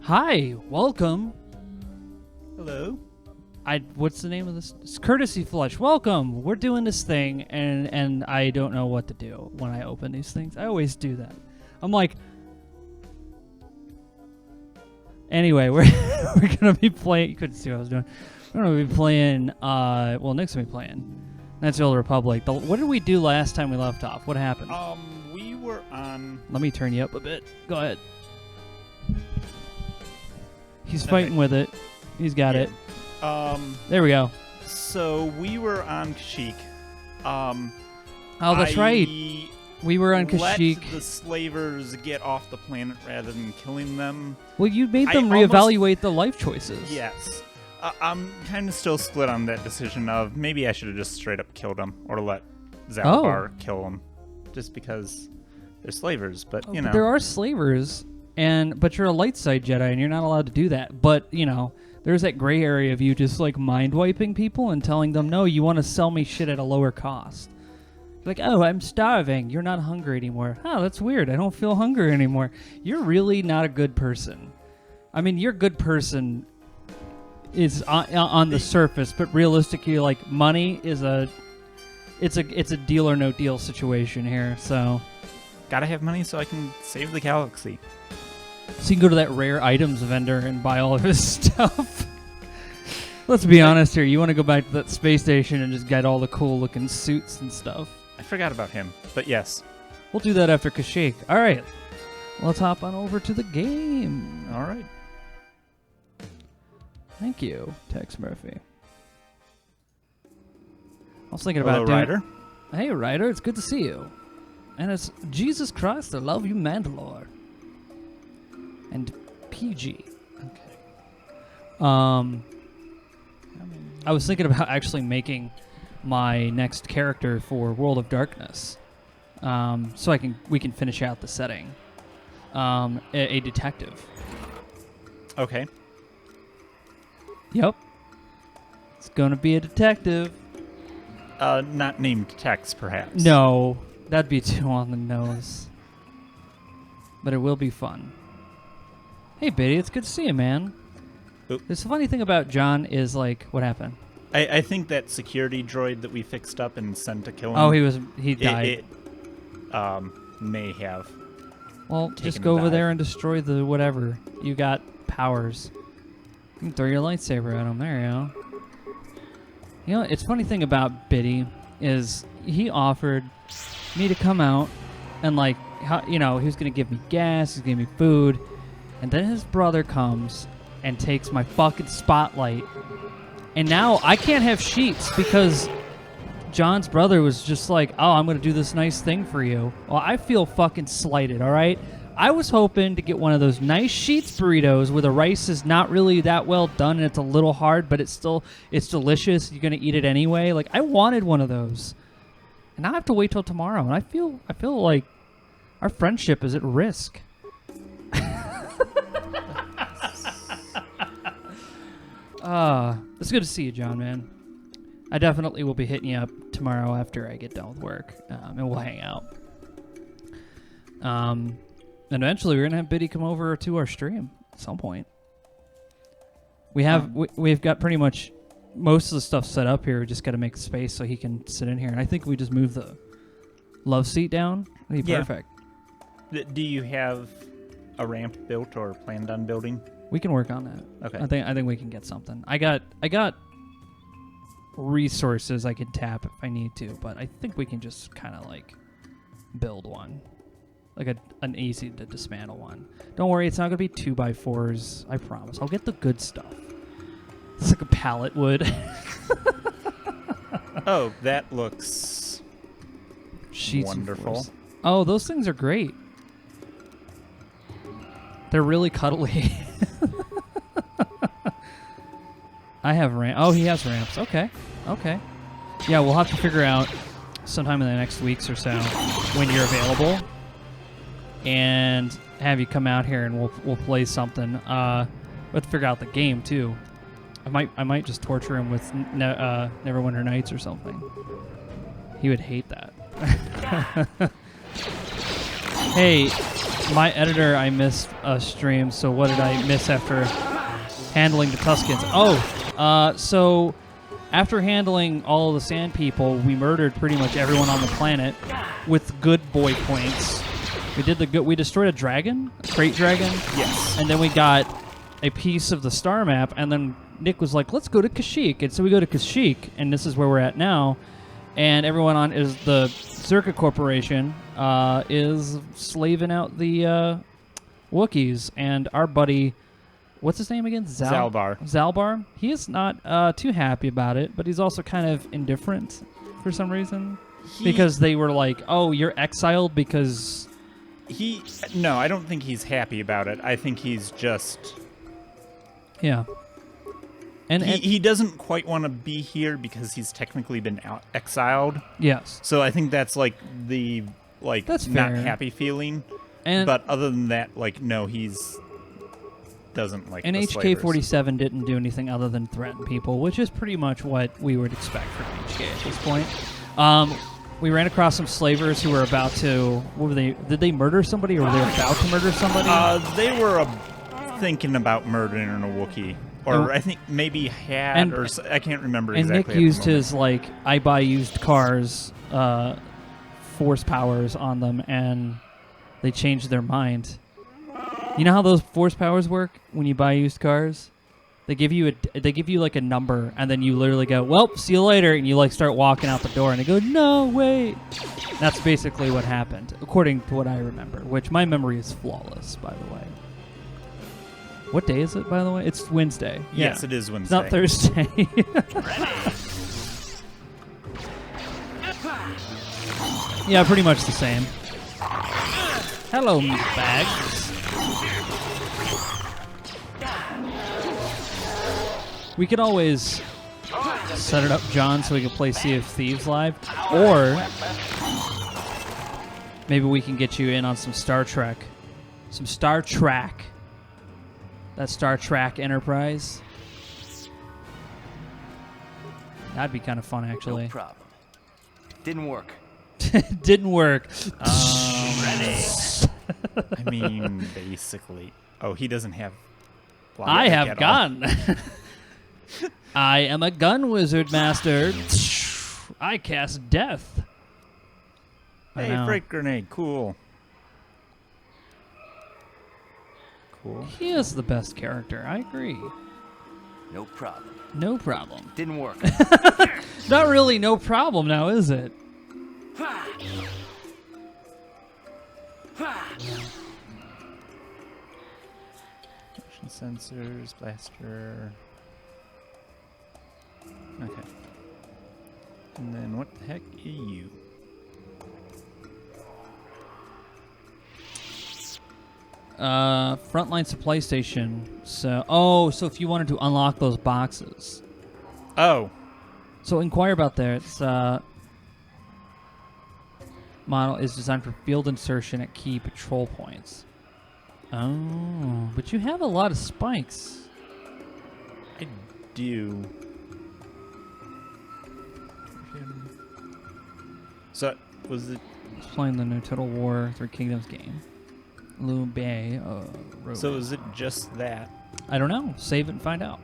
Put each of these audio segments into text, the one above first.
Hi, welcome. Hello. What's the name of this? It's Courtesy Flush. Welcome. We're doing this thing, and I don't know what to do when I open these things. I always do that. I'm like, anyway, we're gonna be playing. You couldn't see what I was doing. We're gonna be playing. Well, Nick's gonna be playing. That's the Old Republic. What did we do last time we left off? What happened? We were on. Let me turn you up a bit. Go ahead. He's fighting with it. He's got it. There we go. So we were on Kashyyyk. Oh, that's right. We were on Kashyyyk. Let the slavers get off the planet rather than killing them. Well, you made them reevaluate the life choices. Yes. I'm kind of still split on that decision of maybe I should have just straight up killed them or let Zalabar kill them, just because they're slavers. But you know, there are slavers, but you're a light side Jedi and you're not allowed to do that. But you know, there's that gray area of you just like mind wiping people and telling them, no, you want to sell me shit at a lower cost. Like, oh, I'm starving. You're not hungry anymore. Oh, that's weird. I don't feel hungry anymore. You're really not a good person. I mean, you're a good person is on the surface, but realistically, like, money is it's a deal or no deal situation here. So, gotta have money so I can save the galaxy. So you can go to that rare items vendor and buy all of his stuff. Let's be honest here. You want to go back to that space station and just get all the cool looking suits and stuff. I forgot about him, but yes. We'll do that after Kashyyyk. All right. Let's hop on over to the game. All right. Thank you, Tex Murphy. I was thinking Hello, about doing... Ryder. Hey, Ryder. It's good to see you. And it's Jesus Christ, I love you, Mandalore. And PG. Okay. I was thinking about actually making my next character for World of Darkness, so we can finish out the setting. A detective. Okay. Yep. It's gonna be a detective. Not named Tex, perhaps. No, that'd be too on the nose. But it will be fun. Hey, Biddy, it's good to see you, man. Oop. The funny thing about John is, like, what happened? I think that security droid that we fixed up and sent to kill him. Oh, he died. It may have. Well, just go over there and destroy the whatever. You got powers. You can throw your lightsaber at him. There you go. You know, it's funny thing about Biddy is he offered me to come out and, like, he was going to give me gas, he's going to give me food. And then his brother comes and takes my fucking spotlight. And now I can't have sheets because John's brother was just like, oh, I'm going to do this nice thing for you. Well, I feel fucking slighted, all right? I was hoping to get one of those nice sheets burritos where the rice is not really that well done and it's a little hard, but it's delicious. You're going to eat it anyway. Like, I wanted one of those. And now I have to wait till tomorrow. And I feel like our friendship is at risk. It's good to see you, John, man. I definitely will be hitting you up tomorrow after I get done with work, and we'll hang out. And eventually, we're gonna have Biddy come over to our stream at some point. We've got pretty much most of the stuff set up here. We just got to make space so he can sit in here, and I think we just move the love seat down. That'd be perfect. Do you have a ramp built or planned on building? We can work on that. Okay. I think we can get something. I got resources I can tap if I need to, but I think we can just kind of like build one, like an easy to dismantle one. Don't worry, it's not gonna be 2x4s. I promise. I'll get the good stuff. It's like a pallet wood. Oh, that looks Sheets wonderful. Oh, those things are great. They're really cuddly. I have ramp. Oh, he has ramps. Okay. Yeah, we'll have to figure out sometime in the next weeks or so when you're available, and have you come out here and we'll play something. We'll have to figure out the game too. I might just torture him with Neverwinter Nights or something. He would hate that. Hey, My editor, I missed a stream, so what did I miss after handling the Tuskens? So after handling all of the Sand People, we murdered pretty much everyone on the planet with good boy points. We destroyed a dragon, a crate dragon. Yes. And then we got a piece of the star map, and then Nick was like, let's go to Kashyyyk. And so we go to Kashyyyk, and this is where we're at now. And everyone on is the Circuit Corporation is slaving out the Wookiees. And our buddy, what's his name again? Zalbar. Zalbar. He is not too happy about it, but he's also kind of indifferent for some reason. Because they were like, oh, you're exiled because... No, I don't think he's happy about it. I think he's just... Yeah. And he doesn't quite want to be here because he's technically been exiled. Yes. So I think that's like the that's not fair. happy feeling. And but other than that, like no, doesn't like. And the HK-47 didn't do anything other than threaten people, which is pretty much what we would expect from HK at this point. We ran across some slavers who were about to. What were they? Did they murder somebody, or were they about to murder somebody? They were thinking about murdering a Wookiee. Or I think maybe had, or I can't remember exactly. And Nick used his, like, I buy used cars, force powers on them, and they changed their mind. You know how those force powers work when you buy used cars? They give you like a number, and then you literally go, well, see you later, and you like start walking out the door, and they go, no, wait. That's basically what happened, according to what I remember, which my memory is flawless, by the way. What day is it, by the way? It's Wednesday. Yes, yeah. it is Wednesday. It's not Thursday. Yeah, pretty much the same. Hello, meatbags. We could always set it up, John, so we can play Sea of Thieves live. Or maybe we can get you in on some Star Trek. Some Star Trek. That Star Trek Enterprise. That'd be kind of fun, actually. No problem. Didn't work. Didn't work. I mean, basically. Oh, he doesn't have... I have gun. I am a gun wizard, master. I cast death. Hey, freight grenade. Cool. He is the best character. I agree. No problem. No problem. Didn't work. Not really no problem now, is it? Motion sensors, blaster. Okay. And then what the heck are you? Frontline supply station. So if you wanted to unlock those boxes. Oh. So inquire about that. It's model is designed for field insertion at key patrol points. Oh, but you have a lot of spikes. I do. So, was it... It's playing the new Total War 3 Kingdoms game. Lou Bay. So is it just that? I don't know. Save it and find out.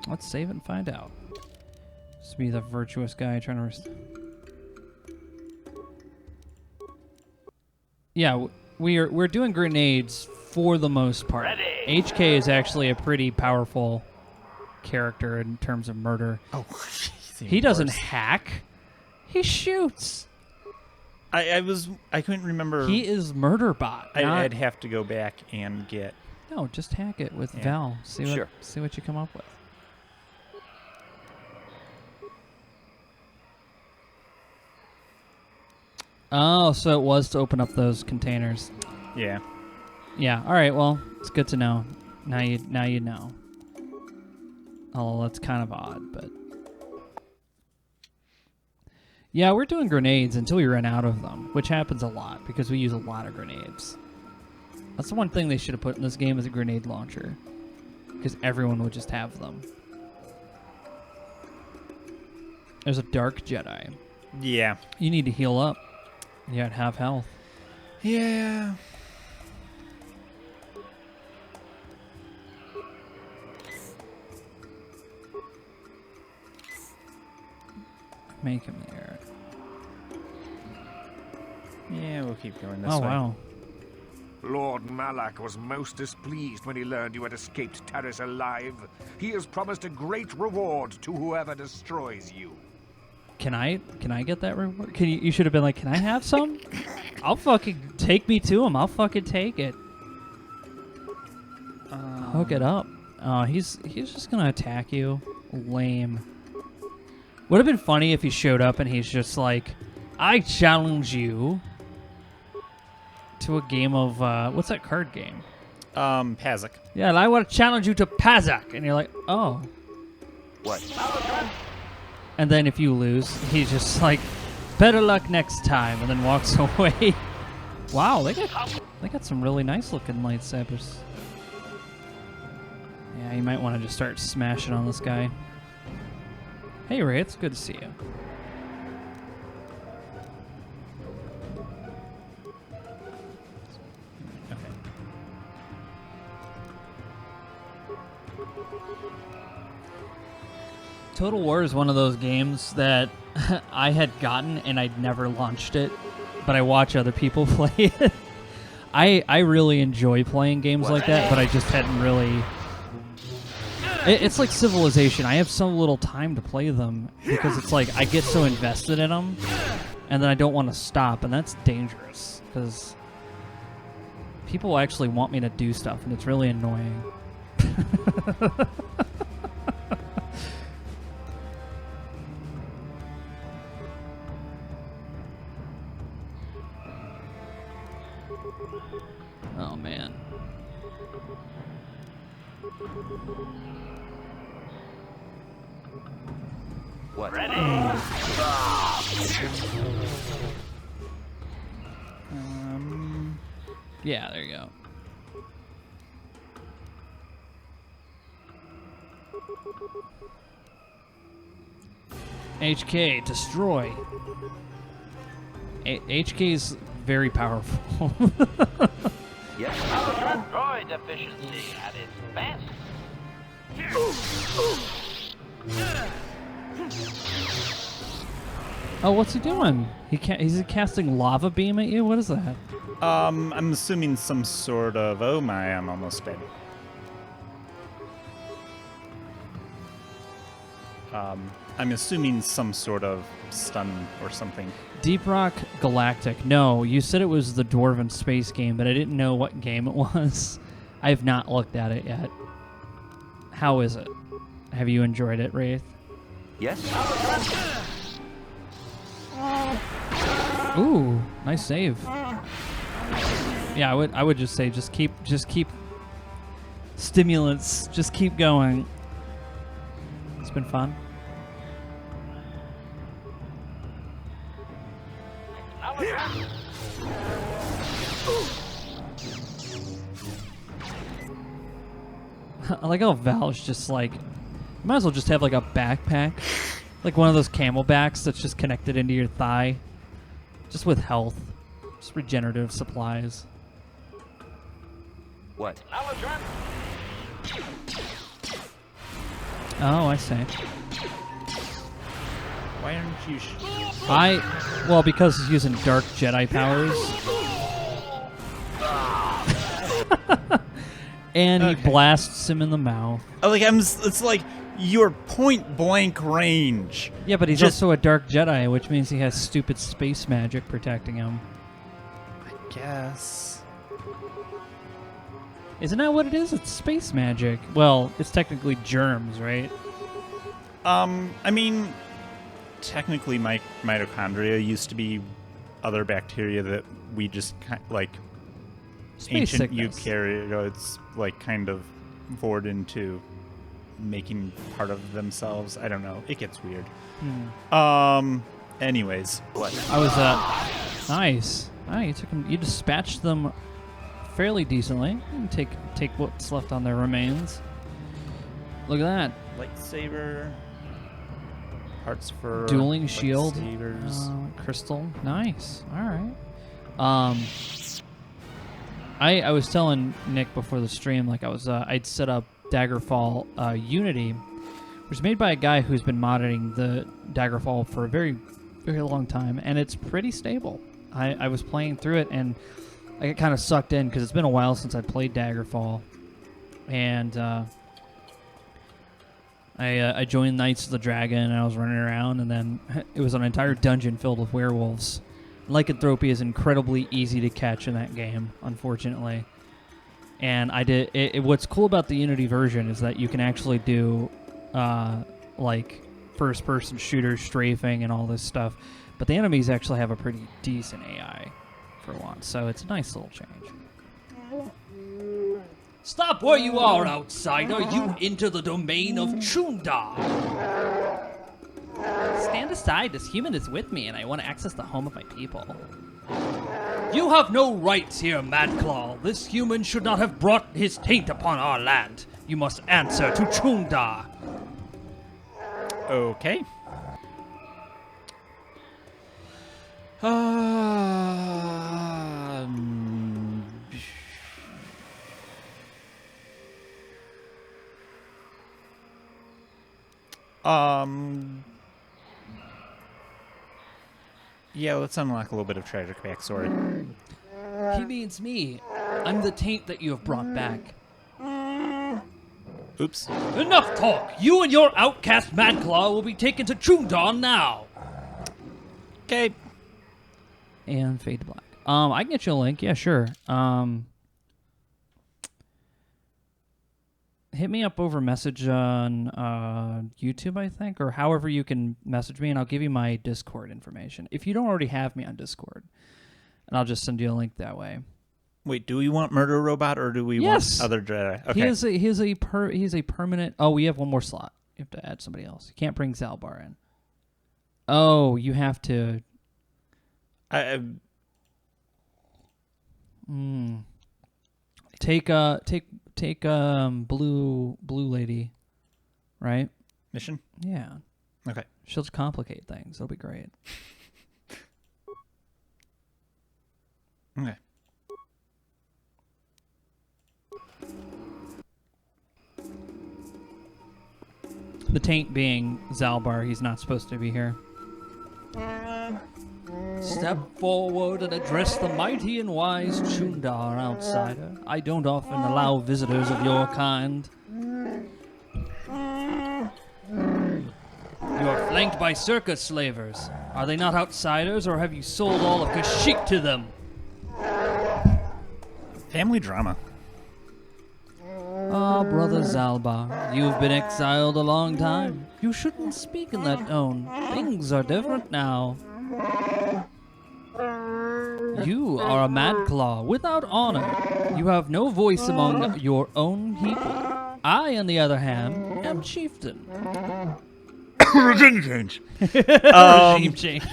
Let's save it and find out. Just be the virtuous guy trying to... Yeah, we're doing grenades for the most part. Ready. HK is actually a pretty powerful character in terms of murder. Oh, he doesn't hack. He shoots. I couldn't remember. He is Murderbot. I'd have to go back and get... No, just hack it with Val. See what you come up with. Oh, so it was to open up those containers. Yeah. Yeah. All right. Well, it's good to know. Now you know. Oh, that's kind of odd, but yeah, we're doing grenades until we run out of them, which happens a lot because we use a lot of grenades. That's the one thing they should have put in this game is a grenade launcher, because everyone would just have them. There's a Dark Jedi. Yeah. You need to heal up. You got half health. Yeah. Make him there. Yeah, we'll keep going this Oh, way. wow. Lord Malak was most displeased when he learned you had escaped Taris alive. He has promised a great reward to whoever destroys you. Can I get that reward? You should have been like, can I have some? I'll fucking take me to him. I'll fucking take it. Hook it up. Oh, he's just gonna attack you. Lame. Would have been funny if he showed up and he's just like, I challenge you to a game of what's that card game? Pazak. Yeah, and I want to challenge you to Pazak, and you're like, oh. What? And then if you lose, he's just like, better luck next time, and then walks away. Wow, they got some really nice looking lightsabers. Yeah, you might want to just start smashing on this guy. Hey Ray, it's good to see you. Total War is one of those games that I had gotten and I'd never launched it, but I watch other people play it. I really enjoy playing games like that, but I just hadn't really... It's like Civilization. I have so little time to play them because it's like I get so invested in them and then I don't want to stop, and that's dangerous because people actually want me to do stuff and it's really annoying. Oh man. What? Yeah, there you go. HK, destroy. HK's very powerful. Yes. Droid efficiency at its best. Oh, what's he doing? He's casting lava beam at you? What is that? I'm assuming some sort of... Oh my, I'm almost dead. I'm assuming some sort of stun or something. Deep Rock Galactic. No, you said it was the Dwarven space game, but I didn't know what game it was. I have not looked at it yet. How is it? Have you enjoyed it, Wraith? Yes. Ooh, nice save. Yeah, I would just say just keep stimulants, just keep going. It's been fun. I like how Val's just like, you might as well just have like a backpack, like one of those camelbacks that's just connected into your thigh, just with health, just regenerative supplies. What? Oh, I see. Why aren't you... Well, because he's using dark Jedi powers. And he blasts him in the mouth. It's like you're point blank range. Yeah, but he's also a dark Jedi, which means he has stupid space magic protecting him. I guess. Isn't that what it is? It's space magic. Well, it's technically germs, right? I mean, technically mitochondria used to be other bacteria that we just like Space ancient sickness. eukaryotes like kind of poured into making part of themselves. I don't know. It gets weird. Anyways. What? I was nice. Oh, you dispatched them fairly decently. You can take what's left on their remains. Look at that. Lightsaber. Parts for Dueling shield. lightsabers. Crystal. Nice. All right. I was telling Nick before the stream, like I'd set up Daggerfall Unity, which is made by a guy who's been modding the Daggerfall for a very, very long time, and it's pretty stable. I was playing through it, and I get kind of sucked in because it's been a while since I played Daggerfall, and I joined Knights of the Dragon, and I was running around, and then it was an entire dungeon filled with werewolves. Lycanthropy is incredibly easy to catch in that game, unfortunately. And I did. What's cool about the Unity version is that you can actually do, like, first-person shooter strafing and all this stuff. But the enemies actually have a pretty decent AI for once, so it's a nice little change. Stop where you are, outsider! You enter the domain of Chunda! Stand aside, this human is with me, and I want to access the home of my people. You have no rights here, Madclaw. This human should not have brought his taint upon our land. You must answer to Chunda. Okay. Yeah, let's unlock a little bit of tragic backstory. He means me. I'm the taint that you have brought back. Oops. Enough talk! You and your outcast Madclaw will be taken to Chunda now! Okay. And fade to black. I can get you a link. Yeah, sure. Hit me up over message on YouTube, I think, or however you can message me, and I'll give you my Discord information. If you don't already have me on Discord, and I'll just send you a link that way. Wait, do we want Murder Robot or do we want other Jedi? Okay. He's a permanent. Oh, we have one more slot. You have to add somebody else. You can't bring Zalbar in. Oh, you have to. Take blue lady, right? Mission? Yeah. Okay. She'll just complicate things. It'll be great. Okay. The taint being Zalbar, he's not supposed to be here. Step forward and address the mighty and wise Chundar, outsider. I don't often allow visitors of your kind. You are flanked by circus slavers. Are they not outsiders, or have you sold all of Kashyyyk to them? Family drama. Ah, Brother Zalbar, you've been exiled a long time. You shouldn't speak in that tone. Things are different now. You are a Madclaw without honor. You have no voice among your own people. I, on the other hand, am chieftain. Regime change. Regime change.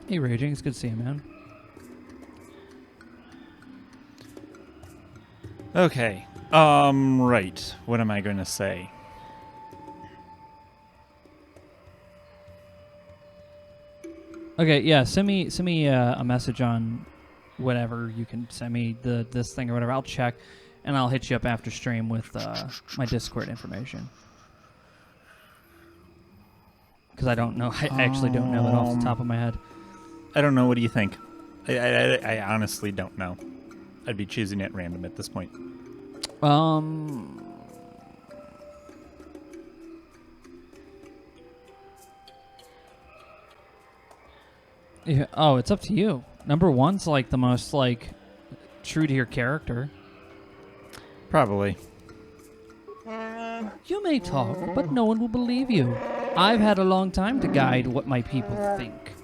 Hey, Raging. It's good to see you, man. Okay. Right. What am I going to say? Okay, yeah. Send me a message on whatever you can send me this thing or whatever. I'll check, and I'll hit you up after stream with my Discord information. Because I don't know. I actually don't know it off the top of my head. I don't know. What do you think? I honestly don't know. I'd be choosing at random at this point. Yeah, oh, it's up to you. Number one's like the most like true to your character. Probably. You may talk, but no one will believe you. I've had a long time to guide what my people think.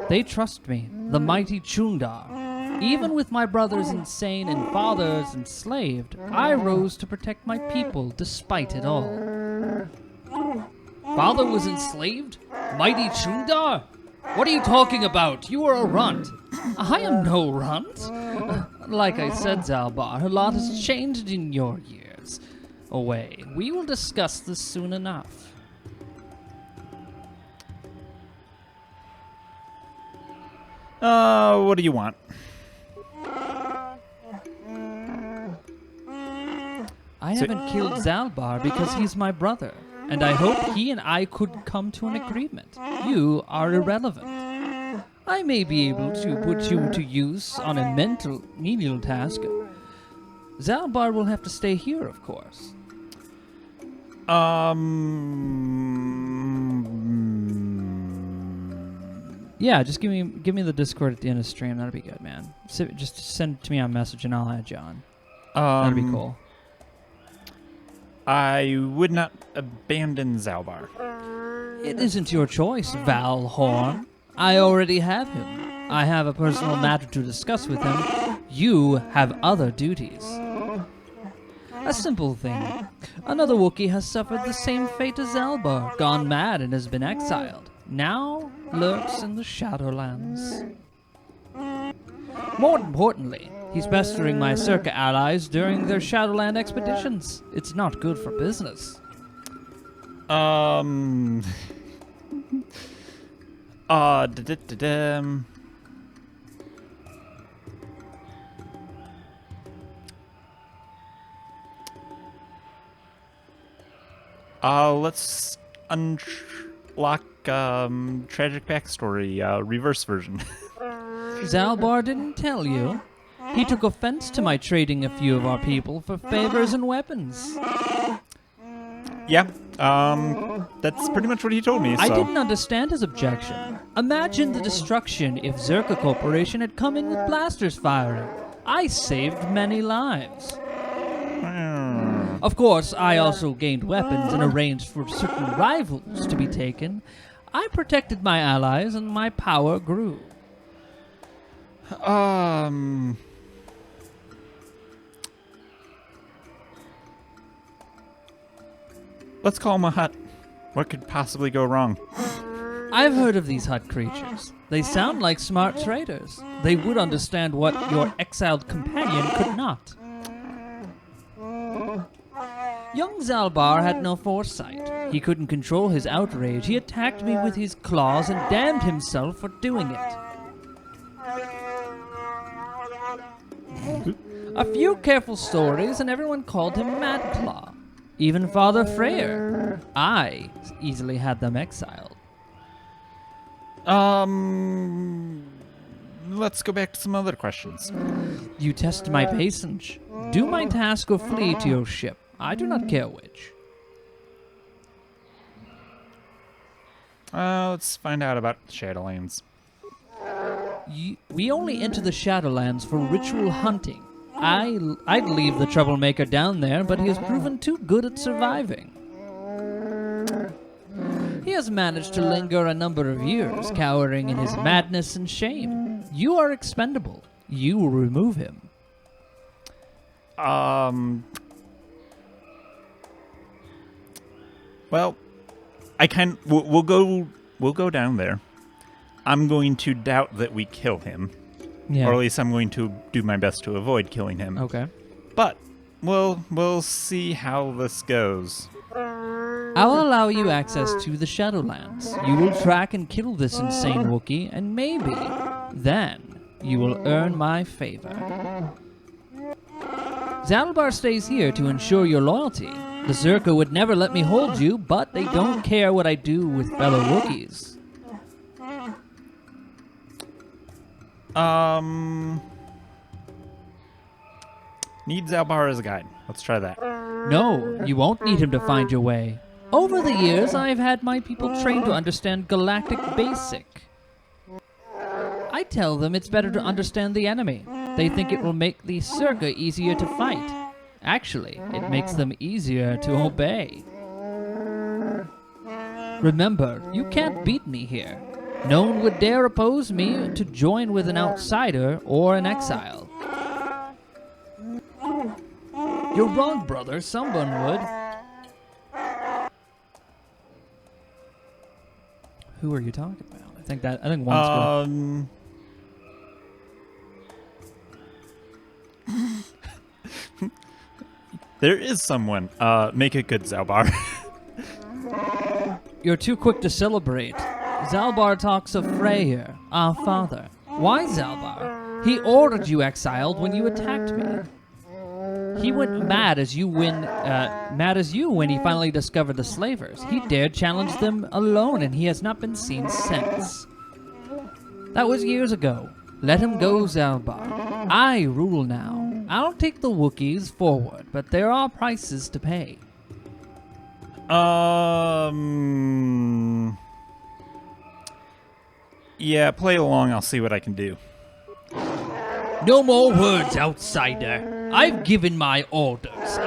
They trust me, the mighty Chundar. Even with my brothers insane and fathers enslaved, I rose to protect my people despite it all. Father was enslaved? Mighty Chundar? What are you talking about? You are a runt. I am no runt. Like I said, Zalbar, a lot has changed in your years away. We will discuss this soon enough. What do you want? I haven't killed Zalbar because he's my brother, and I hope he and I could come to an agreement. You are irrelevant. I may be able to put you to use on a menial task. Zalbar will have to stay here, of course. Yeah, just give me the Discord at the end of the stream. That'd be good, man. Just send it to me on message and I'll add you on. That'd be cool. I would not abandon Zalbar. It isn't your choice, Val Horn. I already have him. I have a personal matter to discuss with him. You have other duties. A simple thing. Another Wookiee has suffered the same fate as Zalbar, gone mad and has been exiled. Now lurks in the Shadowlands. More importantly, he's pestering my Circa allies during their Shadowland expeditions. It's not good for business. Let's unlock tragic backstory, reverse version. Zalbar didn't tell you. He took offense to my trading a few of our people for favors and weapons. Yeah, that's pretty much what he told me. So. I didn't understand his objection. Imagine the destruction if Zerka Corporation had come in with blasters firing. I saved many lives. Of course, I also gained weapons and arranged for certain rivals to be taken. I protected my allies and my power grew. Let's call him a hut. What could possibly go wrong? I've heard of these hut creatures. They sound like smart traders. They would understand what your exiled companion could not. Young Zalbar had no foresight. He couldn't control his outrage. He attacked me with his claws and damned himself for doing it. A few careful stories and everyone called him Madclaw. Even Father Freyr. I easily had them exiled. Let's go back to some other questions. You test my patience. Do my task or flee to your ship. I do not care which. Let's find out about the Shadowlands. We only enter the Shadowlands for ritual hunting. I'd leave the troublemaker down there, but he has proven too good at surviving. He has managed to linger a number of years, cowering in his madness and shame. You are expendable. You will remove him. Well, we'll go down there. I'm going to doubt that we kill him. Yeah. Or at least I'm going to do my best to avoid killing him. Okay. But we'll see how this goes. I will allow you access to the Shadowlands. You will track and kill this insane Wookiee, and maybe then you will earn my favor. Zalbar stays here to ensure your loyalty. The Zerka would never let me hold you, but they don't care what I do with fellow Wookiees. Need Zalbar as a guide. Let's try that. No, you won't need him to find your way. Over the years, I've had my people trained to understand Galactic Basic. I tell them it's better to understand the enemy. They think it will make the Circa easier to fight. Actually, it makes them easier to obey. Remember, you can't beat me here. No one would dare oppose me to join with an outsider or an exile. You're wrong, brother. Someone would. Who are you talking about? I think one's good. There is someone. Make it good, Zalbar. You're too quick to celebrate. Zalbar talks of Freyr, our father. Why, Zalbar? He ordered you exiled when you attacked me. He went mad as you when he finally discovered the slavers. He dared challenge them alone, and he has not been seen since. That was years ago. Let him go, Zalbar. I rule now. I'll take the Wookiees forward, but there are prices to pay. Yeah, play along. I'll see what I can do. No more words, outsider. I've given my orders.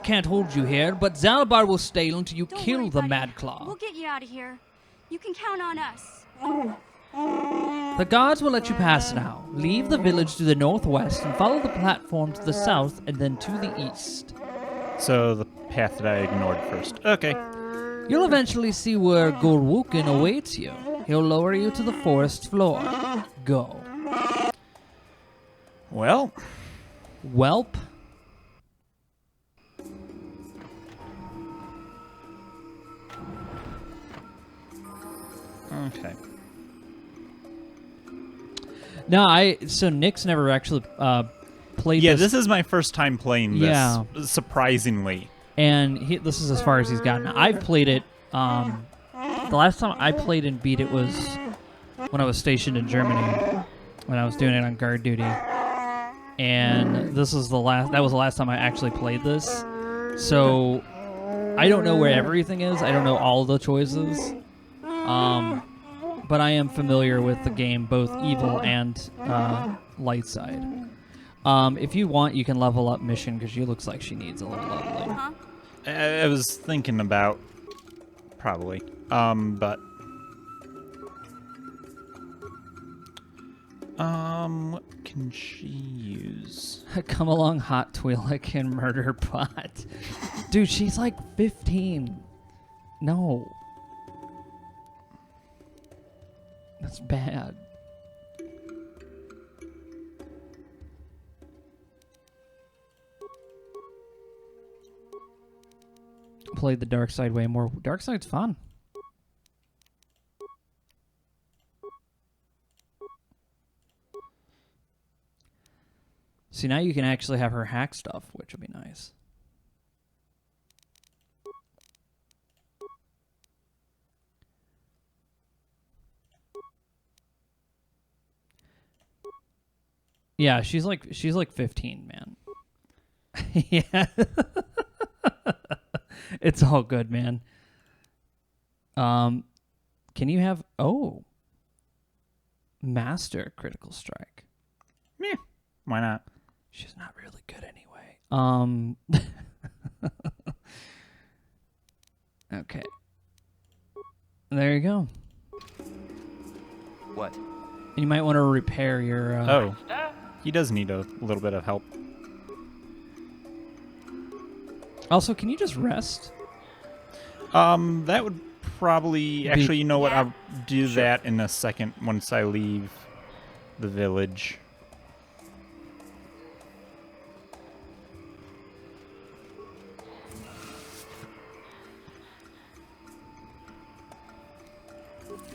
Can't hold you here, but Zalbar will stay until you Don't kill worry, the buddy. Mad Claw. We'll get you out of here. You can count on us. The guards will let you pass now. Leave the village to the northwest and follow the platform to the south and then to the east. So the path that I ignored first. Okay. You'll eventually see where Gorwookin awaits you. He'll lower you to the forest floor. Go. Well, Welp. okay. No, so Nick's never actually played Yeah, this. this is my first time playing this, Yeah. surprisingly. And this is as far as he's gotten. I've played it. The last time I played and beat it was when I was stationed in Germany, when I was doing it on guard duty. And this was the last. That was the last time I actually played this. So I don't know where everything is. I don't know all the choices. But I am familiar with the game, both evil and light side. If you want, you can level up Mission because she looks like she needs a little leveling. Huh? I was thinking about probably, but what can she use? Come along, hot Twi'lek, and murder Pot. Dude, she's like 15. No. That's bad. Played the dark side way more. Dark side's fun. See, now you can actually have her hack stuff, which would be nice. Yeah, she's like 15, man. Yeah. It's all good, man. Can you have Master Critical Strike? Meh. Why not? She's not really good anyway. Okay. There you go. What? You might want to repair your Oh. He does need a little bit of help. Also, can you just rest? That would probably... Actually, you know what? I'll do that in a second once I leave the village.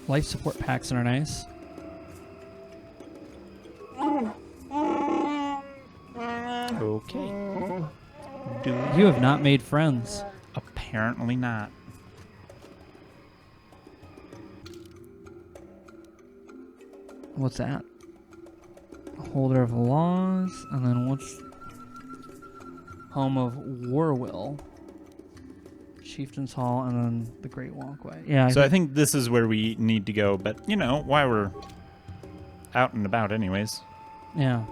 Life support packs are nice. Okay. You have not made friends. Apparently not. What's that? Holder of laws, and then what's home of Warwill, Chieftain's Hall, and then the Great Walkway. Yeah. So I think this is where we need to go, but you know, while we're out and about, anyways. Yeah.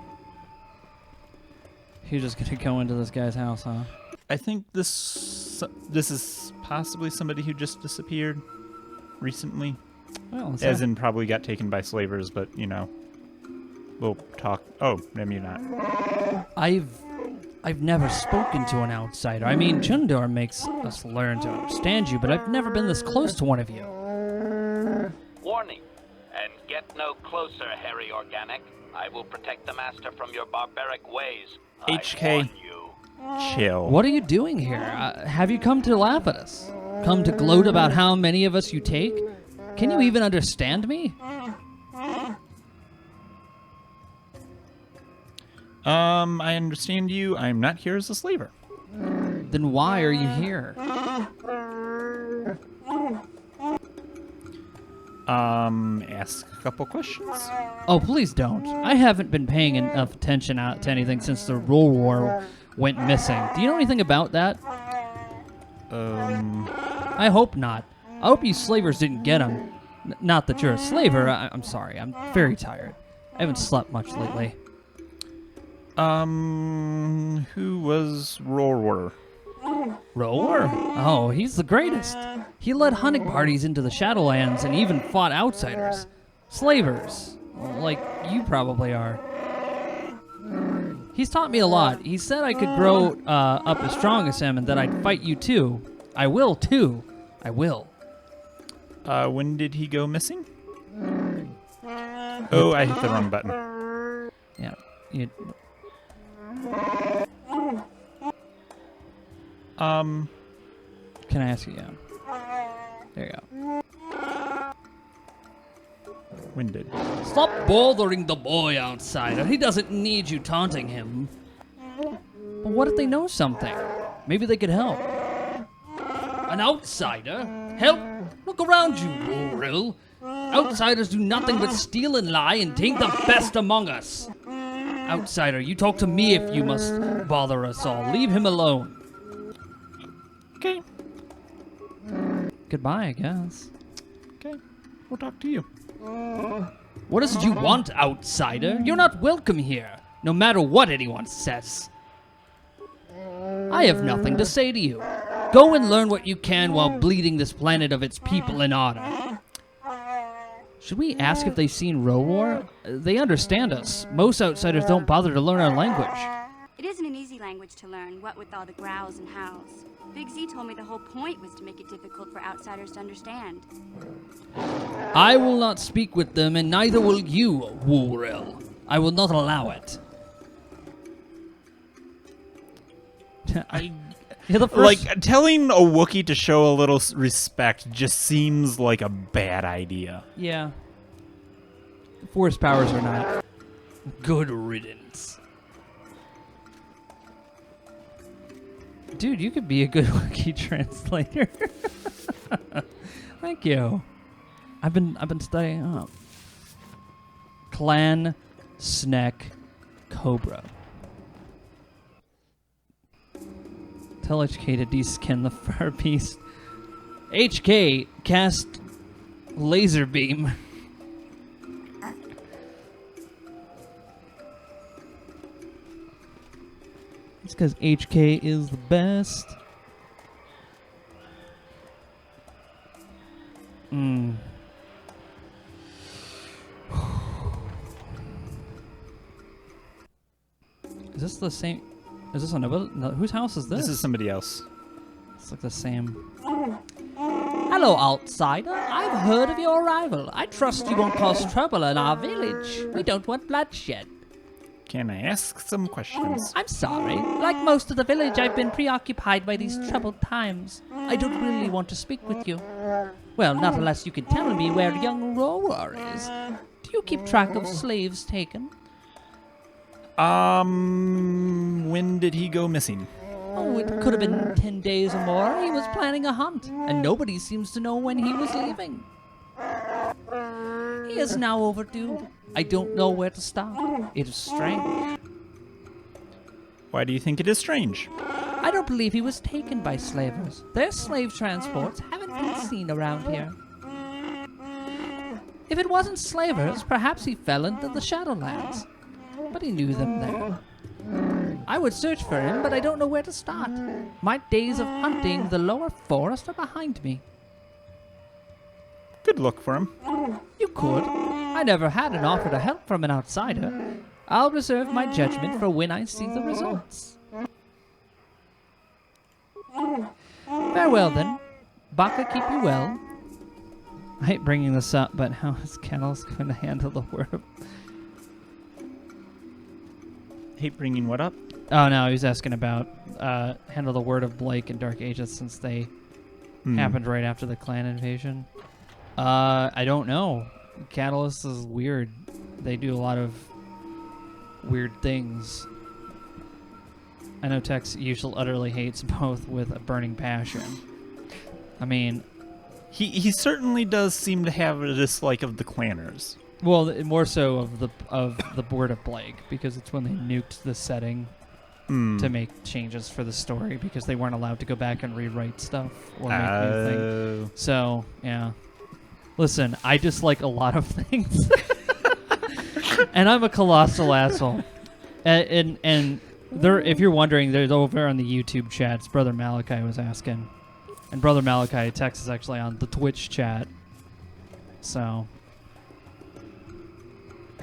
You're just gonna go into this guy's house, huh? I think this is possibly somebody who just disappeared recently. Well, As in probably got taken by slavers, but, you know, we'll talk. Oh, maybe not. I've never spoken to an outsider. I mean, Chundor makes us learn to understand you, but I've never been this close to one of you. Warning, and get no closer, hairy organic. I will protect the master from your barbaric ways. HK. I warn you. Chill. What are you doing here? Have you come to laugh at us? Come to gloat about how many of us you take? Can you even understand me? I understand you. I'm not here as a slaver. Then why are you here? Ask a couple questions. Oh, please don't. I haven't been paying enough attention out to anything since the Roll War went missing. Do you know anything about that? I hope not. I hope you slavers didn't get him. Not that you're a slaver. I'm sorry. I'm very tired. I haven't slept much lately. Who was Roar? Roar? Oh, he's the greatest. He led hunting parties into the Shadowlands and even fought outsiders. Slavers. Like you probably are. He's taught me a lot. He said I could grow up as strong as him and that I'd fight you too. I will too. I will. When did he go missing? Oh, I hit the wrong button. Yeah. Can I ask you? Yeah. There you go. When did? Stop bothering the boy, outsider. He doesn't need you taunting him. But what if they know something? Maybe they could help. An outsider? Help? Look around you, Warrill. Outsiders do nothing but steal and lie and take the best among us. Outsider, you talk to me if you must bother us all. Leave him alone. Okay. Goodbye, I guess. Okay. We'll talk to you. What is it you want, outsider? You're not welcome here, no matter what anyone says. I have nothing to say to you. Go and learn what you can while bleeding this planet of its people in honor. Should we ask if they've seen Roar? They understand us. Most outsiders don't bother to learn our language. It isn't an easy language to learn, what with all the growls and howls. Big Z told me the whole point was to make it difficult for outsiders to understand. I will not speak with them, and neither will you, Warrill. I will not allow it. Yeah, the first... Like, telling a Wookiee to show a little respect just seems like a bad idea. Yeah. Force powers or not. Good riddance. Dude, you could be a good Wookiee translator. Thank you. I've been studying up. Clan Snack Cobra. Tell HK to deskin the fur beast. HK, cast laser beam. It's because HK is the best. Is this the same? Is this another? No, whose house is this? This is somebody else. It's like the same. Hello, outsider. I've heard of your arrival. I trust you won't cause trouble in our village. We don't want bloodshed. Can I ask some questions? I'm sorry. Like most of the village, I've been preoccupied by these troubled times. I don't really want to speak with you. Well, not unless you can tell me where young Roar is. Do you keep track of slaves taken? When did he go missing? Oh, it could have been 10 days or more. He was planning a hunt, and nobody seems to know when he was leaving. He is now overdue. I don't know where to start. It is strange. Why do you think it is strange? I don't believe he was taken by slavers. Their slave transports haven't been seen around here. If it wasn't slavers, perhaps he fell into the Shadowlands. But he knew them there. I would search for him, but I don't know where to start. My days of hunting the lower forest are behind me. Good look for him. You could. I never had an offer to help from an outsider. I'll reserve my judgment for when I see the results. Farewell, then. Baka, keep you well. I hate bringing this up, but how is Kettles going to handle the word of... Hate bringing what up? Oh, no, he was asking about handle the word of Blake and Dark Ages since they happened right after the clan invasion. I don't know. Catalyst is weird. They do a lot of weird things. I know Tex usually utterly hates both with a burning passion. I mean, he certainly does seem to have a dislike of the clanners. well, more so of the Board of Blake, because it's when they nuked the setting to make changes for the story, because they weren't allowed to go back and rewrite stuff or make new things. So yeah, listen, I dislike a lot of things, and I'm a colossal asshole. And there, if you're wondering, there's over on the YouTube chats, Brother Malachi was asking, and Brother Malachi Tex is actually on the Twitch chat. So.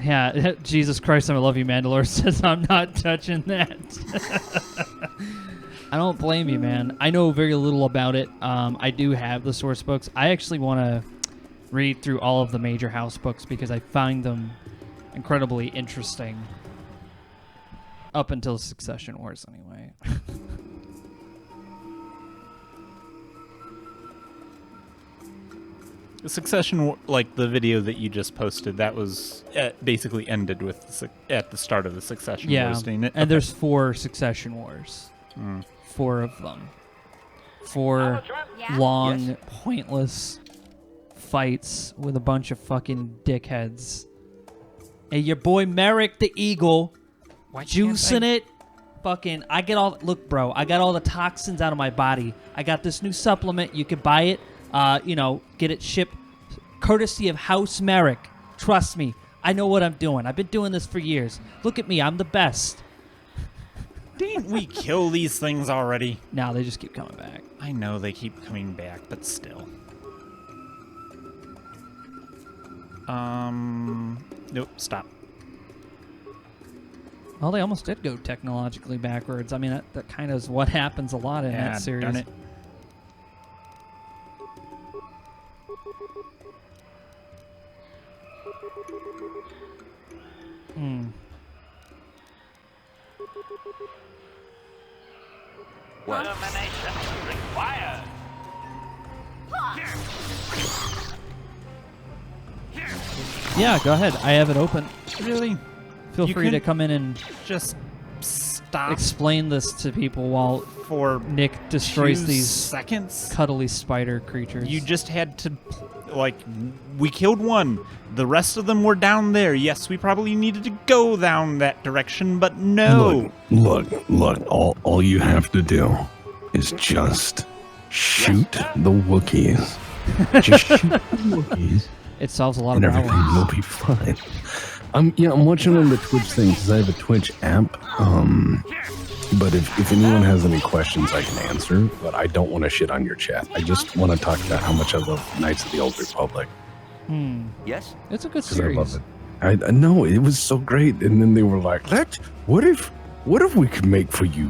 Yeah, Jesus Christ, I love you, Mandalore says I'm not touching that. I don't blame you, man. I know very little about it. I do have the source books. I actually want to read through all of the major house books because I find them incredibly interesting. Up until Succession Wars, anyway. Succession, like the video that you just posted, that was basically ended with at the start of the Succession Wars, didn't it? And there's 4 Succession Wars. 4 of them. 4 long, pointless fights with a bunch of fucking dickheads. Hey, your boy Merrick the Eagle, juicing it. Fucking, I get all, look, bro, I got all the toxins out of my body. I got this new supplement. You could buy it. Get it shipped courtesy of House Merrick. Trust me, I know what I'm doing. I've been doing this for years. Look at me, I'm the best. Didn't we kill these things already? Now they just keep coming back. I know they keep coming back, but still. Nope, stop. Well, they almost did go technologically backwards. I mean, that kind of is what happens a lot in that series. Darn it. What? Termination required. Yeah, go ahead. I have it open. Really? Feel You free to could come in and just stop explain this to people while for Nick destroys 2 these seconds. cuddly spider creatures. You just had to, we killed one. The rest of them were down there. Yes, we probably needed to go down that direction, but no. Look. All you have to do is just shoot the Wookiees. Just shoot the Wookiees. It solves a lot And of everything problems. will be fine. I'm watching on the Twitch thing because I have a Twitch app. But if anyone has any questions, I can answer. But I don't want to shit on your chat. I just want to talk about how much I love Knights of the Old Republic. Yes? It's a good Because I series. love it. I know it was so great. And then they were like, what if we could make for you?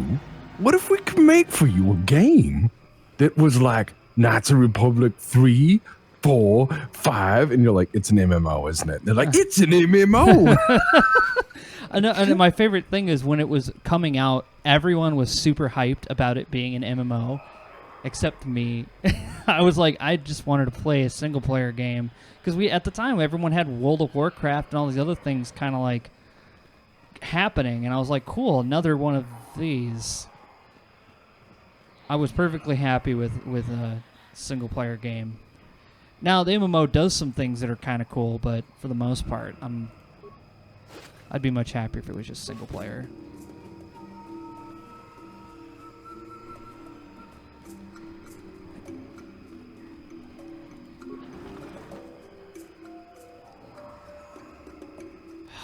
What if we could make for you a game that was like Knights of the Republic 3, 4, 5, and you're like, it's an MMO, isn't it? And they're like, it's an MMO. I know, and my favorite thing is when it was coming out, everyone was super hyped about it being an MMO, except me. I was like, I just wanted to play a single player game because at the time everyone had World of Warcraft and all these other things kind of like happening, and I was like, cool, another one of these. I was perfectly happy with a single player game. Now the MMO does some things that are kind of cool, but for the most part, I'd be much happier if it was just single player.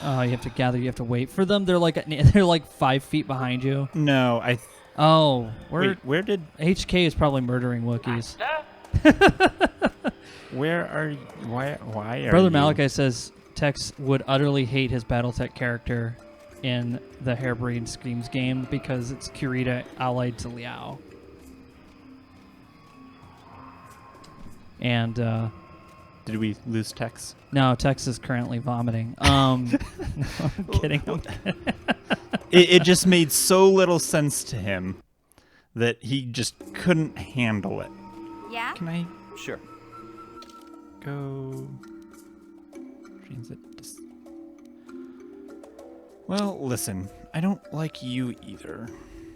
Oh, you have to gather. You have to wait for them. They're like 5 feet behind you. No, Oh, where did HK is probably murdering Wookiees. where are you? Why are Brother you? Malachi says Tex would utterly hate his BattleTech character in the Harebrained Schemes game because it's Kurita allied to Liao. And Did we lose Tex? no, Tex is currently vomiting. I'm kidding. It just made so little sense to him that he just couldn't handle it. Yeah? Can I Sure. go transit? Well, listen, I don't like you either.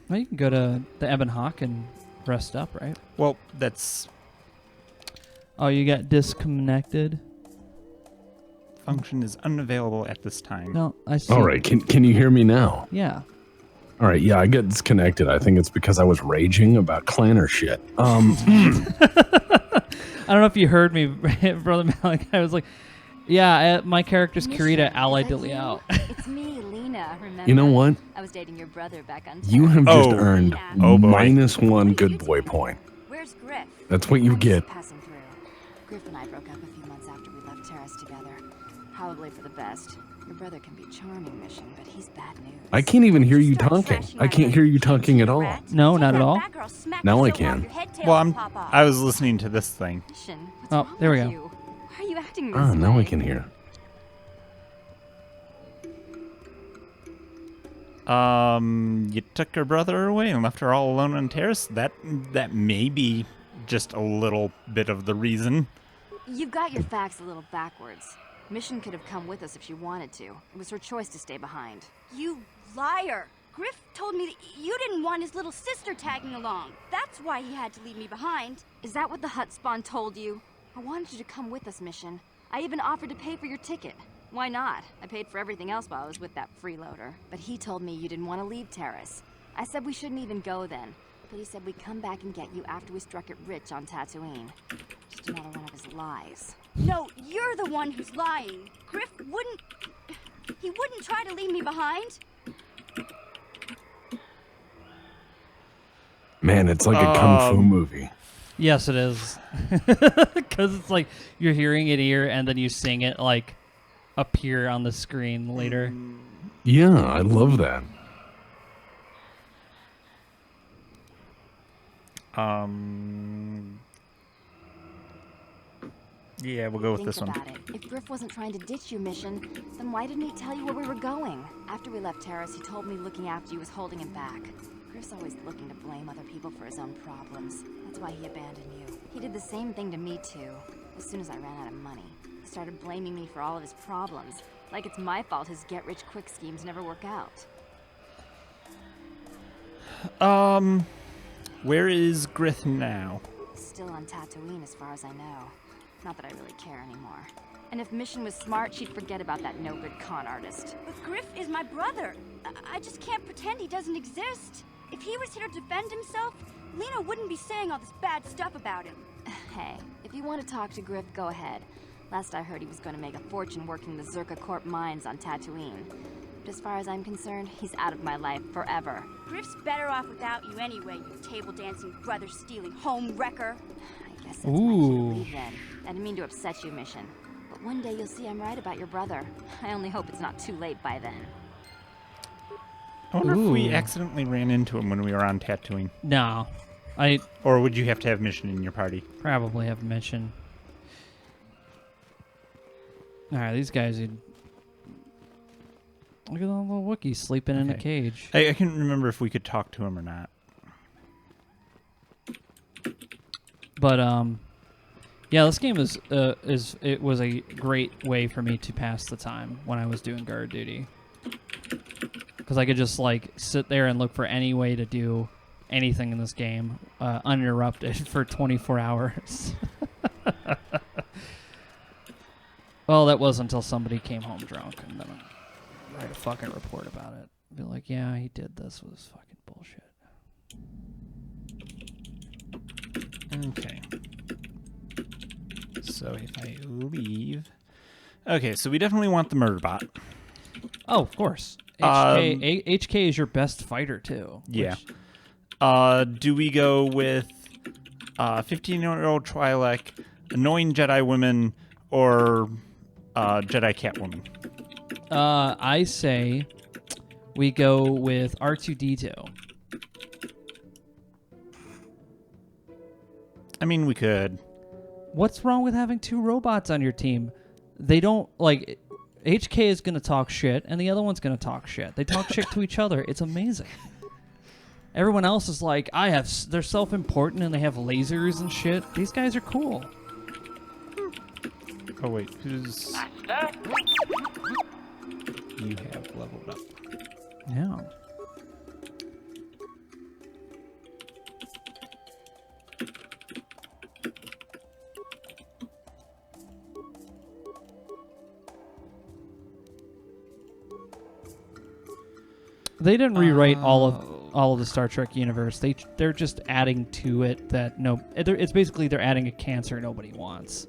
Well, you can go to the Ebon Hawk and rest up, right? Well, that's... Oh, you got disconnected? Function is unavailable at this time. No, I see. All right, can you hear me now? Yeah. All right, yeah, I got disconnected. I think it's because I was raging about clanner shit. I don't know if you heard me, Brother Malik. I was like, yeah, my character's Kirita allied to Liao. It's me, Lena, remember? You know what? I was dating your brother back on You have just earned boy. -1 good boy point. Where's Griff? That's what you get. Passing through. Griff and I broke up a few months after we left Terrace together. Probably for the best. Your brother can be charming, Mission, but he's bad news. I can't even hear you talking. I can't hear you talking at all. No, not at all. Now I can. Well, I was listening to this thing. Mission, what's Oh, wrong there we with go. you? Why are you acting this Ah, now way? I can hear. You took her brother away and left her all alone on Terrace? That may be just a little bit of the reason. You've got your facts a little backwards. Mission could have come with us if she wanted to. It was her choice to stay behind. You liar! Griff told me that you didn't want his little sister tagging along. That's why he had to leave me behind. Is that what the Hut Spawn told you? I wanted you to come with us, Mission. I even offered to pay for your ticket. Why not? I paid for everything else while I was with that freeloader. But he told me you didn't want to leave Terrace. I said we shouldn't even go then. But he said we'd come back and get you after we struck it rich on Tatooine. Just another one of his lies. No, you're the one who's lying. Griff wouldn't... He wouldn't try to leave me behind. Man, it's like a kung fu movie. Yes, it is. Because it's like you're hearing it here and then you sing it like appear on the screen later. Yeah, I love that. Yeah, we'll go with Think this one. about it. If Griff wasn't trying to ditch you, Mission, then why didn't he tell you where we were going? After we left Terrace, he told me looking after you was holding him back. Griff's always looking to blame other people for his own problems. That's why he abandoned you. He did the same thing to me, too. As soon as I ran out of money, he started blaming me for all of his problems. Like it's my fault his get-rich-quick schemes never work out. Where is Griff now? Still on Tatooine, as far as I know. Not that I really care anymore. And if Mission was smart, she'd forget about that no-good con artist. But Griff is my brother. I just can't pretend he doesn't exist. If he was here to defend himself, Lena wouldn't be saying all this bad stuff about him. Hey, if you want to talk to Griff, go ahead. Last I heard, he was going to make a fortune working the Zerka Corp mines on Tatooine. But as far as I'm concerned, he's out of my life forever. Griff's better off without you anyway, you table-dancing, brother-stealing home wrecker. I guess that's my cue to leave then. I didn't mean to upset you, Mission. But one day you'll see I'm right about your brother. I only hope it's not too late by then. I wonder if we accidentally ran into him when we were on Tatooine. No. Or would you have to have Mission in your party? Probably have Mission. Alright, these guys... Look at the little Wookiee sleeping in a cage. I can't remember if we could talk to him or not. But, yeah, this game it was a great way for me to pass the time when I was doing guard duty. Because I could just, like, sit there and look for any way to do anything in this game uninterrupted for 24 hours. Well, that was until somebody came home drunk, and then I write a fucking report about it. Be like, yeah, he did this. It was fucking bullshit. Okay. So if I leave... Okay, so we definitely want the murder bot. Oh, of course. HK is your best fighter, too. Yeah. Do we go with 15-year-old Twi'lek, annoying Jedi women, or Jedi Catwoman? I say we go with R2-D2. I mean, we could. What's wrong with having two robots on your team? They don't, like... HK is going to talk shit, and the other one's going to talk shit. They talk shit to each other. It's amazing. Everyone else is like, they're self-important, and they have lasers and shit. These guys are cool. Oh, wait. Who's... You have leveled up. Yeah. They didn't rewrite all of the Star Trek universe. They're just adding to it that it's basically they're adding a cancer nobody wants.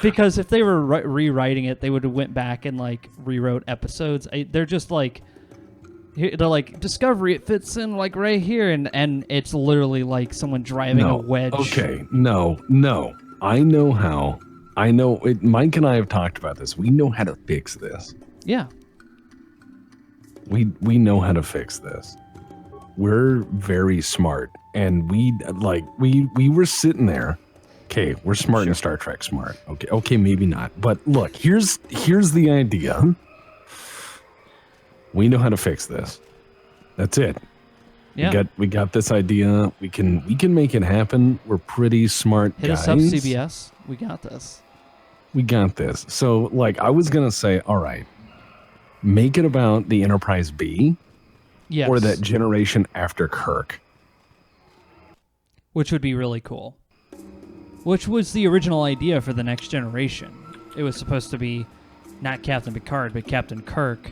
Because if they were rewriting it, they would have went back and like rewrote episodes. They're just like Discovery. It fits in like right here, and it's literally like someone driving a wedge. Okay, no. I know how. I know it. Mike and I have talked about this. We know how to fix this. Yeah. We know how to fix this. We're very smart, and we were sitting there. Okay, we're smart in Star Trek smart. Okay, maybe not. But look, here's the idea. We know how to fix this. That's it. Yeah. We got this idea. We can make it happen. We're pretty smart Hit guys. us up, CBS. We got this. We got this. So, like, I was gonna say, all right, make it about the Enterprise B, yes, or that generation after Kirk, which would be really cool. Which was the original idea for the Next Generation. It was supposed to be not Captain Picard, but Captain Kirk,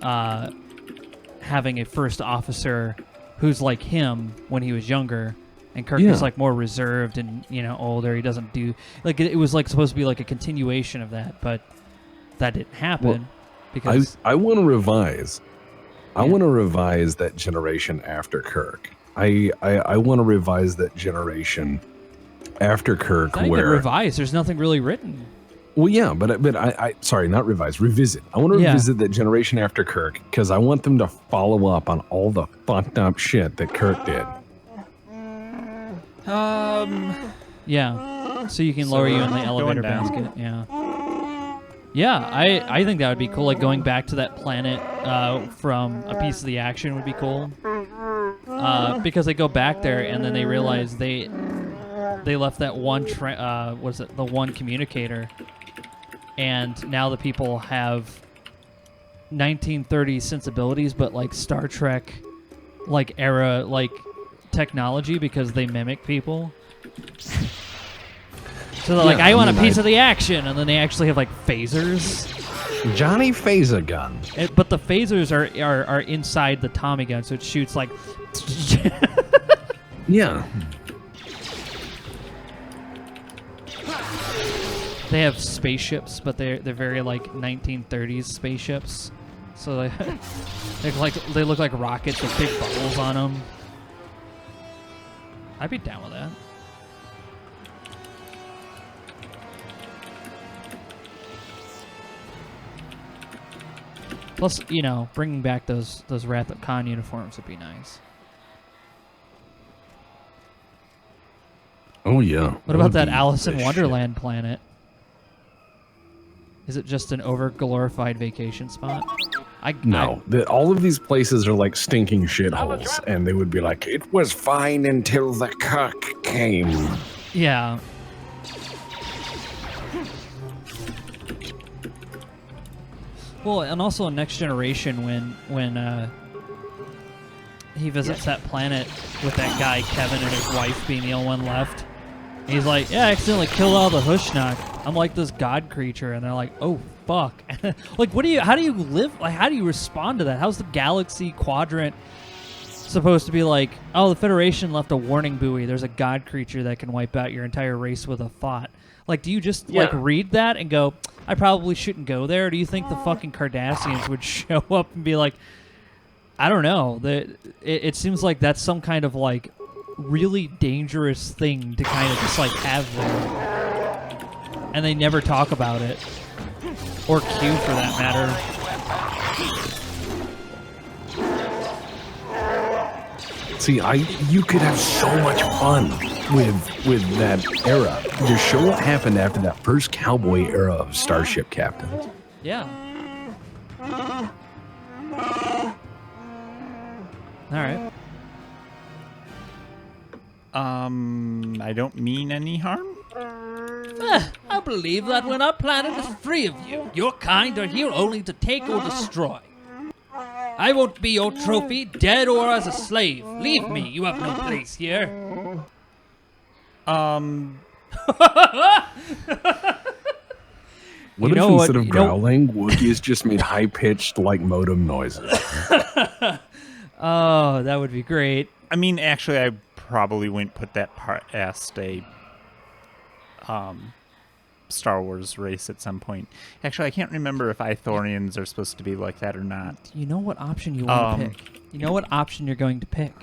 having a first officer who's like him when he was younger. And Kirk is like more reserved and, older. He doesn't do like it was like supposed to be like a continuation of that, but that didn't happen because I want to revise. I want to revise that generation after Kirk. I want to revise that generation after Kirk. It's not even revised. There's nothing really written. Well, yeah, but I sorry, not revise, revisit. I want to revisit that generation after Kirk because I want them to follow up on all the fucked up shit that Kirk did. Yeah. So you can lower you in the elevator basket. Yeah. Yeah, I think that would be cool. Like going back to that planet from a piece of the action would be cool. Because they go back there and then they realize they left that one the one communicator, and now the people have 1930s sensibilities, but like Star Trek, like era, like technology because they mimic people. So they're like, I want a piece of the action, and then they actually have like phasers. Johnny Phaser gun. But the phasers are inside the Tommy gun, so it shoots like. Yeah. They have spaceships, but they're very like 1930s spaceships. So they look like rockets with big bubbles on them. I'd be down with that. Plus, bringing back those Wrath of Khan uniforms would be nice. Oh yeah. What about that Alice in Wonderland planet? Is it just an over-glorified vacation spot? No, all of these places are like stinking shitholes, and they would be like, it was fine until the Kirk came. Yeah. Well, and also in Next Generation, when he visits that planet with that guy Kevin and his wife being the only one left, he's like, "Yeah, I accidentally killed all the Hushnak. I'm like this god creature," and they're like, "Oh fuck!" Like, how do you live? Like, how do you respond to that? How's the galaxy quadrant supposed to be like? Oh, the Federation left a warning buoy. There's a god creature that can wipe out your entire race with a thought. Like, do you just like read that and go, I probably shouldn't go there? Or do you think the fucking Cardassians would show up and be like, I don't know. It seems like that's some kind of like really dangerous thing to kind of just like have there. And they never talk about it. Or Q for that matter. See, you could have so much fun with that era. Just show what happened after that first cowboy era of Starship Captains. Yeah. All right. I don't mean any harm. I believe that when our planet is free of you, your kind are here only to take or destroy. I won't be your trophy, dead or as a slave. Leave me, you have no place here. What if instead of growling, Wookiees just made high-pitched, like, modem noises? Oh, that would be great. I mean, actually, I probably wouldn't put that past a Star Wars race at some point. Actually, I can't remember if Ithorians are supposed to be like that or not. You know what option you want to pick? You know what option you're going to pick?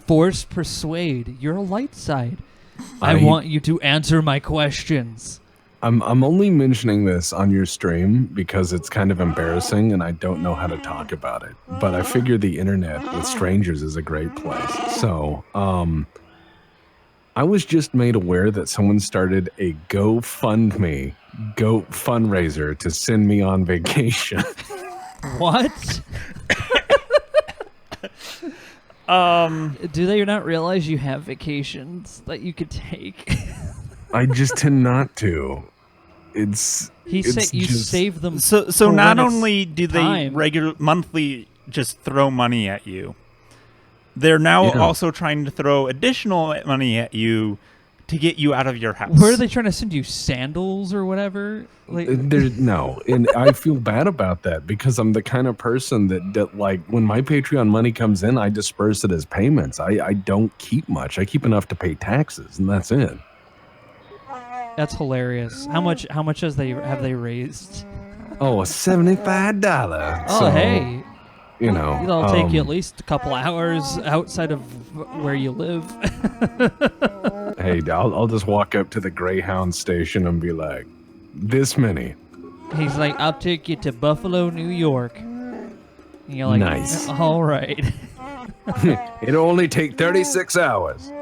Force persuade. You're a light side. I want you to answer my questions. I'm only mentioning this on your stream because it's kind of embarrassing and I don't know how to talk about it. But I figure the internet with strangers is a great place. So, I was just made aware that someone started a GoFundMe fundraiser to send me on vacation. What? Do they not realize you have vacations that you could take? I just tend not to. You save them. So not only do they monthly just throw money at you, they're now also trying to throw additional money at you to get you out of your house. Where are they trying to send you? Sandals or whatever? No, and I feel bad about that because I'm the kind of person that like when my Patreon money comes in, I disperse it as payments. I don't keep much. I keep enough to pay taxes, and that's it. That's hilarious. How much have they raised? Oh, $75. Oh, hey. You know, it'll take you at least a couple hours outside of where you live. Hey, I'll just walk up to the Greyhound station and be like, this many. He's like, I'll take you to Buffalo, New York. And you're like, nice. All right. It'll only take 36 hours.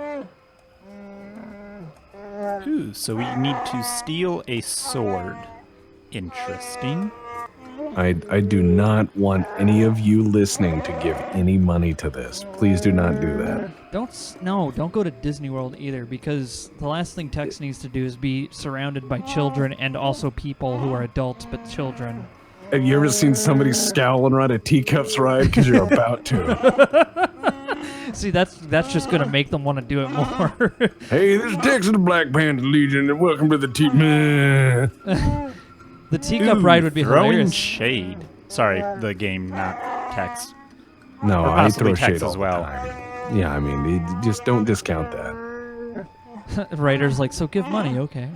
Ooh, so we need to steal a sword. Interesting. I do not want any of you listening to give any money to this. Please do not do that. Don't go to Disney World either, because the last thing Tex needs to do is be surrounded by children and also people who are adults but children. Have you ever seen somebody scowl and ride a teacups ride because you're about to? See, that's just going to make them want to do it more. Hey, this is Tex of the Black Panther Legion, and welcome to the The teacup ride would be throwing hilarious. Shade. Sorry, the game, not text. No, I throw shade as all well. the time. Yeah, I mean, just don't discount that. Writer's like, so give money, okay.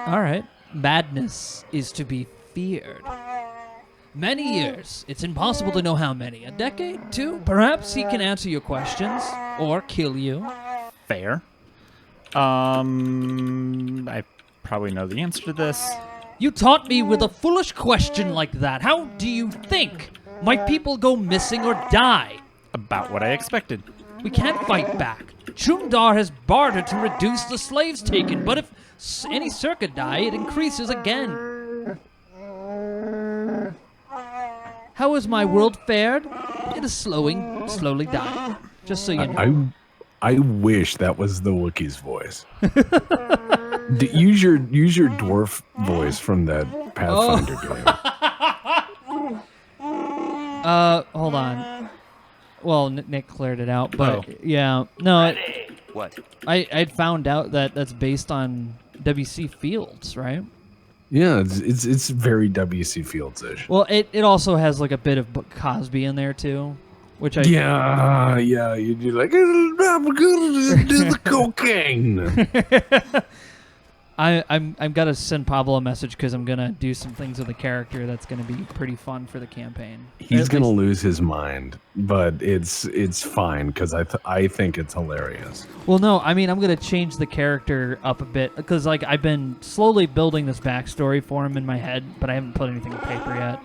All right. Madness is to be feared. Many years. It's impossible to know how many. A decade? 2? Perhaps he can answer your questions. Or kill you. Fair. I probably know the answer to this. You taunt me with a foolish question like that. How do you think? Might people go missing or die? About what I expected. We can't fight back. Chundar has bartered to reduce the slaves taken, but if any circuit die, it increases again. How has my world fared? It is slowly dying. Just so you know. I wish that was the Wookiee's voice. Use your dwarf voice from that Pathfinder game. Hold on. Well, Nick cleared it out, but yeah, no. What? I'd found out that that's based on W.C. Fields, right? Yeah, it's very W.C. Fields-ish. Well, it also has like a bit of Cosby in there too, which I you do like I'm gonna do the cocaine. I'm gonna send Pablo a message because I'm gonna do some things with the character that's gonna be pretty fun for the campaign. He's gonna lose his mind, but it's fine because I think it's hilarious. Well, no, I mean I'm gonna change the character up a bit because like I've been slowly building this backstory for him in my head, but I haven't put anything in paper yet.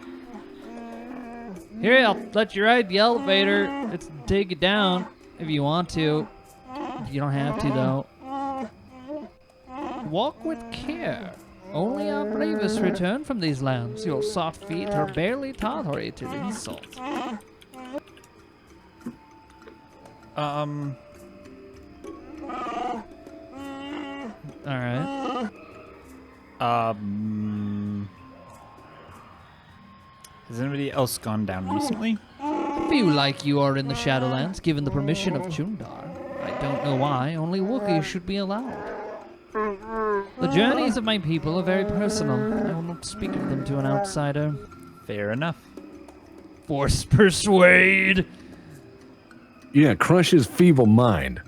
Here, I'll let you ride the elevator. Let's take it down if you want to. You don't have to though. Walk with care. Only our bravest return from these lands. Your soft feet are barely tolerated insult. Alright. Has anybody else gone down recently? I feel like you are in the Shadowlands, given the permission of Chundar. I don't know why only Wookiees should be allowed. The journeys of my people are very personal. I will not speak of them to an outsider. Fair enough. Force persuade. Yeah, crush his feeble mind.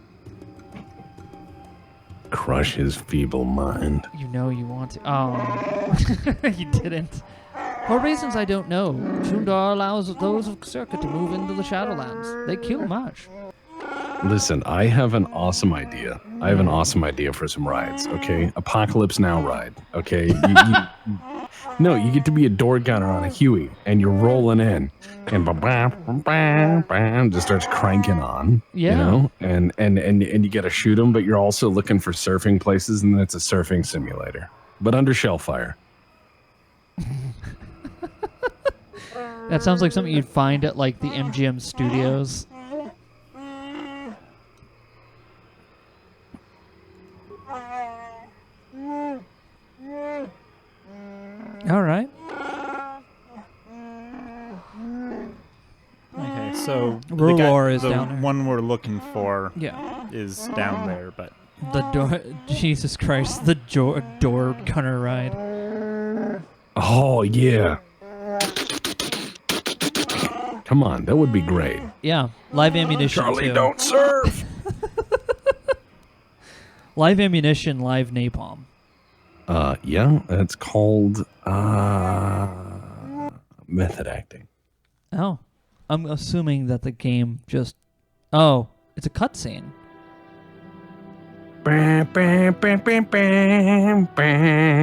Crush his feeble mind. You know you want to. Oh. You didn't. For reasons I don't know, Chundar allows those of Circa to move into the Shadowlands. They kill much. Listen, I have an awesome idea. I have an awesome idea for some rides, okay? Apocalypse Now ride, okay? No, you get to be a door gunner on a Huey, and you're rolling in, and just starts cranking on, Yeah. you know? And you get to shoot them, but you're also looking for surfing places, and it's a surfing simulator, but under shellfire. That sounds like something you'd find at like the MGM studios. All right. Okay, so Rulor is the down there. one we're looking for Yeah. is down there, but The door. Jesus Christ. The door gunner ride. Oh, yeah. Come on, that would be great. Yeah. Live ammunition. Charlie, too. don't surf! Live ammunition, live napalm. Yeah, that's called method acting. Oh. I'm assuming that the game just... Oh, it's a cutscene.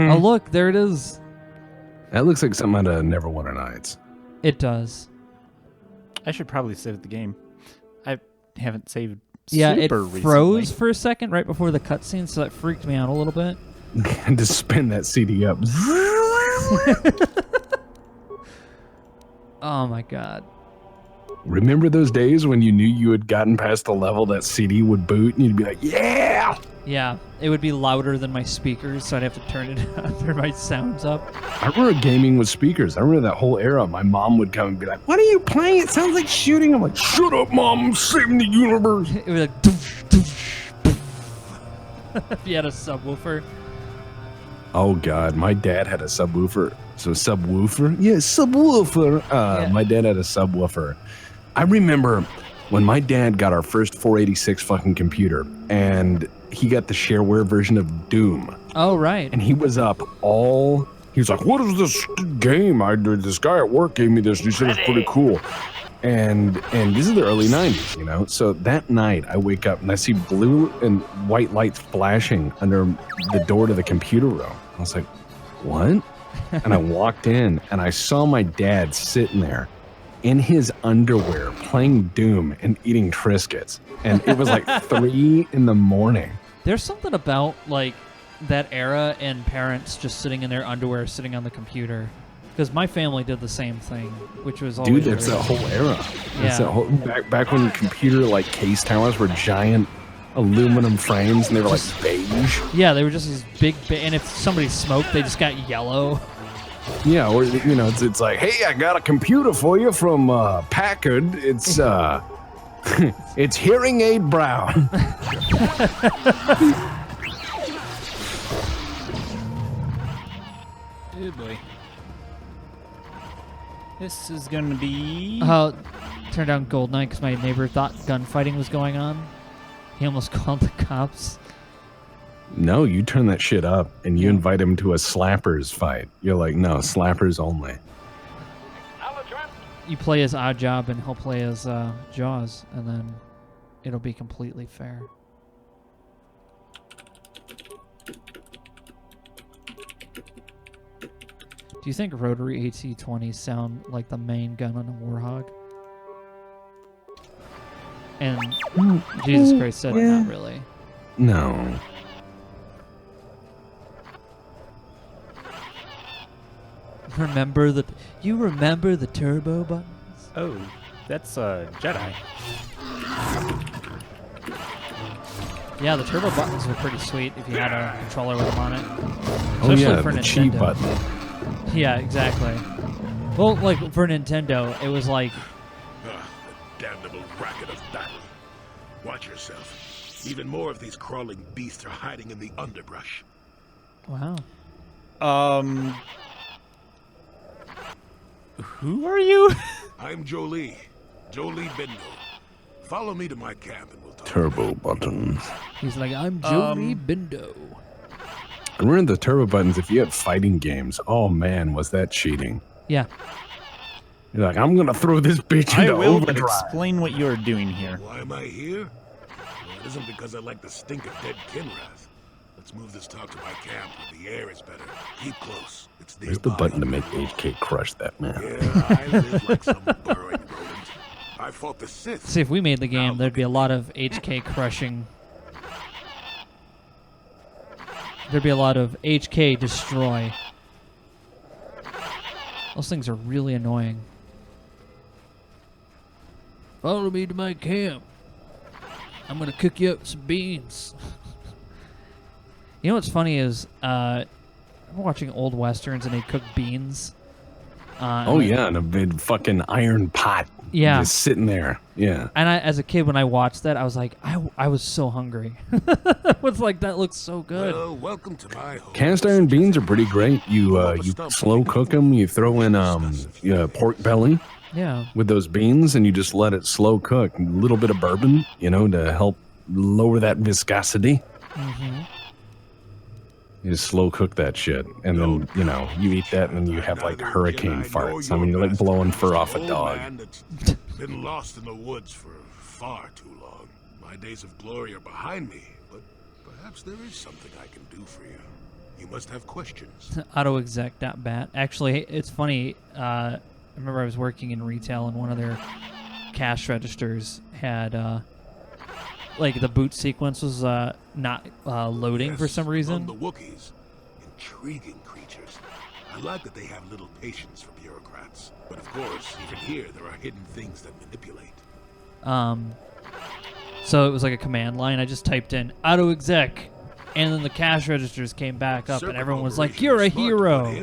Oh, look, there it is. That looks like something out of Neverwinter Nights. It does. I should probably save the game. I haven't saved Yeah, super it froze recently. for a second right before the cutscene, so that freaked me out a little bit. And to spin that CD up. Oh my god. Remember those days when you knew you had gotten past the level that CD would boot and you'd be like, yeah! Yeah, it would be louder than my speakers, so I'd have to turn it turn my sounds up. I remember gaming with speakers. I remember that whole era. My mom would come and be like, what are you playing? It sounds like shooting. I'm like, shut up, Mom. I'm saving the universe. It was like doosh, doosh, poof. If you had a subwoofer. Oh, God. My dad had a subwoofer. So subwoofer? Yeah, subwoofer. Yeah. My dad had a subwoofer. I remember when my dad got our first 486 fucking computer, and he got the shareware version of Doom. Oh, right. And he was up all... He was like, what is this game? This guy at work gave me this, and he said it's pretty cool. And this is the early 90s, you know? So that night, I wake up, and I see blue and white lights flashing under the door to the computer room. I was like, what? And I walked in, and I saw my dad sitting there in his underwear playing Doom and eating Triscuits. And it was like 3 in the morning. There's something about, like, that era and parents just sitting in their underwear, sitting on the computer. Because my family did the same thing, which was always... Dude, that's that whole era. That's that whole, back when computer, like, case towers were giant aluminum frames, and they were, like, beige. Yeah, they were just these big... and if somebody smoked, they just got yellow. Yeah, or, you know, it's like, hey, I got a computer for you from Packard. It's, it's hearing aid brown. Oh boy. This is gonna be... Turned down Goldeneye because my neighbor thought gunfighting was going on. He almost called the cops. No, you turn that shit up and you invite him to a slappers fight. You're like, no, slappers only. You play as Oddjob and he'll play as Jaws, and then it'll be completely fair. Do you think rotary AT-20s sound like the main gun on a Warhog? And Jesus Christ said, not really. No. You remember the turbo buttons? Oh, that's Jedi. Yeah, the turbo buttons were pretty sweet if you had a controller with them on it. Oh yeah, for the Nintendo. cheat button. Yeah, exactly. Well, like for Nintendo, it was like... The damnable racket of battle. Watch yourself. Even more of these crawling beasts are hiding in the underbrush. Wow. Who are you? I'm Jolie Bindo. Follow me to my camp and we'll talk. Turbo buttons. He's like, I'm Jolie Bindo. I remember the turbo buttons. If you had fighting games, oh man, was that cheating? Yeah. You're like, I'm gonna throw this bitch I into will, but overdrive. explain what you're doing here. Why am I here? Well, it isn't because I like the stink of dead Kinrath. Let's move this talk to my camp where the air is better. Keep close. It's There's the nearby. button to make HK crush that man. Yeah, I live like some burrowing rodent. I fought the Sith. See, if we made the game, there'd be a lot of HK crushing. There'd be a lot of HK destroy. Those things are really annoying. Follow me to my camp. I'm gonna cook you up some beans. You know what's funny is, I'm watching old westerns and they cook beans. Oh yeah, in a big fucking iron pot. Yeah. Just sitting there. Yeah. And as a kid, when I watched that, I was like, I was so hungry. I was like, that looks so good. Well, welcome to my home. Cast iron beans are pretty great. You slow cook them. You throw in pork belly Yeah. with those beans, and you just let it slow cook. A little bit of bourbon, to help lower that viscosity. Mm-hmm. You just slow cook that shit, and then you eat that, and then you have like hurricane farts. I mean, you're like blowing fur off a dog. That's been lost in the woods for far too long. My days of glory are behind me, but perhaps there is something I can do for you. You must have questions. Autoexec.bat. Actually, it's funny. I remember I was working in retail, and one of their cash registers had like the boot sequence was not loading for some reason. The Wookiees, intriguing creatures. I like that they have little patience for bureaucrats. But of course, even here, there are hidden things that manipulate. So it was like a command line. I just typed in autoexec, and then the cash registers came back up, and everyone was like, "You're a hero."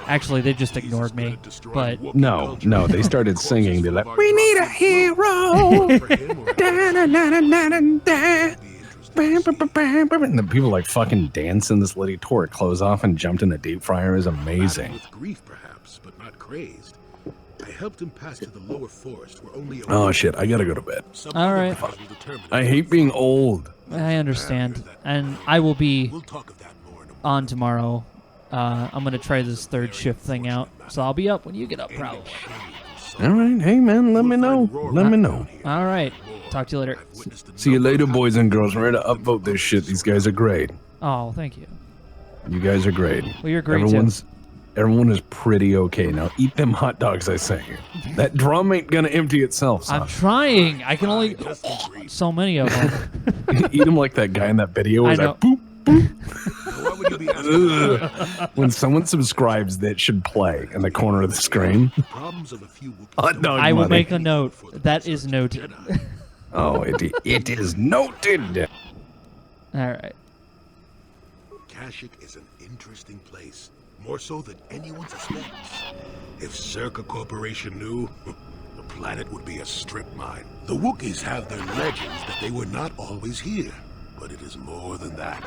Actually, they just ignored me. But No, they started singing. They're like, "We need a hero." And the people like fucking dancing. This lady tore her clothes off and jumped in a deep fryer. Is amazing. With grief, perhaps, but not crazed. I helped him pass to the lower forest where only a Oh shit! I gotta go to bed. all right, I hate being old. I understand, and I will be We'll talk of that more in a moment. on tomorrow. I'm gonna try this third shift thing out, so I'll be up when you get up, probably. All right, hey man, let me know. Let me know. All right, talk to you later. See you later, boys and girls. We're ready to upvote this shit. These guys are great. Oh, thank you. You guys are great. Well, you're great too. Everyone is pretty okay. Now eat them hot dogs I sent you. That drum ain't gonna empty itself, son. I'm trying. I can only so many of them. Eat them like that guy in that video. I Where know. that boop, boop. What would you be asking? When someone subscribes, that should play in the corner of the screen. Problems of a few Wookiees Hot dog I will money. make a note. That is noted. Oh, it is noted. All right. Kashyyyk is an interesting place, more so than anyone suspects. If Circa Corporation knew, the planet would be a strip mine. The Wookiees have their legends that they were not always here, but it is more than that.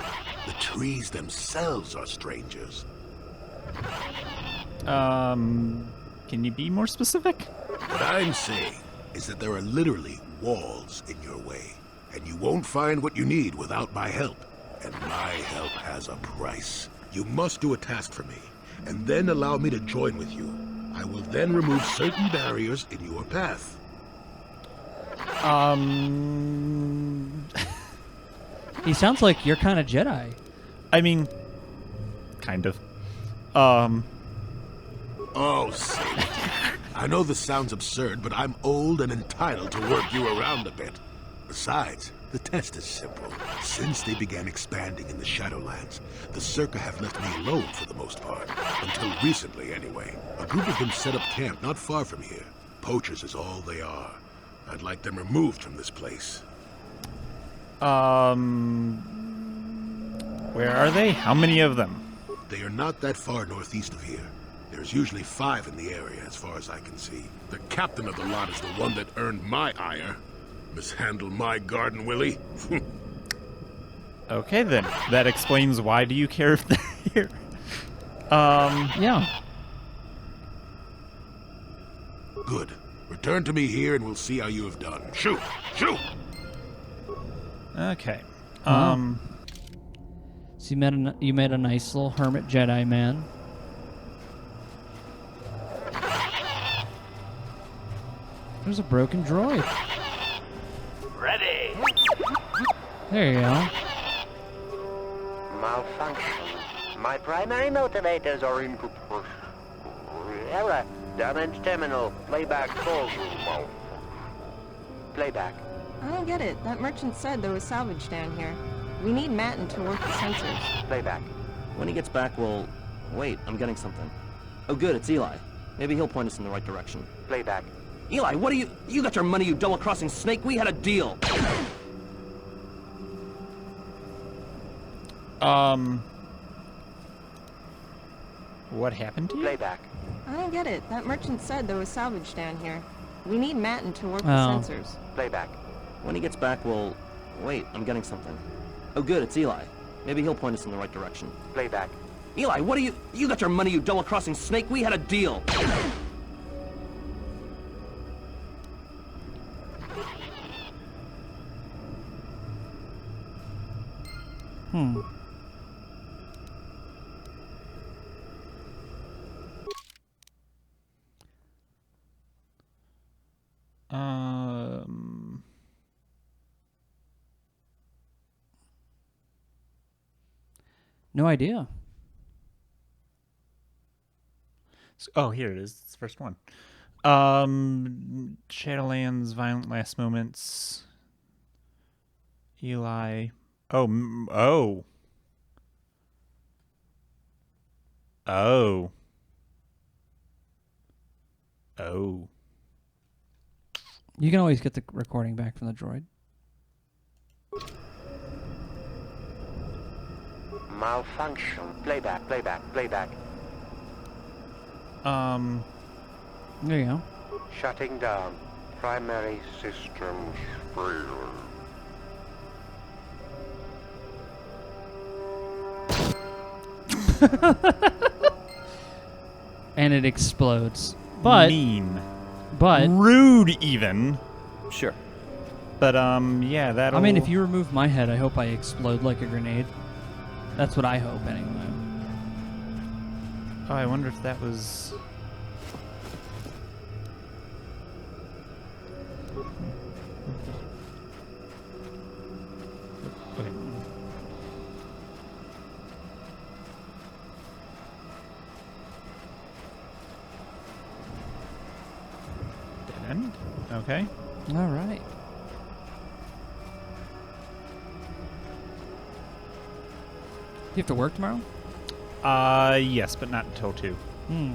The trees themselves are strangers. Can you be more specific? What I'm saying is that there are literally walls in your way, and you won't find what you need without my help. And my help has a price. You must do a task for me, and then allow me to join with you. I will then remove certain barriers in your path. He sounds like you're kind of Jedi. I mean, kind of. Oh, save it. I know this sounds absurd, but I'm old and entitled to work you around a bit. Besides, the test is simple. Since they began expanding in the Shadowlands, the Circa have left me alone for the most part. Until recently, anyway. A group of them set up camp not far from here. Poachers is all they are. I'd like them removed from this place. Where are they? How many of them? They are not that far northeast of here. There's usually 5 in the area, as far as I can see. The captain of the lot is the one that earned my ire. Mishandle my garden, Willie? Okay, then. That explains why do you care if they're here. Yeah. Good. Return to me here and we'll see how you have done. Shoot! Shoot! Okay. So you made a nice little hermit Jedi man. There's a broken droid. Ready. There you go. Malfunction. My primary motivators are in error. Damage terminal. Playback full. Playback. I don't get it. That merchant said there was salvage down here. We need Matin to work the sensors. Playback. When he gets back, we'll... Wait, I'm getting something. Oh good, it's Eli. Maybe he'll point us in the right direction. Playback. Eli, what are you... You got your money, you double-crossing snake. We had a deal. What happened to you? Playback. I don't get it. That merchant said there was salvage down here. We need Matin to work the Oh. sensors. Playback. When he gets back, we'll... Wait, I'm getting something. Oh good, it's Eli. Maybe he'll point us in the right direction. Playback. Eli, what are you... You got your money, you double-crossing snake. We had a deal. No idea. Oh, here it is. It's the first one. Shadowlands, Violent Last Moments. Eli. Oh. You can always get the recording back from the droid. Malfunction. Playback. Playback. Playback. There you go. Shutting down. Primary systems failure. And it explodes. But mean. But rude even. Sure. But yeah, that'll... I mean, if you remove my head, I hope I explode like a grenade. That's what I hope anyway. Oh, I wonder if that was... Okay. Dead end. Okay. All right. You have to work tomorrow? Yes, but not until 2. Oh,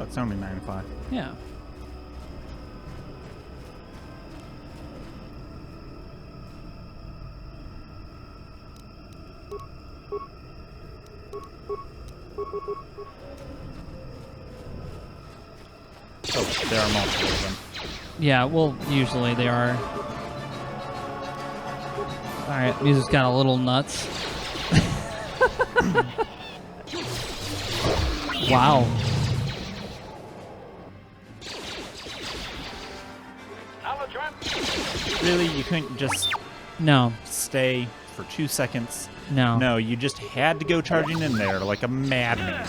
it's only 9 to 5. Yeah. Oh, there are multiple of them. Yeah, well, usually they are. Alright, music's got a little nuts. Wow. Really? You couldn't just... No. Stay for 2 seconds? No. No, you just had to go charging in there like a madman.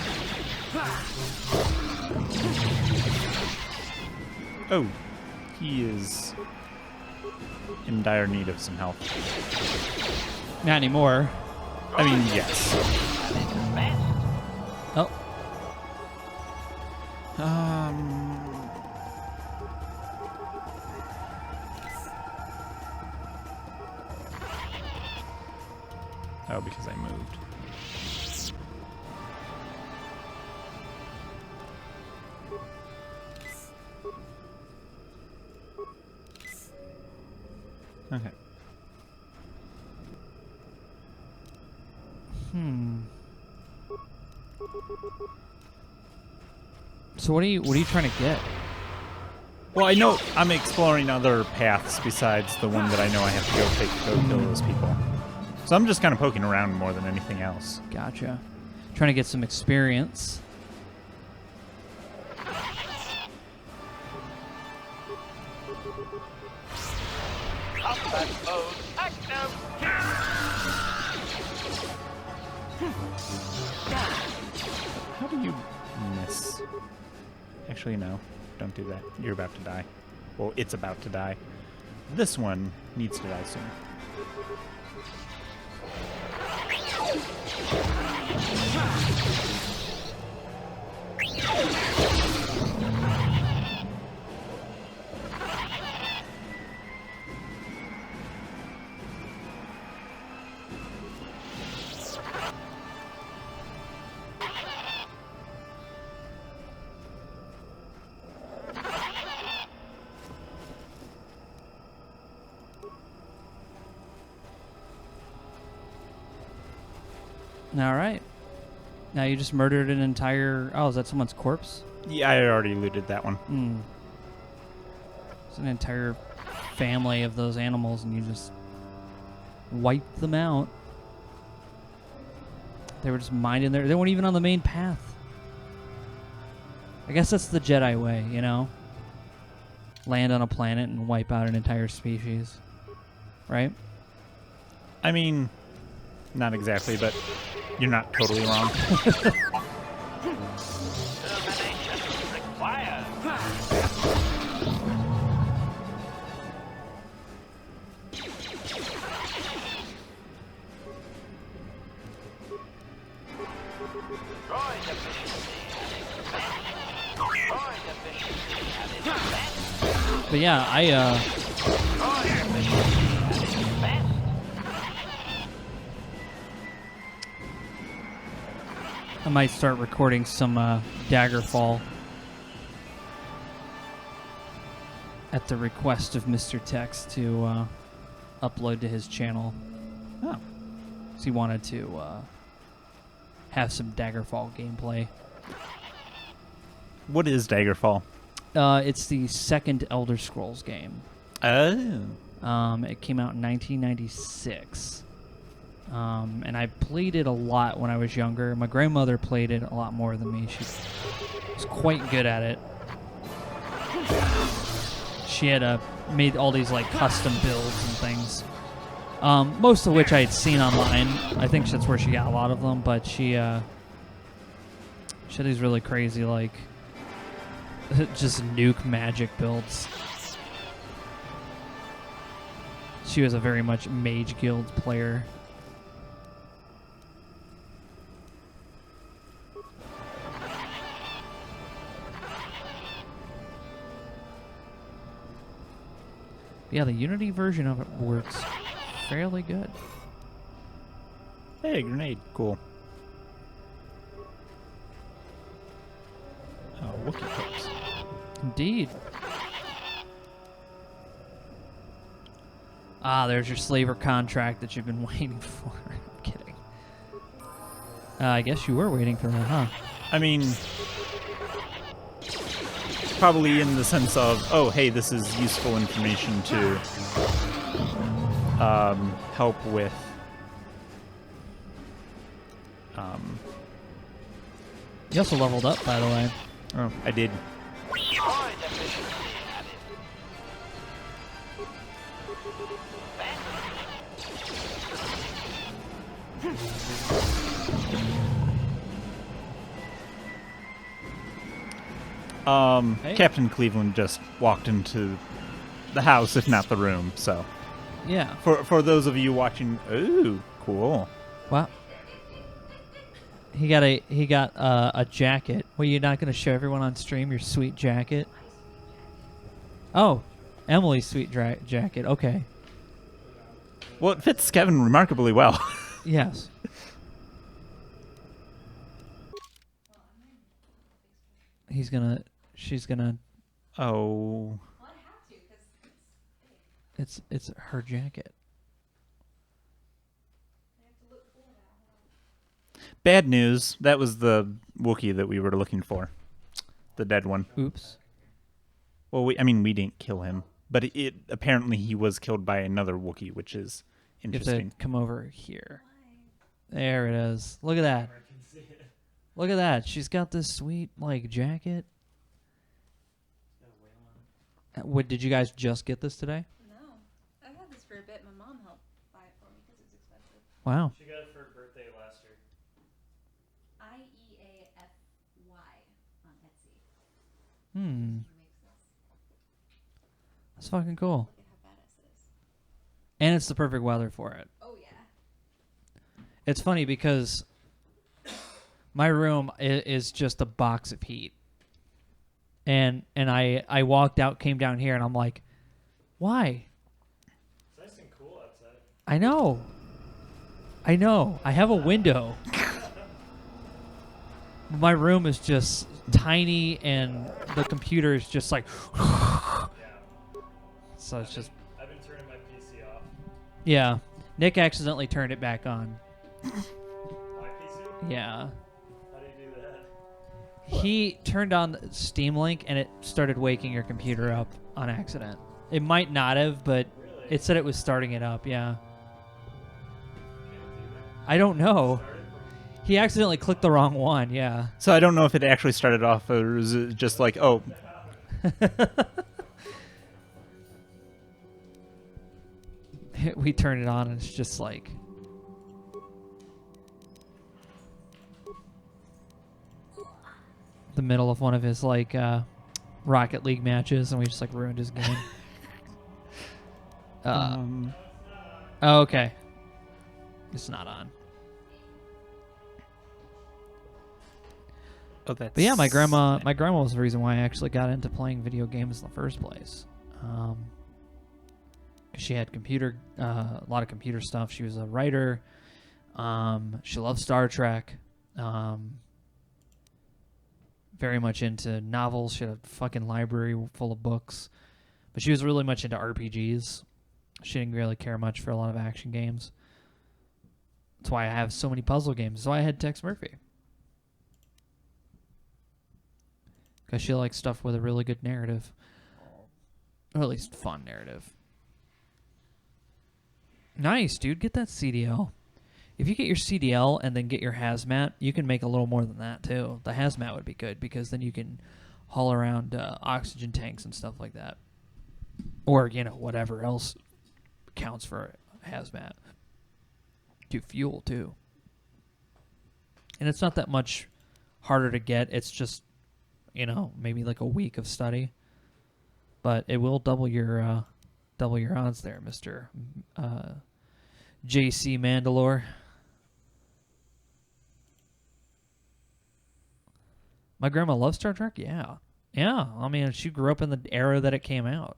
Oh, he is in dire need of some help. Not anymore. I mean, yes. Oh. Oh, because I moved. Okay. So what are you trying to get? Well, I know I'm exploring other paths besides the one that I know I have to go take to go kill those people. So I'm just kind of poking around more than anything else. Gotcha. Trying to get some experience. How do you miss? Actually, no. Don't do that. You're about to die. Well, it's about to die. This one needs to die soon. All right. Now you just murdered an entire... Oh, is that someone's corpse? Yeah, I already looted that one. It's an entire family of those animals, and you just wiped them out. They were just minding their... They weren't even on the main path. I guess that's the Jedi way, you know? Land on a planet and wipe out an entire species. Right? I mean, not exactly, but you're not totally wrong. But yeah, I might start recording some Daggerfall at the request of Mr. Tex to upload to his channel. Oh. So he wanted to have some Daggerfall gameplay. What is Daggerfall? It's the second Elder Scrolls game. Oh. It came out in 1996. And I played it a lot when I was younger. My grandmother played it a lot more than me. She was quite good at it. She had made all these like custom builds and things. Most of which I had seen online. I think that's where she got a lot of them. But she had these really crazy like just nuke magic builds. She was a very much Mage Guild player. Yeah, the Unity version of it works fairly good. Hey, grenade. Cool. Oh, Wookiee corpse. Indeed. Ah, there's your slaver contract that you've been waiting for. I'm kidding. I guess you were waiting for that, huh? I mean, probably in the sense of, oh, hey, this is useful information to help with You also leveled up, by the way. Oh, I did. Hey. Captain Cleveland just walked into the house, if not the room, so. Yeah. For those of you watching, ooh, cool. Wow. He got a jacket. Well, you're not going to show everyone on stream your sweet jacket? Oh, Emily's sweet jacket. Okay. Well, it fits Kevin remarkably well. Yes. She's gonna. Oh. It's her jacket. Bad news. That was the Wookiee that we were looking for. The dead one. Oops. Well, we didn't kill him, but it apparently he was killed by another Wookiee, which is interesting. You have to come over here. There it is. Look at that. Look at that. She's got this sweet like jacket. What did you guys just get this today? No, I've had this for a bit. My mom helped buy it for me because it's expensive. Wow. She got it for her birthday last year. IEAFY on Etsy. Hmm. That's fucking cool. Look at how badass it is. And it's the perfect weather for it. Oh yeah. It's funny because my room is just a box of heat. And I walked out, came down here, and I'm like, why? It's nice and cool outside. I know. I have a window. My room is just tiny, and the computer is just like... So it's just... I've been turning my PC off. Yeah. Nick accidentally turned it back on. My PC? Yeah. How do you do that? He turned on Steam Link, and it started waking your computer up on accident. It might not have, but it said it was starting it up, yeah. I don't know. He accidentally clicked the wrong one, yeah. So I don't know if it actually started off, or was it just like, oh... We turn it on, and it's just like... the middle of one of his, like, Rocket League matches, and we just, like, ruined his game. Oh, okay. It's not on. Oh, that's... But yeah, my grandma was the reason why I actually got into playing video games in the first place. She had a lot of computer stuff. She was a writer. She loved Star Trek. Very much into novels. She had a fucking library full of books. But she was really much into RPGs. She didn't really care much for a lot of action games. That's why I have so many puzzle games. That's why I had Tex Murphy. Because she likes stuff with a really good narrative. Or at least fun narrative. Nice, dude. Get that CDL. If you get your CDL and then get your hazmat, you can make a little more than that, too. The hazmat would be good, because then you can haul around oxygen tanks and stuff like that. Or, whatever else counts for hazmat. Do fuel, too. And it's not that much harder to get. It's just, maybe like a week of study. But it will double your odds there, Mr. JC Mandalore. My grandma loves Star Trek? Yeah. Yeah. I mean, she grew up in the era that it came out.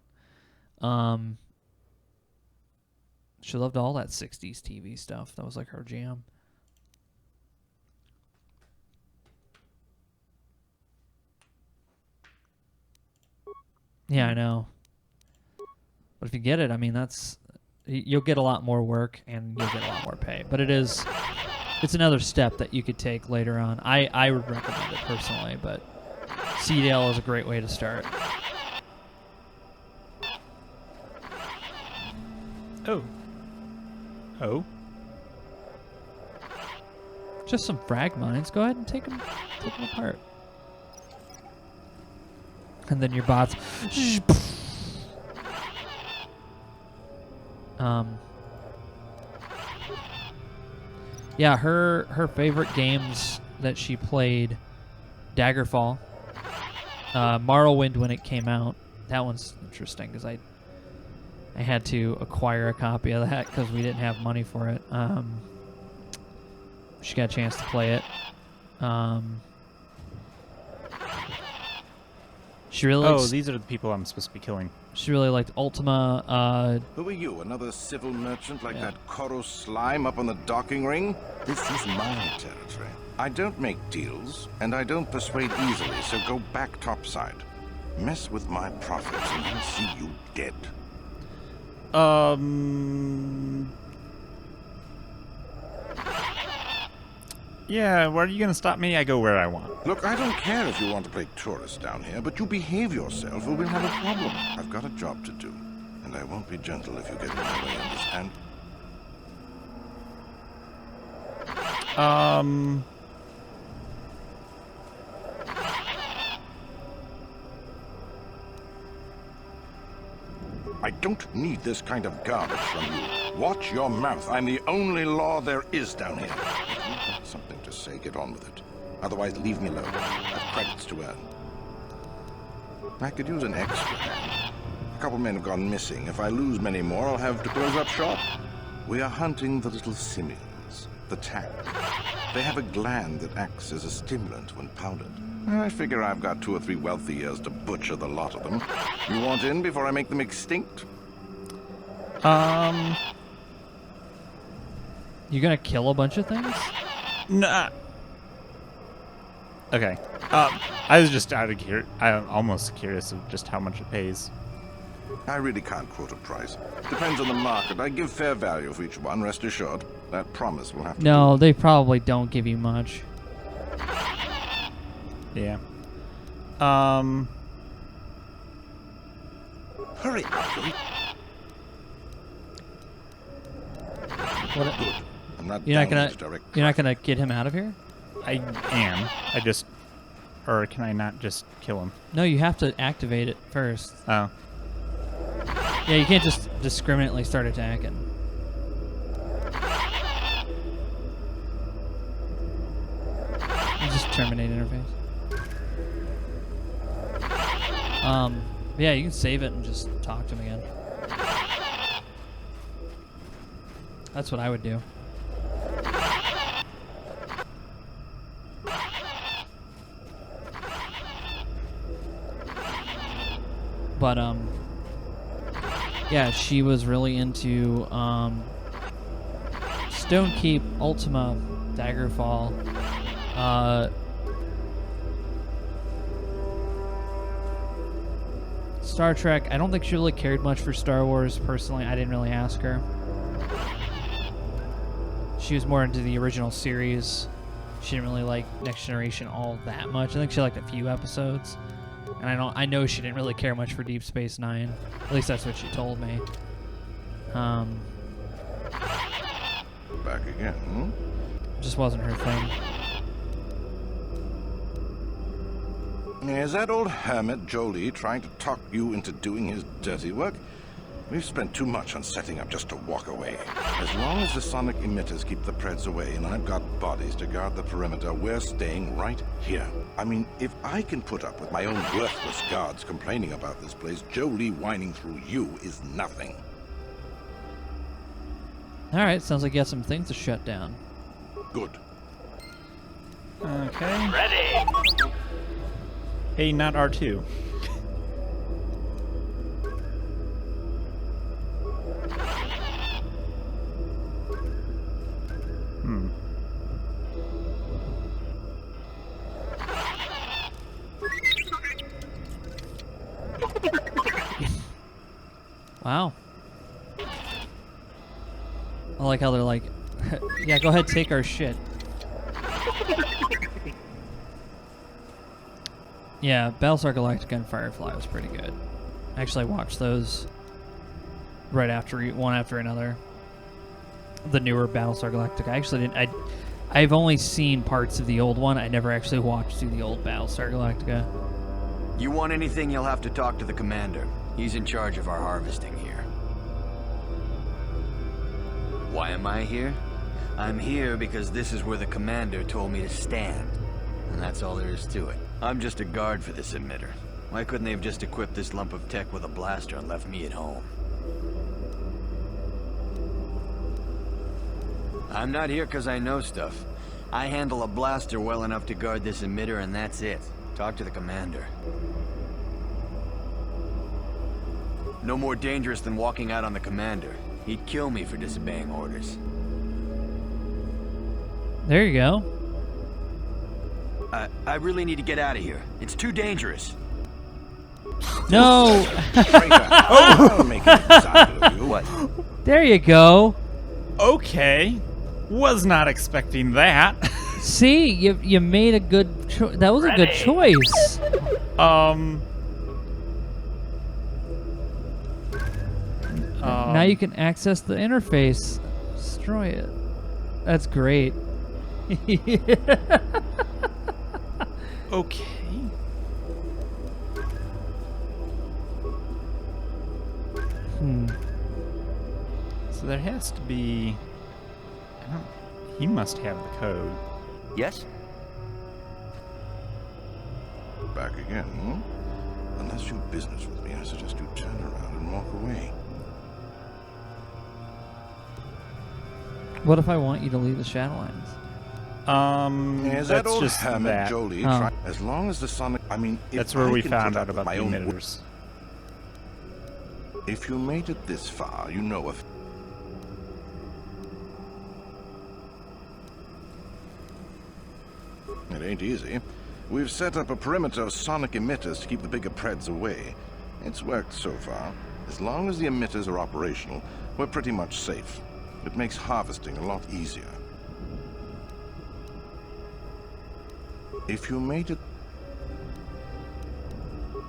She loved all that 60s TV stuff. That was like her jam. Yeah, I know. But if you get it, I mean, you'll get a lot more work and you'll get a lot more pay. But it's another step that you could take later on. I would recommend it personally, but CDL is a great way to start. Oh. Just some frag mines. Go ahead and take them apart. And then your bots. Yeah, her favorite games that she played, Daggerfall, Morrowind when it came out. That one's interesting because I had to acquire a copy of that because we didn't have money for it. She got a chance to play it. She really likes, these are the people I'm supposed to be killing. She really liked Ultima. Who are you, another civil merchant like that Kotor slime up on the docking ring? This is my territory. I don't make deals, and I don't persuade easily, so go back topside. Mess with my profits, and I'll see you dead. Yeah, where are you gonna stop me? I go where I want. Look, I don't care if you want to play tourist down here, but you behave yourself or we'll have a problem. I've got a job to do, and I won't be gentle if you get in my way, understand? I don't need this kind of garbage from you. Watch your mouth. I'm the only law there is down here. If you've got something to say, get on with it. Otherwise, leave me alone. I've credits to earn. I could use an extra hand. A couple men have gone missing. If I lose many more, I'll have to close up shop. We are hunting the little simians, the tank. They have a gland that acts as a stimulant when powdered. I figure I've got 2 or 3 wealthy years to butcher the lot of them. You want in before I make them extinct? You gonna kill a bunch of things? Nah. Okay. I was just I'm almost curious of just how much it pays. I really can't quote a price. Depends on the market. I give fair value for each one, rest assured. That promise will have to No, they probably don't give you much. Yeah. Hurry up, Louis. What? Good. I'm not You're not down gonna. to direct You're not gonna get him out of here. I am. I just, or can I not just kill him? No, you have to activate it first. Oh. Yeah, you can't just discriminately start attacking. You just terminate interface. Yeah, you can save it and just talk to him again. That's what I would do. But yeah, she was really into Stonekeep, Ultima, Daggerfall, Star Trek. I don't think she really cared much for Star Wars personally. I didn't really ask her. She was more into the original series. She didn't really like Next Generation all that much. I think she liked a few episodes. And I know she didn't really care much for Deep Space Nine. At least that's what she told me. Back again, hmm? Just wasn't her thing. Is that old hermit Jolie trying to talk you into doing his dirty work? We've spent too much on setting up just to walk away. As long as the sonic emitters keep the Preds away and I've got bodies to guard the perimeter, we're staying right here. I mean, if I can put up with my own worthless guards complaining about this place, Jolie whining through you is nothing. Alright, sounds like you got some things to shut down. Good. Okay. Ready! Hey, not R2. Wow. I like how they're like, yeah, go ahead, take our shit. Yeah, Battlestar Galactica and Firefly was pretty good. Actually, I watched those right after one after another. The newer Battlestar Galactica. I actually didn't. I've only seen parts of the old one. I never actually watched through the old Battlestar Galactica. You want anything, you'll have to talk to the commander. He's in charge of our harvesting here. Why am I here? I'm here because this is where the commander told me to stand. And that's all there is to it. I'm just a guard for this emitter. Why couldn't they have just equipped this lump of tech with a blaster and left me at home? I'm not here because I know stuff. I handle a blaster well enough to guard this emitter and that's it. Talk to the commander. No more dangerous than walking out on the commander. He'd kill me for disobeying orders. There you go. I really need to get out of here. It's too dangerous. No! What? There you go. Okay. Was not expecting that. See, you made a good choice. That was a good choice. Now you can access the interface. Destroy it. That's great. Okay. So there has to be... He must have the code. Yes? Back again, hmm? Unless you have business with me, I suggest you turn around and walk away. What if I want you to leave the Shadowlands? Is that that's old just hermit that. Jolie as long as the Sonic... I mean, if That's where I we can found put out up with about my the own emitters. If you made it this far, you know if... It ain't easy. We've set up a perimeter of sonic emitters to keep the bigger Preds away. It's worked so far. As long as the emitters are operational, we're pretty much safe. It makes harvesting a lot easier. If you made it...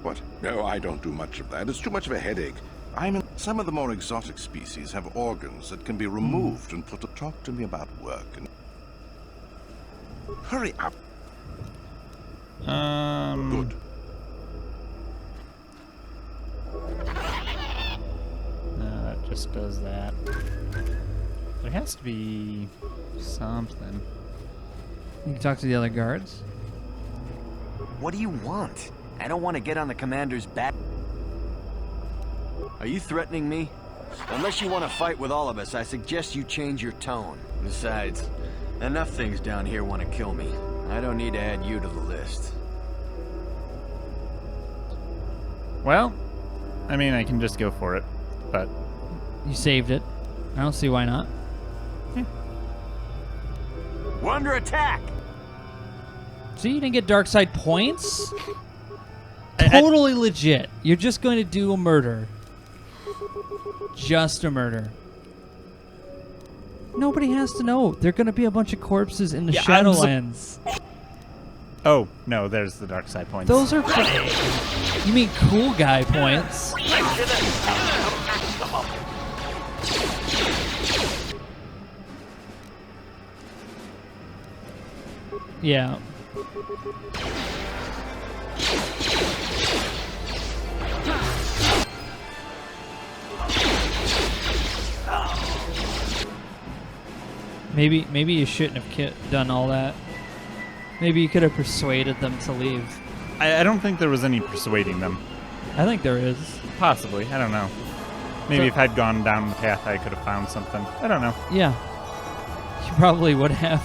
What? No, I don't do much of that. It's too much of a headache. Some of the more exotic species have organs that can be removed and put to talk to me about work. And... Hurry up. Good. No, that just does that. There has to be something. You can talk to the other guards. What do you want? I don't want to get on the commander's back. Are you threatening me? Unless you want to fight with all of us, I suggest you change your tone. Besides, enough things down here want to kill me. I don't need to add you to the list. Well, I mean, I can just go for it, but... You saved it. I don't see why not. We're under attack! See, you didn't get dark side points? Totally legit. You're just going to do a murder. Just a murder. Nobody has to know. There are going to be a bunch of corpses in the Shadowlands. Oh, no, there's the dark side points. Those are... You mean cool guy points? Yeah. Maybe you shouldn't have done all that. Maybe you could have persuaded them to leave. I don't think there was any persuading them. I think there is. Possibly. I don't know. Maybe if I'd gone down the path, I could have found something. I don't know. Yeah. You probably would have.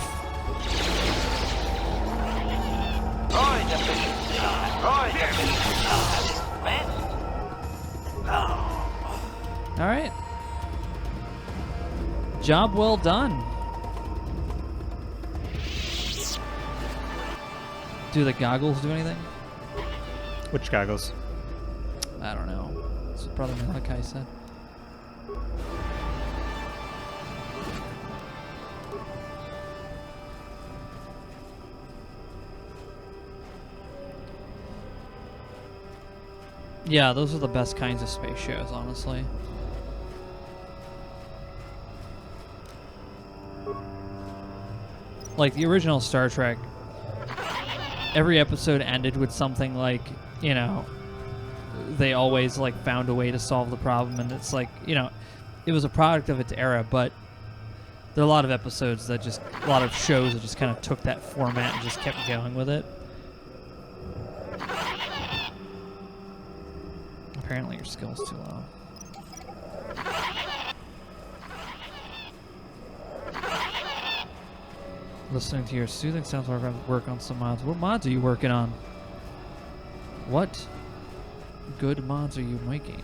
All right. Job well done. Do the goggles do anything? Which goggles? I don't know. That's what Brother Malachi said. Yeah, those are the best kinds of space shows, honestly. Like the original Star Trek, every episode ended with something like, you know, they always like found a way to solve the problem, and it's like, you know, it was a product of its era, but there are a lot of episodes that just, a lot of shows that just kind of took that format and just kept going with it. Apparently your skill's too low. Listening to your soothing sounds like I work on some mods. What mods are you working on? What good mods are you making?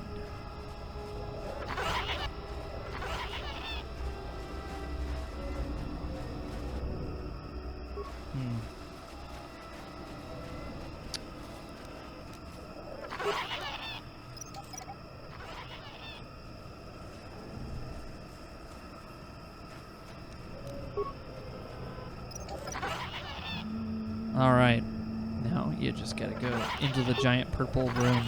All right. Now you just gotta go into the giant purple room.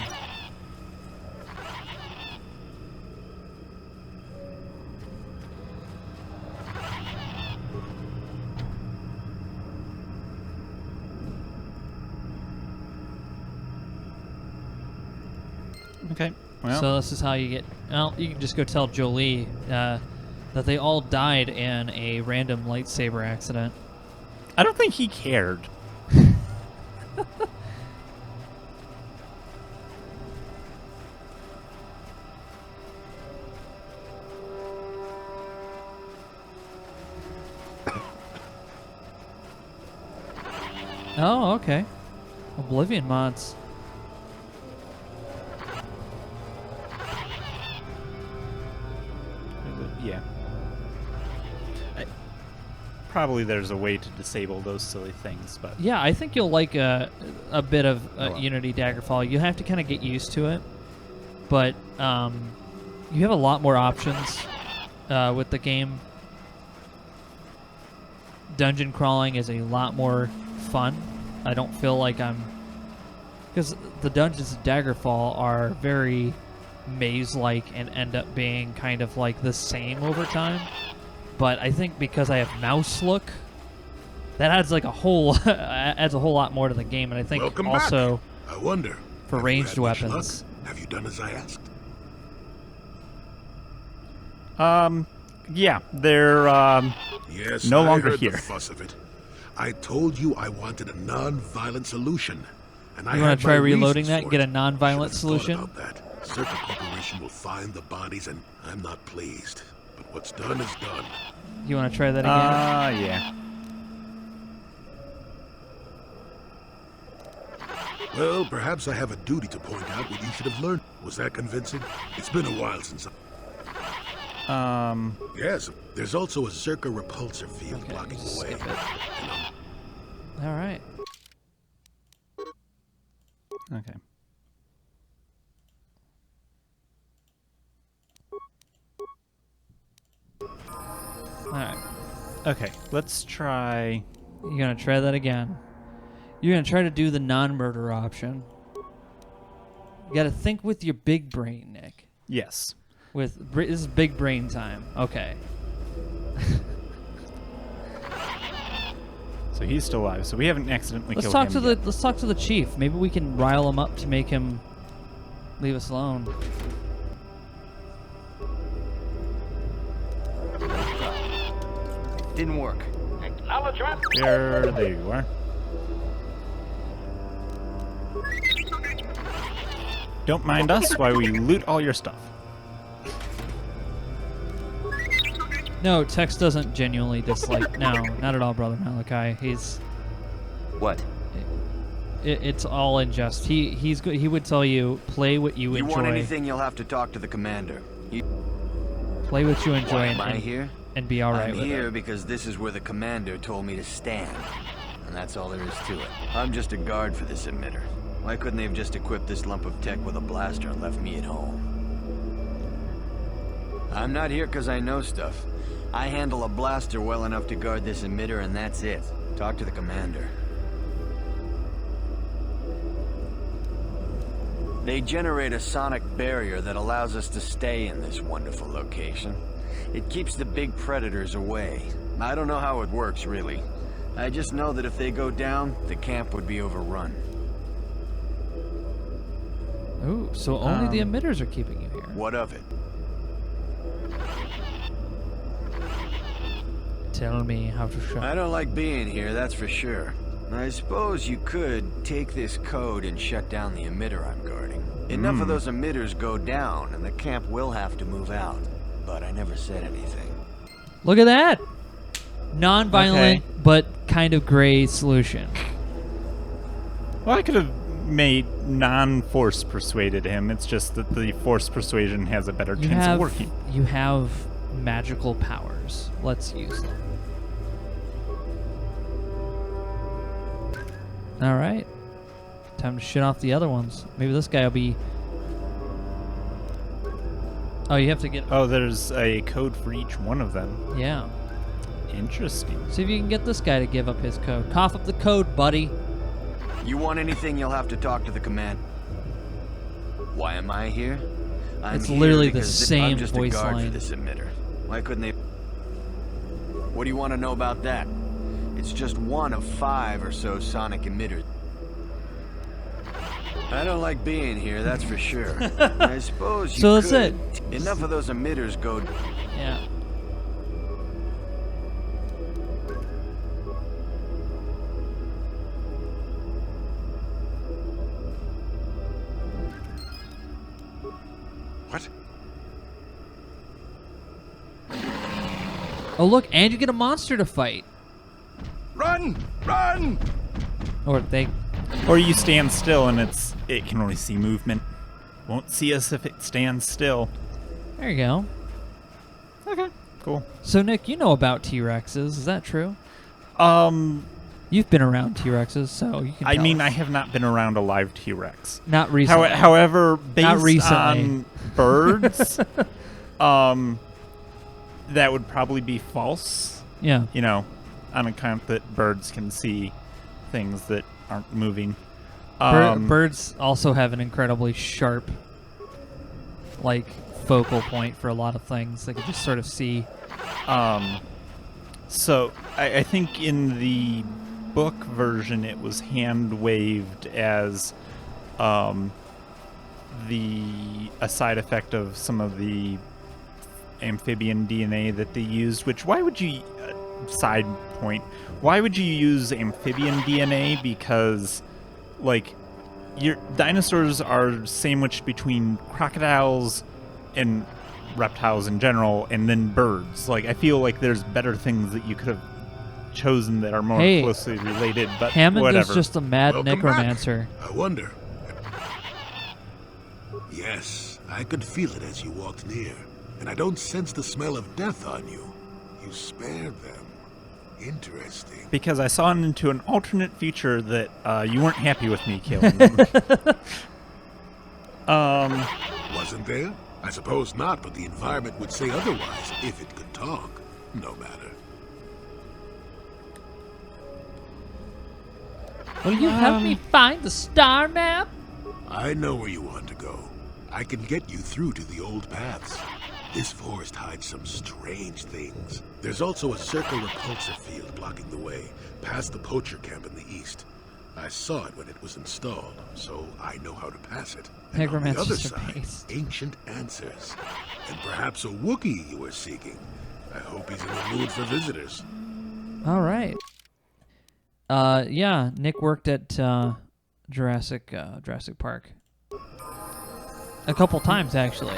Okay. Well. So this is how you get. Well, you can just go tell Jolie that they all died in a random lightsaber accident. I don't think he cared. Oh, okay. Oblivion mods. Yeah. Probably there's a way to disable those silly things, but Yeah, I think you'll like a bit of well. Unity Daggerfall. You have to kind of get used to it, but you have a lot more options with the game. Dungeon crawling is a lot more fun. I don't feel like I'm... Because the dungeons in Daggerfall are very maze-like and end up being kind of like the same over time. But I think because I have mouse look, that adds like a whole adds a whole lot more to the game. And I think Welcome also back. I wonder, for have ranged you had much weapons. luck? Have you done as I asked? yeah, they're Yes, no I longer heard here. the fuss of it. I told you I wanted a non-violent solution, and I You want had to try my reloading reasons that and for get a it. non-violent Should've thought solution? about that. Circle Corporation will find the bodies, and I'm not pleased. But what's done is done. You want to try that again? Yeah. Well, perhaps I have a duty to point out what you should have learned. Was that convincing? It's been a while since Yes, there's also a Zerka repulsor field blocking the way. All right. Okay. All right. Okay, let's try... You're going to try that again. You're going to try to do the non-murder option. You got to think with your big brain, Nick. Yes. This is big brain time. Okay. So he's still alive. So we haven't accidentally Let's killed talk him to yet. let's talk to the chief. Maybe we can rile him up to make him leave us alone. Didn't work. Acknowledgement. There you are. Don't mind us while we loot all your stuff. No, Tex doesn't genuinely dislike. No, not at all, Brother Malachi. He's. What? It's all in jest. He would tell you play what you enjoy. You want anything, you'll have to talk to the commander. Play what you enjoy. Why am I here? And be all right I'm with here it. because this is where the commander told me to stand. And that's all there is to it. I'm just a guard for this emitter. Why couldn't they have just equipped this lump of tech with a blaster and left me at home? I'm not here because I know stuff. I handle a blaster well enough to guard this emitter, and that's it. Talk to the commander. They generate a sonic barrier that allows us to stay in this wonderful location. It keeps the big predators away. I don't know how it works, really. I just know that if they go down, the camp would be overrun. Ooh, so only the emitters are keeping you here. What of it? Tell me how to shut. I don't like being here, that's for sure. I suppose you could take this code and shut down the emitter I'm guarding. Enough of those emitters go down, and the camp will have to move out. But I never said anything. Look at that! Non-violent, but kind of gray solution. Well, I could have made non-force persuaded him. It's just that the force persuasion has a better chance of working. You have magical powers. Let's use them. All right. Time to shit off the other ones. Maybe this guy will be... Oh, you have to get... Oh, there's a code for each one of them. Yeah. Interesting. See if you can get this guy to give up his code. Cough up the code, buddy. You want anything, you'll have to talk to the command. Why am I here? It's here literally the because same I'm just voice a guard line. for this emitter. Why couldn't they? What do you want to know about that? It's just one of 5 or so sonic emitters. I don't like being here, that's for sure. I suppose you So could. that's it. Enough of those emitters go. Yeah. What? Oh look, and you get a monster to fight. Run! Run! Or they. Or you stand still and it can only see movement. Won't see us if it stands still. There you go. Okay, cool. So Nick, you know about T-Rexes, is that true? You've been around T-Rexes, so you can I tell mean, us. I have not been around a live T-Rex. Not recently. However, based Not recently. on birds, that would probably be false. Yeah. You know, on account that birds can see things that aren't moving. Birds also have an incredibly sharp, like, focal point for a lot of things. They can just sort of see. So I think in the book version, it was hand waved as a side effect of some of the amphibian DNA that they used. Which why would you side point? Why would you use amphibian DNA? Because like your dinosaurs are sandwiched between crocodiles and reptiles in general, and then birds. Like, I feel like there's better things that you could have chosen that are more closely related, but Hammond whatever. is just a mad Welcome necromancer. back. I wonder. Yes, I could feel it as you walked near, and I don't sense the smell of death on you. You spared them. Interesting. Because I saw into an alternate future that you weren't happy with me killing them. Wasn't there? I suppose not, but the environment would say otherwise if it could talk. No matter. Will you help me find the star map? I know where you want to go. I can get you through to the old paths. This forest hides some strange things. There's also a circle repulsor field blocking the way, past the poacher camp in the east. I saw it when it was installed, so I know how to pass it. And on the other side, ancient answers. And perhaps a Wookiee you were seeking. I hope he's in the mood for visitors. All right. Yeah, Nick worked at Jurassic Park a couple times actually.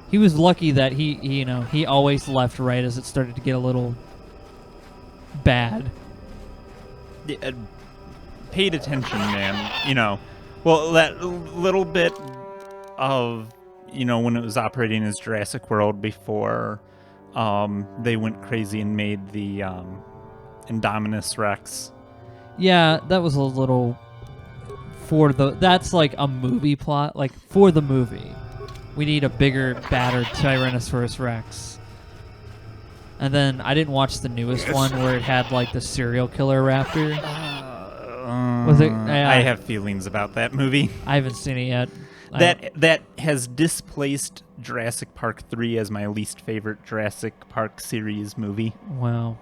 He was lucky that he always left right as it started to get a little bad. Yeah, paid attention, man. Well, that little bit of when it was operating as Jurassic World before they went crazy and made the Indominus Rex. Yeah, that was a little that's like a movie plot. Like, for the movie, we need a bigger, battered Tyrannosaurus Rex. And then I didn't watch the newest one where it had like the serial killer raptor. Was it? I have feelings about that movie. I haven't seen it yet. That has displaced Jurassic Park 3 as my least favorite Jurassic Park series movie. Wow.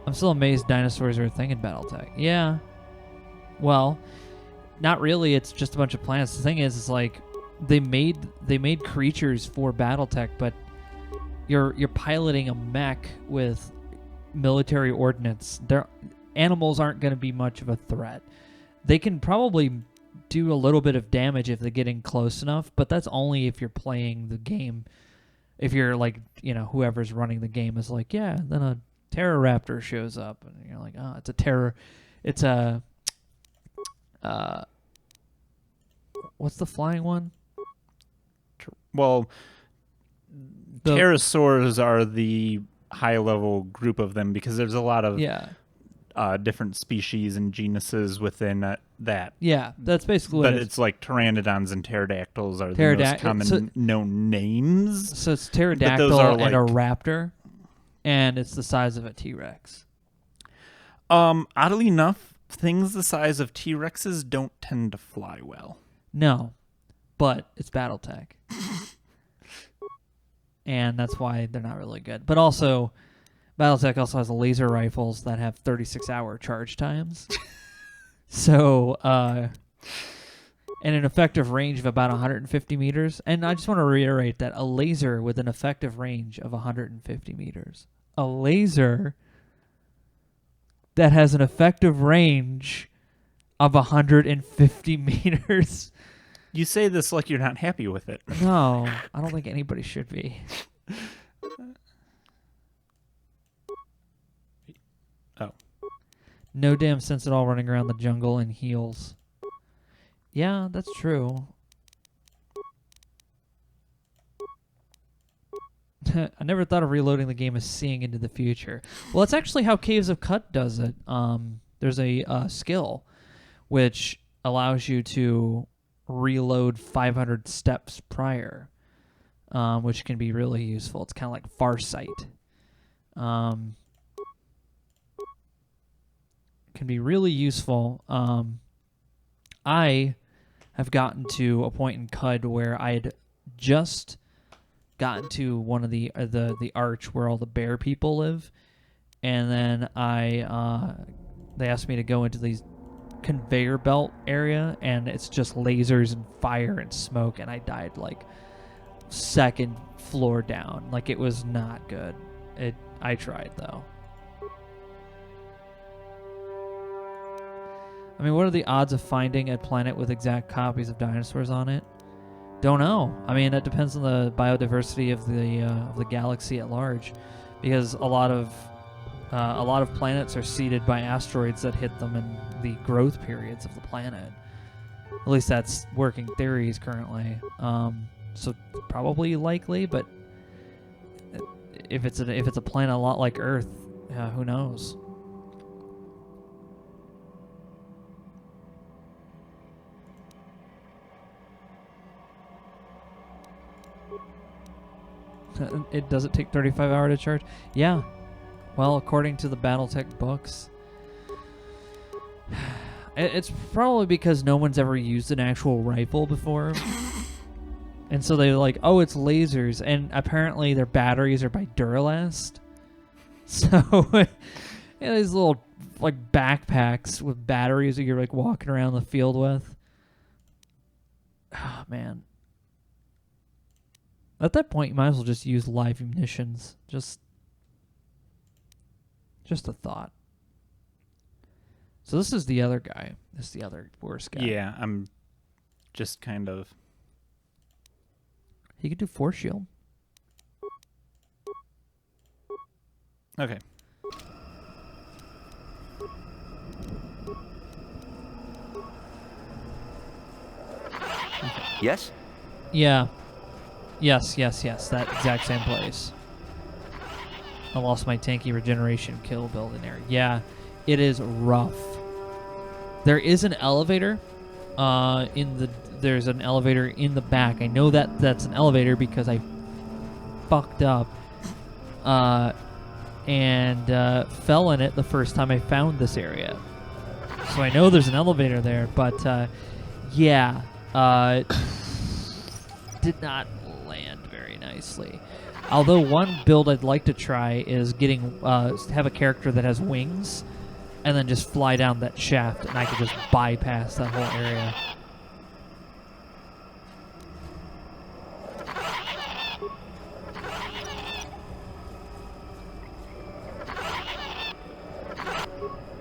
I'm still amazed dinosaurs are a thing in BattleTech. Yeah. Well, not really. It's just a bunch of planets. The thing is like they made creatures for BattleTech, but you're piloting a mech with military ordnance. Animals aren't going to be much of a threat. They can probably do a little bit of damage if they get in close enough, but that's only if you're playing the game. If you're like, whoever's running the game is like, yeah, then a Pteroraptor shows up and you're like, oh, it's a what's the flying one? Well, pterosaurs are the high-level group of them because there's a lot of different species and genuses within that. Yeah, that's basically what but it is. It's like pteranodons and pterodactyls are the most common known names. So it's pterodactyl are and a raptor, and it's the size of a T-Rex. Oddly enough, things the size of T-Rexes don't tend to fly well. No, but it's BattleTech. And that's why they're not really good. But also, BattleTech also has laser rifles that have 36-hour charge times. So, and an effective range of about 150 meters. And I just want to reiterate that a laser with an effective range of 150 meters. A laser that has an effective range of 150 meters. You say this like you're not happy with it. No, I don't think anybody should be. Oh. No damn sense at all running around the jungle in heels. Yeah, that's true. I never thought of reloading the game as seeing into the future. Well, that's actually how Caves of Cut does it. There's a skill which allows you to reload 500 steps prior, which can be really useful. It's kind of like Farsight. Can be really useful. I have gotten to a point in CUD where I had just gotten to one of the arch where all the bear people live, and then they asked me to go into these conveyor belt area, and it's just lasers and fire and smoke, and I died like second floor down. Like, it was not good. I tried though. I mean, what are the odds of finding a planet with exact copies of dinosaurs on it? Don't know. I mean, it depends on the biodiversity of the galaxy at large, because a lot of planets are seeded by asteroids that hit them in the growth periods of the planet. At least that's working theories currently. So probably likely, but if it's a planet a lot like Earth, who knows? Does it take 35 hours to charge? Yeah. Well, according to the BattleTech books. It's probably because no one's ever used an actual rifle before. And so they're like, oh, it's lasers. And apparently their batteries are by Duralast. So, these little like backpacks with batteries that you're like walking around the field with. Oh, man. At that point, you might as well just use live munitions. Just a thought. So this is the other guy. This is the other worst guy. Yeah, I'm just kind of... He could do force shield. Okay. Yes? Yeah. Yes. That exact same place. I lost my tanky regeneration kill building there. Yeah, it is rough. There is an elevator. There's an elevator in the back. I know that's an elevator because I fucked up and fell in it the first time I found this area. So I know there's an elevator there, but yeah, did not land very nicely. Although one build I'd like to try is have a character that has wings and then just fly down that shaft, and I could just bypass that whole area.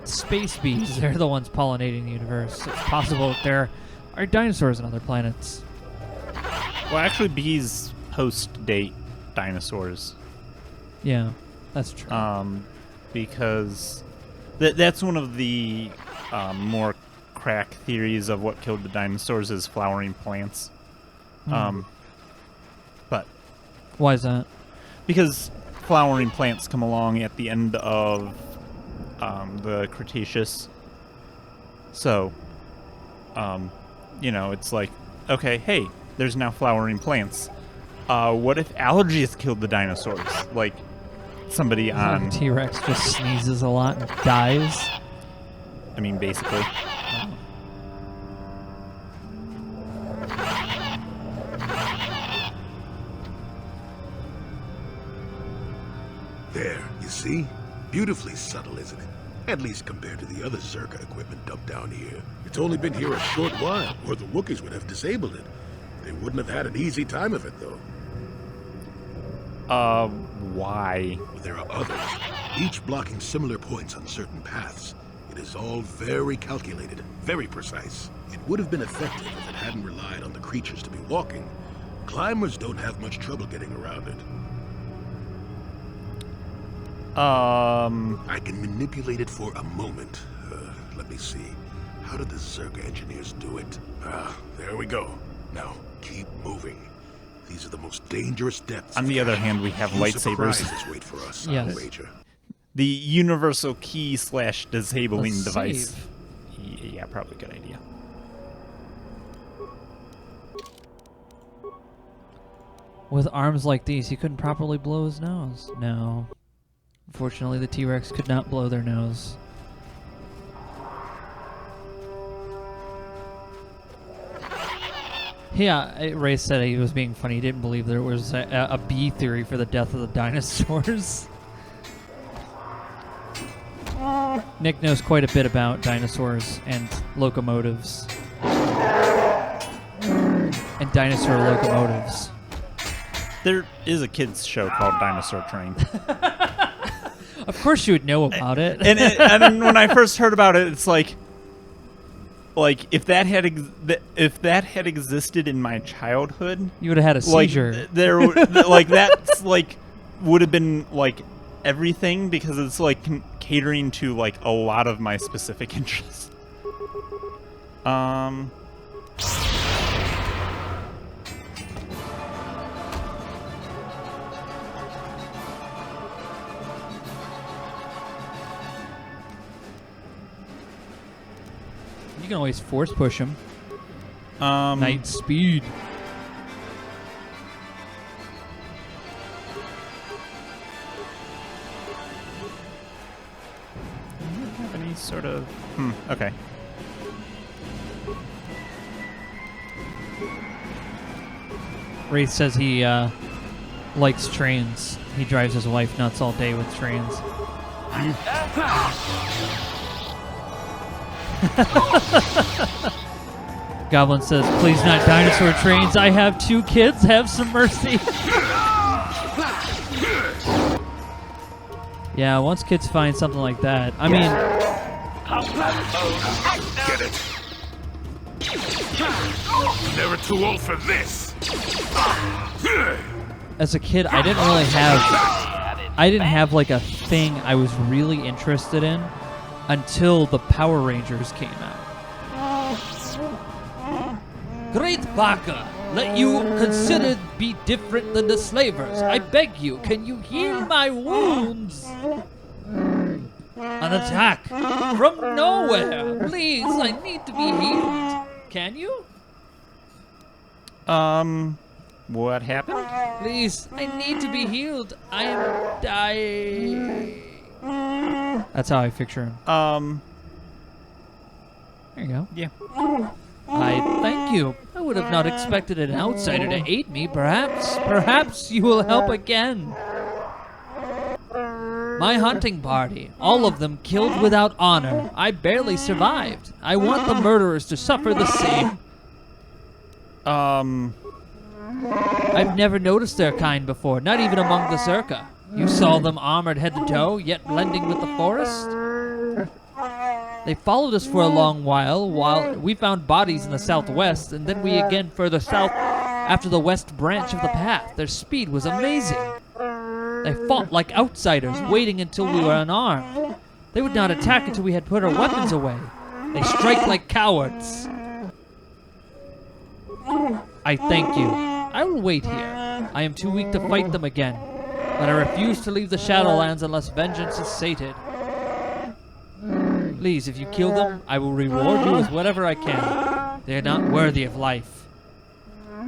Space bees, they're the ones pollinating the universe. It's possible that there are dinosaurs on other planets. Well, actually, bees post-date dinosaurs. Yeah, that's true. Because that's one of the more crack theories of what killed the dinosaurs is flowering plants. But why is that? Because flowering plants come along at the end of the Cretaceous. So, you know, it's like, okay, hey, there's now flowering plants. What if allergies killed the dinosaurs? Like, somebody on... T-Rex just sneezes a lot and dies. I mean, basically. There, you see? Beautifully subtle, isn't it? At least compared to the other Zerka equipment dumped down here. It's only been here a short while, or the Wookiees would have disabled it. They wouldn't have had an easy time of it, though. Why? Well, there are others, each blocking similar points on certain paths. It is all very calculated, very precise. It would have been effective if it hadn't relied on the creatures to be walking. Climbers don't have much trouble getting around it. I can manipulate it for a moment. Let me see. How did the Zerka engineers do it? There we go. Now, keep moving. These are the most dangerous depths. On the other hand, we have lightsabers. Surprises wait for us, Yes. I'll wager. The universal key / disabling Let's device. save. Yeah, probably a good idea. With arms like these, he couldn't properly blow his nose. No. Unfortunately, the T-Rex could not blow their nose. Yeah, Ray said he was being funny. He didn't believe there was a B theory for the death of the dinosaurs. Nick knows quite a bit about dinosaurs and locomotives. And dinosaur locomotives. There is a kids show called Dinosaur Train. Of course you would know about it. And then when I first heard about it, it's like if that had existed in my childhood, you would have had a seizure. That's would have been like everything, because it's like catering to like a lot of my specific interests. You can always force push him. Night speed. Do you have any sort of... okay. Wraith says he likes trains. He drives his wife nuts all day with trains. Goblin says, please not dinosaur trains. I have 2 kids. Have some mercy. Yeah, once kids find something like that. I mean... Get it. Never too old for this. As a kid, I didn't really have... I didn't have like a thing I was really interested in until the Power Rangers came out. Great Baka, let you consider be different than the slavers. I beg you, can you heal my wounds? An attack from nowhere. Please, I need to be healed. Can you? What happened? Please, I need to be healed. I am dying. That's how I picture him. There you go. Yeah. I thank you. I would have not expected an outsider to aid me. Perhaps you will help again. My hunting party, all of them killed without honor. I barely survived. I want the murderers to suffer the same. I've never noticed their kind before, not even among the Zerka. You saw them armored head to toe, yet blending with the forest? They followed us for a long while we found bodies in the southwest, and then we again further south after the west branch of the path. Their speed was amazing. They fought like outsiders, waiting until we were unarmed. They would not attack until we had put our weapons away. They strike like cowards. I thank you. I will wait here. I am too weak to fight them again, but I refuse to leave the Shadowlands unless vengeance is sated. Please, if you kill them, I will reward you with whatever I can. They are not worthy of life.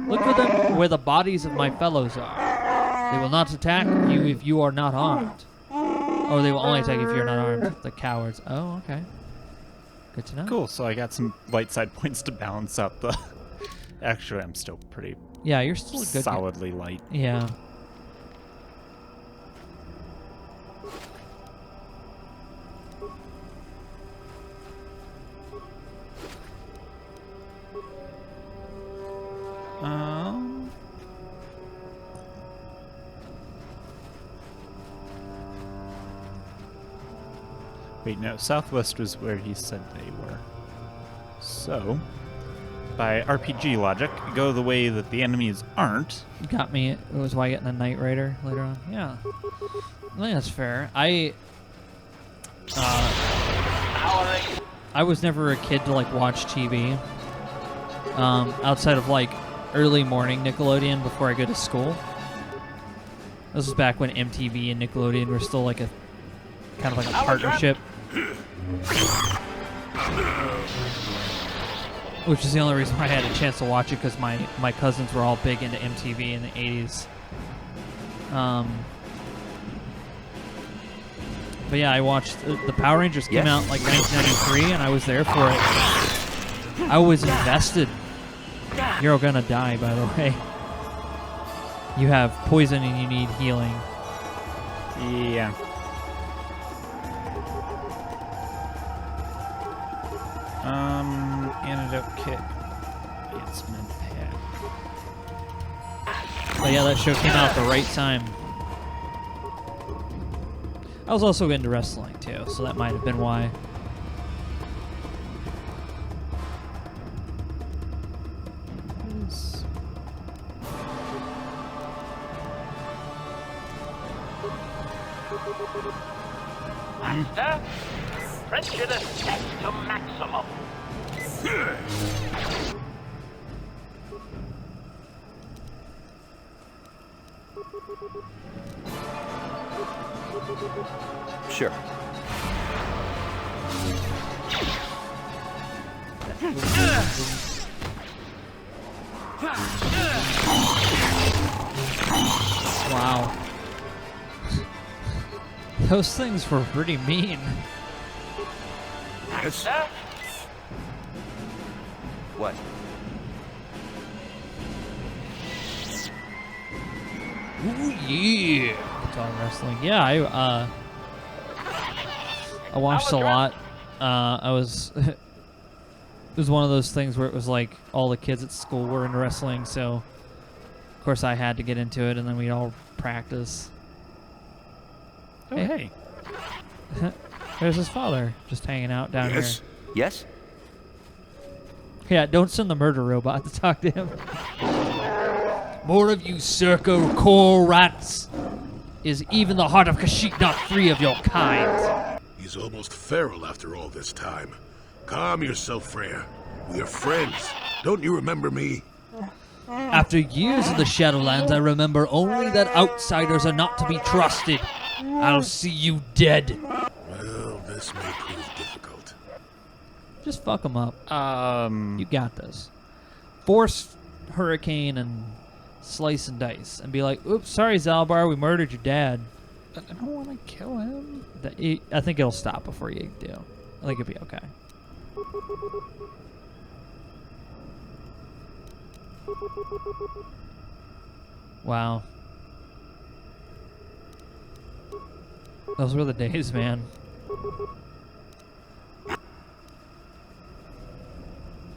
Look for them where the bodies of my fellows are. They will not attack you if you are not armed. Or they will only attack you if you're not armed. The cowards. Oh, okay. Good to know. Cool, so I got some light side points to balance out the... Actually, I'm still pretty... Yeah, you're still a good solidly light. Yeah. Wait, no, southwest was where he said they were. So, by RPG logic, go the way that the enemies aren't. Got me. It was why getting a Knight Rider later on. Yeah. I think that's fair. I was never a kid to like watch TV. Outside of like early morning Nickelodeon before I go to school. This was back when MTV and Nickelodeon were still like a kind of like a partnership. Which is the only reason why I had a chance to watch it, because my cousins were all big into MTV in the 80s. But yeah, I watched the Power Rangers came out like 1993, and I was there for it. I was invested. You're gonna die, by the way. You have poison and you need healing. Yeah. Antidote kit. It's meant pad. But yeah, that show came out at the right time. I was also into wrestling too, so that might have been why. Master, prejudice set to maximum. Sure. Wow. Those things were pretty mean. Yes? What? Ooh, yeah. It's all wrestling. Yeah, I watched a lot. I was it was one of those things where it was like all the kids at school were into wrestling, so of course I had to get into it, and then we'd all practice. Oh, hey. There's his father just hanging out down here. Yes? Yeah, don't send the murder robot to talk to him. More of you circo core rats. Is even the heart of Kashyyyk not free of your kind? He's almost feral after all this time. Calm yourself, Freya. We are friends. Don't you remember me? After years in the Shadowlands, I remember only that outsiders are not to be trusted. I'll see you dead. Well, this may prove difficult. Just fuck him up. You got this. Force Hurricane and slice and dice and be like, oops, sorry, Zalbar, we murdered your dad. I don't want to kill him. I think it'll stop before you do. I think it'll be okay. Wow. Those were the days, man.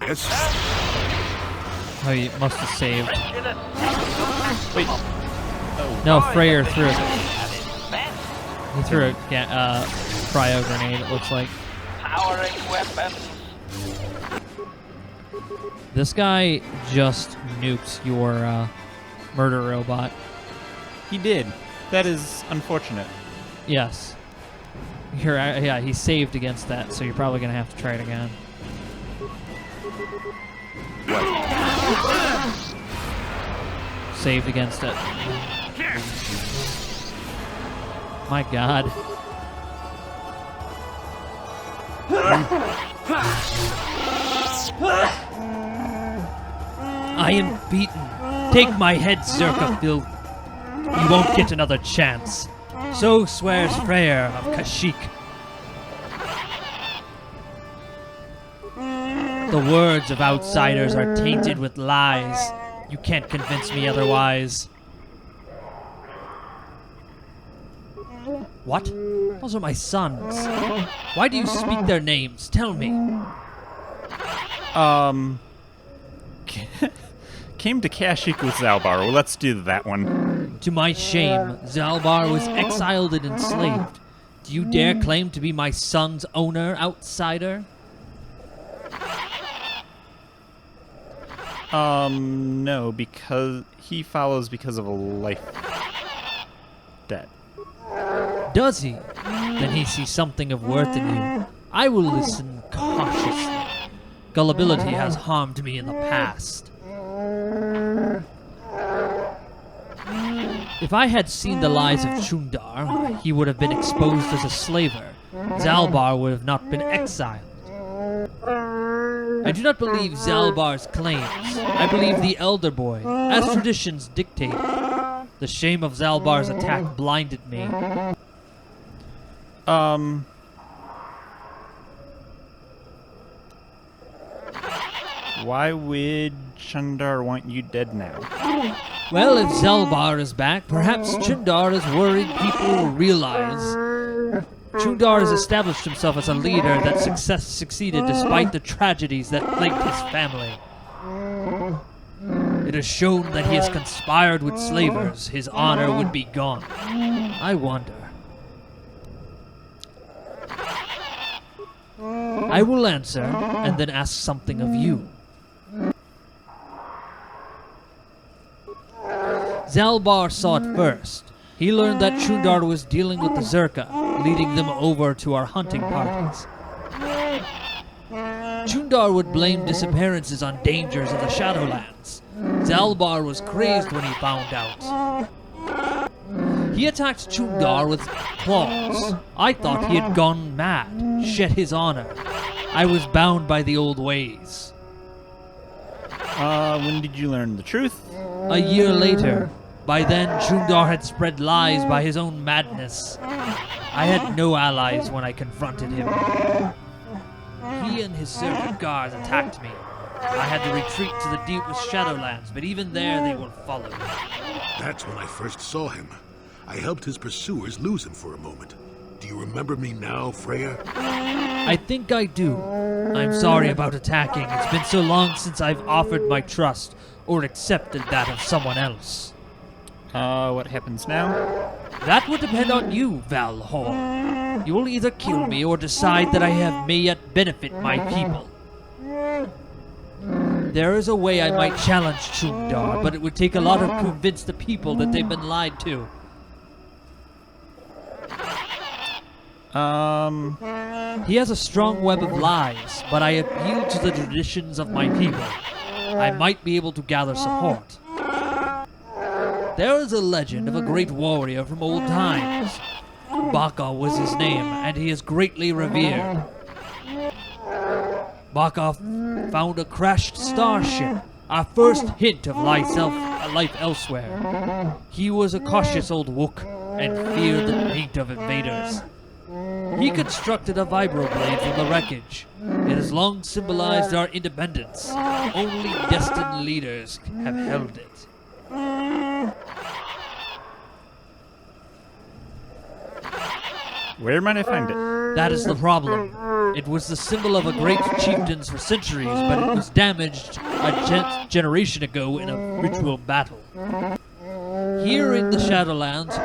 Yes? Oh, you must have saved. Wait. No, Freyr threw it. He threw a cryo grenade, it looks like. Powering weapons. This guy just nuked your murder robot. He did. That is unfortunate. Yes. Yeah, he saved against that, so you're probably going to have to try it again. Saved against it. My God. I am beaten. Take my head, Zerkafil. You won't get another chance. So swears Freyr of Kashyyyk. The words of outsiders are tainted with lies. You can't convince me otherwise. What? Those are my sons. Why do you speak their names? Tell me. Came to Kashyyyk with Zalbar. Well, let's do that one. To my shame, Zalbar was exiled and enslaved. Do you dare claim to be my son's owner, outsider? No, because he follows because of a life debt. Does he? Then he sees something of worth in you. I will listen cautiously. Gullibility has harmed me in the past. If I had seen the lies of Chundar, he would have been exposed as a slaver. Zalbar would have not been exiled. I do not believe Zalbar's claims. I believe the Elder Boy, as traditions dictate. The shame of Zalbar's attack blinded me. Why would Chundar want you dead now? Well, if Zalbar is back, perhaps Chundar is worried people will realize. Chundar has established himself as a leader that succeeded despite the tragedies that plagued his family. It has shown that he has conspired with slavers. His honor would be gone. I wonder. I will answer, and then ask something of you. Zalbar saw it first. He learned that Chundar was dealing with the Zerka, leading them over to our hunting parties. Chundar would blame disappearances on dangers of the Shadowlands. Zalbar was crazed when he found out. He attacked Chundar with claws. I thought he had gone mad, shed his honor. I was bound by the old ways. When did you learn the truth? A year later. By then, Chundar had spread lies by his own madness. I had no allies when I confronted him. He and his Zerka guards attacked me. I had to retreat to the deepest Shadowlands, but even there they were followed. That's when I first saw him. I helped his pursuers lose him for a moment. Do you remember me now, Freya? I think I do. I'm sorry about attacking. It's been so long since I've offered my trust or accepted that of someone else. What happens now? That would depend on you, Valhor. You will either kill me or decide that I may yet benefit my people. There is a way I might challenge Chundar, but it would take a lot to convince the people that they've been lied to. He has a strong web of lies, but I appeal to the traditions of my people. I might be able to gather support. There is a legend of a great warrior from old times. Baka was his name, and he is greatly revered. Baka found a crashed starship, our first hint of life elsewhere. He was a cautious old wook, and feared the hate of invaders. He constructed a vibroblade from the wreckage. It has long symbolized our independence. Only destined leaders have held it. Where might I find it? That is the problem. It was the symbol of a great chieftains for centuries, but it was damaged a generation ago in a ritual battle. Here in the Shadowlands,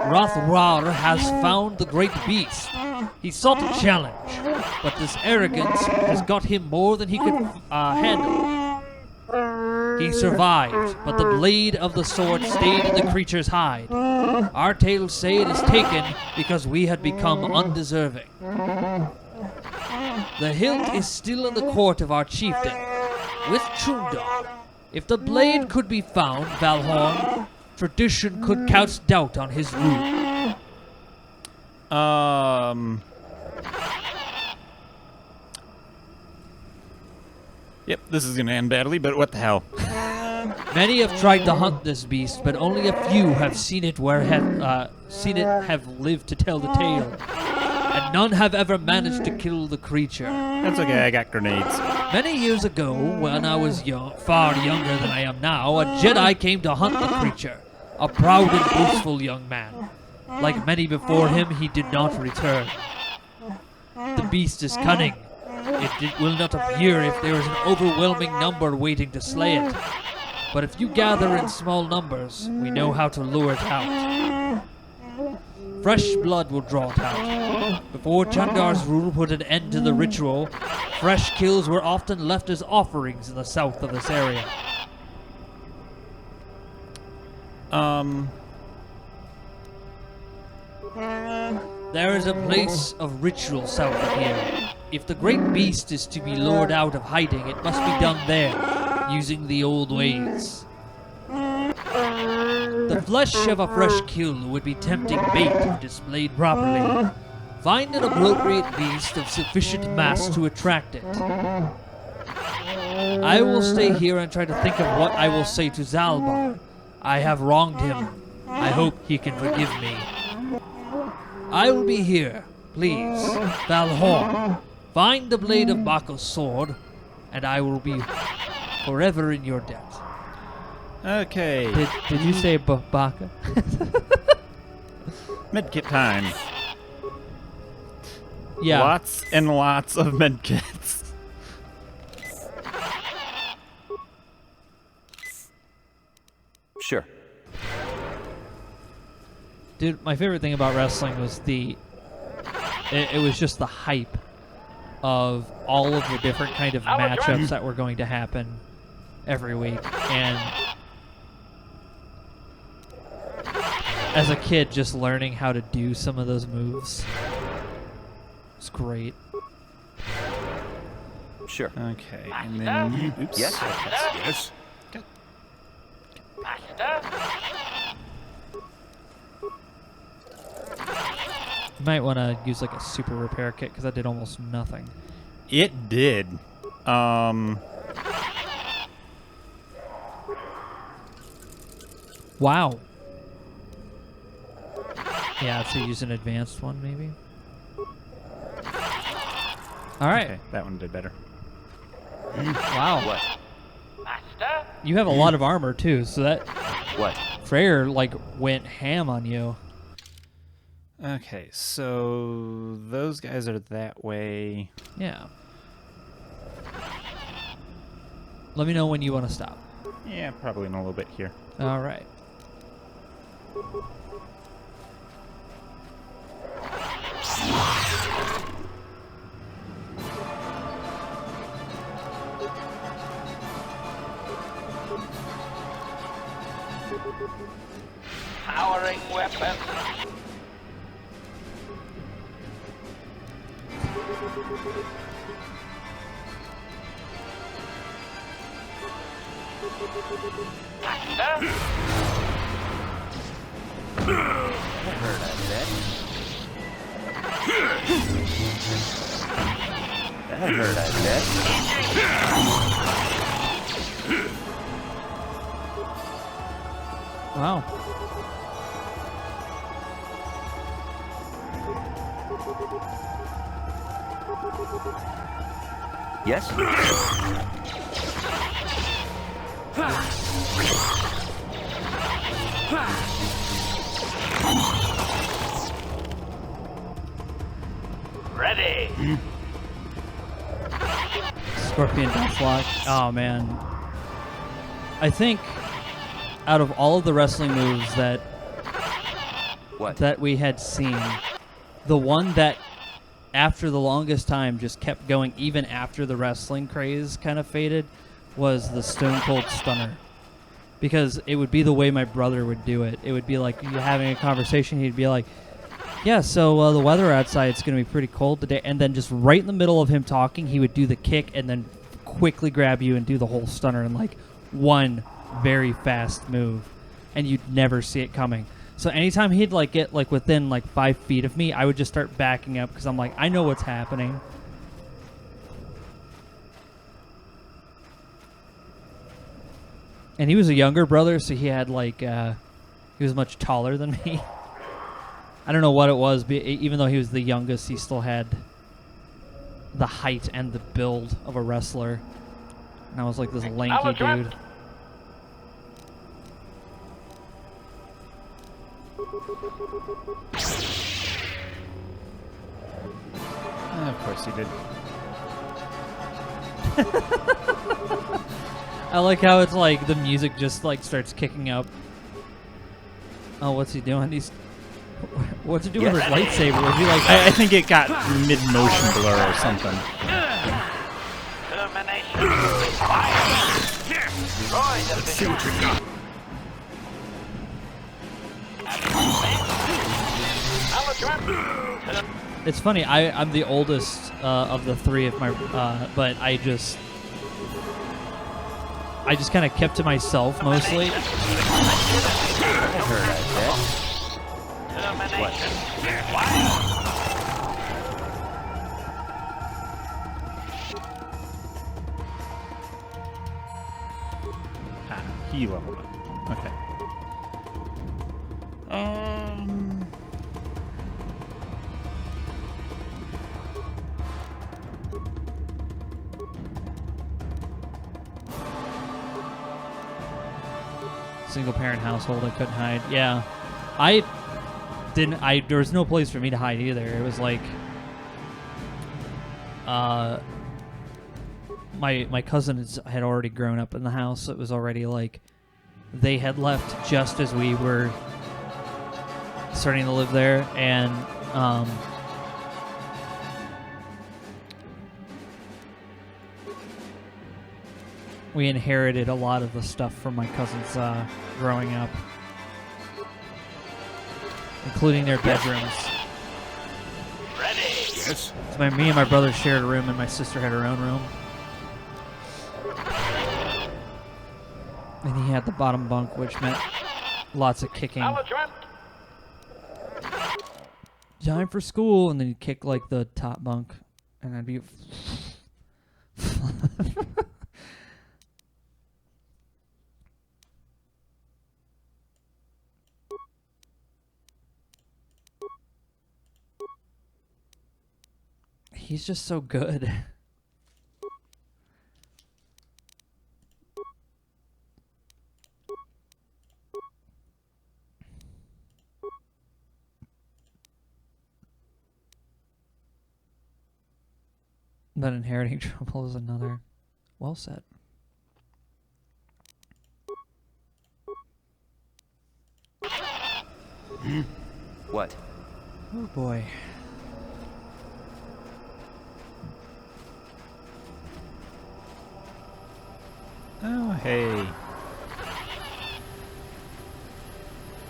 Rothrar has found the great beast. He sought a challenge, but this arrogance has got him more than he could handle. He survived, but the blade of the sword stayed in the creature's hide. Our tales say it is taken because we had become undeserving. The hilt is still in the court of our chieftain, with Chundar. If the blade could be found, Valhorn, tradition could cast doubt on his rule. Yep, this is gonna end badly, but what the hell? Many have tried to hunt this beast, but only a few have seen it have lived to tell the tale. And none have ever managed to kill the creature. That's okay, I got grenades. Many years ago, when I was far younger than I am now, a Jedi came to hunt the creature. A proud and boastful young man. Like many before him, he did not return. The beast is cunning. It will not appear if there is an overwhelming number waiting to slay it. But if you gather in small numbers, we know how to lure it out. Fresh blood will draw it out. Before Chandar's rule put an end to the ritual, fresh kills were often left as offerings in the south of this area. There is a place of ritual south of here. If the great beast is to be lured out of hiding, it must be done there, using the old ways. The flesh of a fresh kill would be tempting bait if displayed properly. Find an appropriate beast of sufficient mass to attract it. I will stay here and try to think of what I will say to Zalbar. I have wronged him. I hope he can forgive me. I will be here. Please, Valhorn, find the blade of Bako's sword, and I will be forever in your debt. Okay. Did you say Baka? Medkit time. Yeah. Lots and lots of medkits. Sure. Dude, my favorite thing about wrestling was it was just the hype of all of the different kind of matchups that were going to happen every week. And as a kid, just learning how to do some of those moves was great. Sure. Okay, and then... Oops. Yes. Yes. You might want to use like a super repair kit because that did almost nothing. It did. Wow. Yeah, so use an advanced one maybe. All right. Okay, that one did better. Wow. What? You have a lot of armor too, so that What? Freyr like went ham on you. Okay, so those guys are that way. Yeah. Let me know when you want to stop. Yeah, probably in a little bit here. All right. Powering weapon. That hurt, I bet. Wow. Yes? Ready. Scorpion Deathlock. Oh man. I think out of all of the wrestling moves that we had seen, the one that after the longest time just kept going even after the wrestling craze kind of faded was the Stone Cold Stunner. Because it would be the way my brother would do it. It would be like you having a conversation, he'd be like, yeah, so the weather outside, it's going to be pretty cold today. And then just right in the middle of him talking, he would do the kick and then quickly grab you and do the whole stunner in like one very fast move. And you'd never see it coming. So anytime he'd like get like within like 5 feet of me, I would just start backing up because I'm like, I know what's happening. And he was a younger brother, so he had like he was much taller than me. I don't know what it was, but even though he was the youngest, he still had the height and the build of a wrestler. And I was like this lanky dude. Of course he did. I like how it's like the music just like starts kicking up. Oh, what's he doing? What's he doing with his lightsaber? Was he like? I think it got mid-motion blur or something. Let's see what you got. It's funny. I'm the oldest of the three of my, but I just kind of kept to myself mostly. He leveled up. Okay. Single parent household, I couldn't hide. Yeah. There was no place for me to hide either. It was like my cousins had already grown up in the house. It was already like they had left just as we were starting to live there, and we inherited a lot of the stuff from my cousins growing up, including their bedrooms. Ready. Yes. So me and my brother shared a room, and my sister had her own room. And he had the bottom bunk, which meant lots of kicking. Time for school, and then he'd kick like the top bunk, and I'd be. He's just so good. But inheriting trouble is another. Well said. What? Oh boy. Oh, hey.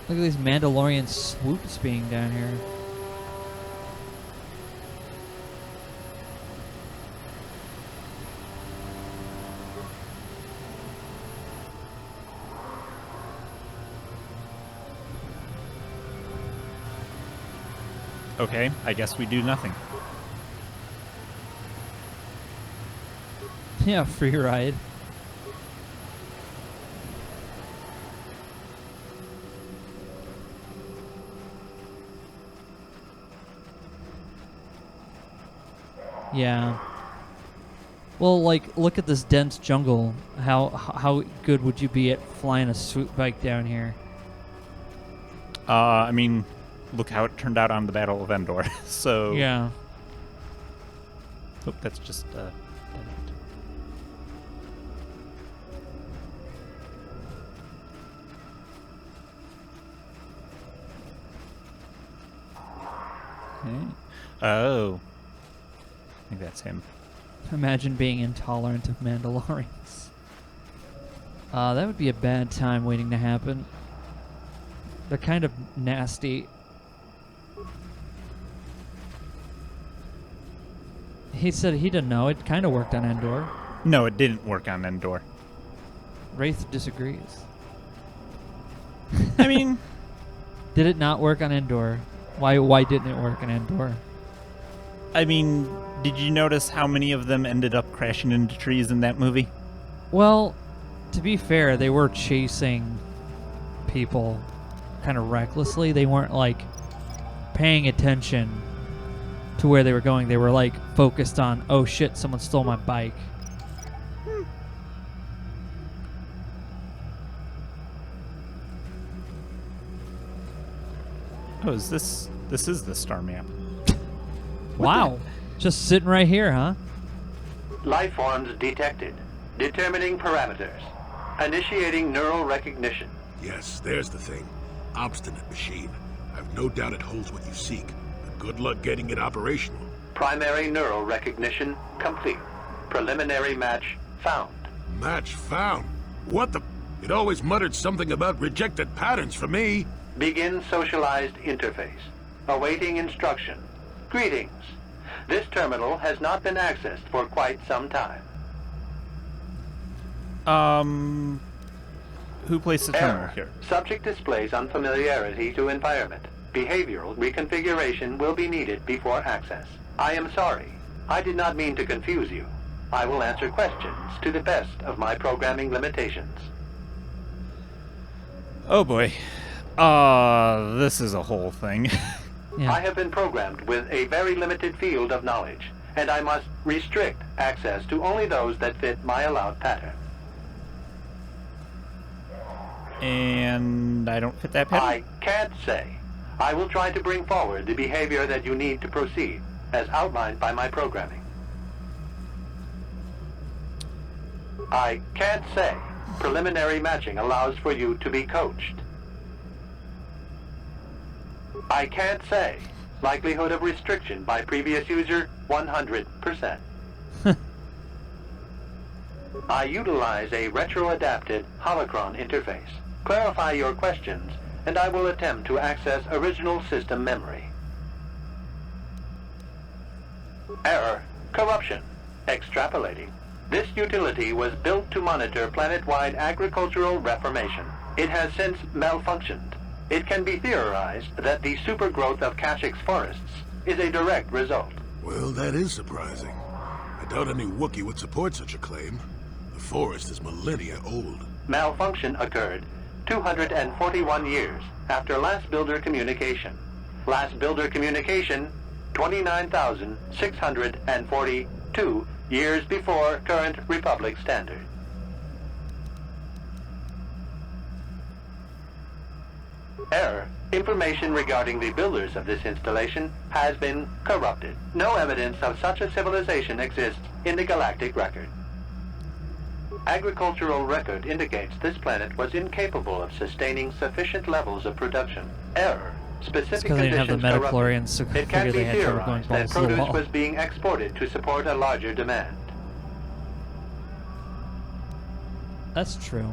Look at these Mandalorian swoops being down here. Okay, I guess we do nothing. Yeah, free ride. Yeah. Well, like, look at this dense jungle. How good would you be at flying a swoop bike down here? I mean, look how it turned out on the Battle of Endor. So yeah. Oh, that's just okay. Oh, I think that's him. Imagine being intolerant of Mandalorians. That would be a bad time waiting to happen. They're kind of nasty. He said he didn't know. It kind of worked on Endor. No, it didn't work on Endor. Wraith disagrees. I mean, did it not work on Endor? Why didn't it work on Endor? I mean, did you notice how many of them ended up crashing into trees in that movie? Well, to be fair, they were chasing people kind of recklessly. They weren't like paying attention to where they were going. They were like focused on, oh shit, someone stole my bike. Oh, is this is the star map? Wow. Just sitting right here, huh? Life forms detected. Determining parameters. Initiating neural recognition. Yes, there's the thing. Obstinate machine. I've no doubt it holds what you seek, but good luck getting it operational. Primary neural recognition complete. Preliminary match found. Match found? What the... It always muttered something about rejected patterns for me. Begin socialized interface. Awaiting instruction. Greetings. This terminal has not been accessed for quite some time. Who placed the terminal here? Subject displays unfamiliarity to environment. Behavioral reconfiguration will be needed before access. I am sorry. I did not mean to confuse you. I will answer questions to the best of my programming limitations. Oh boy. This is a whole thing. Yeah. I have been programmed with a very limited field of knowledge, and I must restrict access to only those that fit my allowed pattern. And I don't fit that pattern? I can't say. I will try to bring forward the behavior that you need to proceed, as outlined by my programming. I can't say. Preliminary matching allows for you to be coached. I can't say. Likelihood of restriction by previous user, 100%. I utilize a retro-adapted holocron interface. Clarify your questions, and I will attempt to access original system memory. Error. Corruption. Extrapolating. This utility was built to monitor planet-wide agricultural reformation. It has since malfunctioned. It can be theorized that the supergrowth of Kashyk's forests is a direct result. Well, that is surprising. I doubt any Wookiee would support such a claim. The forest is millennia old. Malfunction occurred 241 years after last builder communication. Last builder communication, 29,642 years before current Republic standard. Error. Information regarding the builders of this installation has been corrupted. No evidence of such a civilization exists in the galactic record. Agricultural record indicates this planet was incapable of sustaining sufficient levels of production. Error. Specific Because they didn't have the conditions midichlorians, so corrupted. It can figured be they had trouble going theorized that balls to the produce wall. was being exported to support a larger demand. That's true.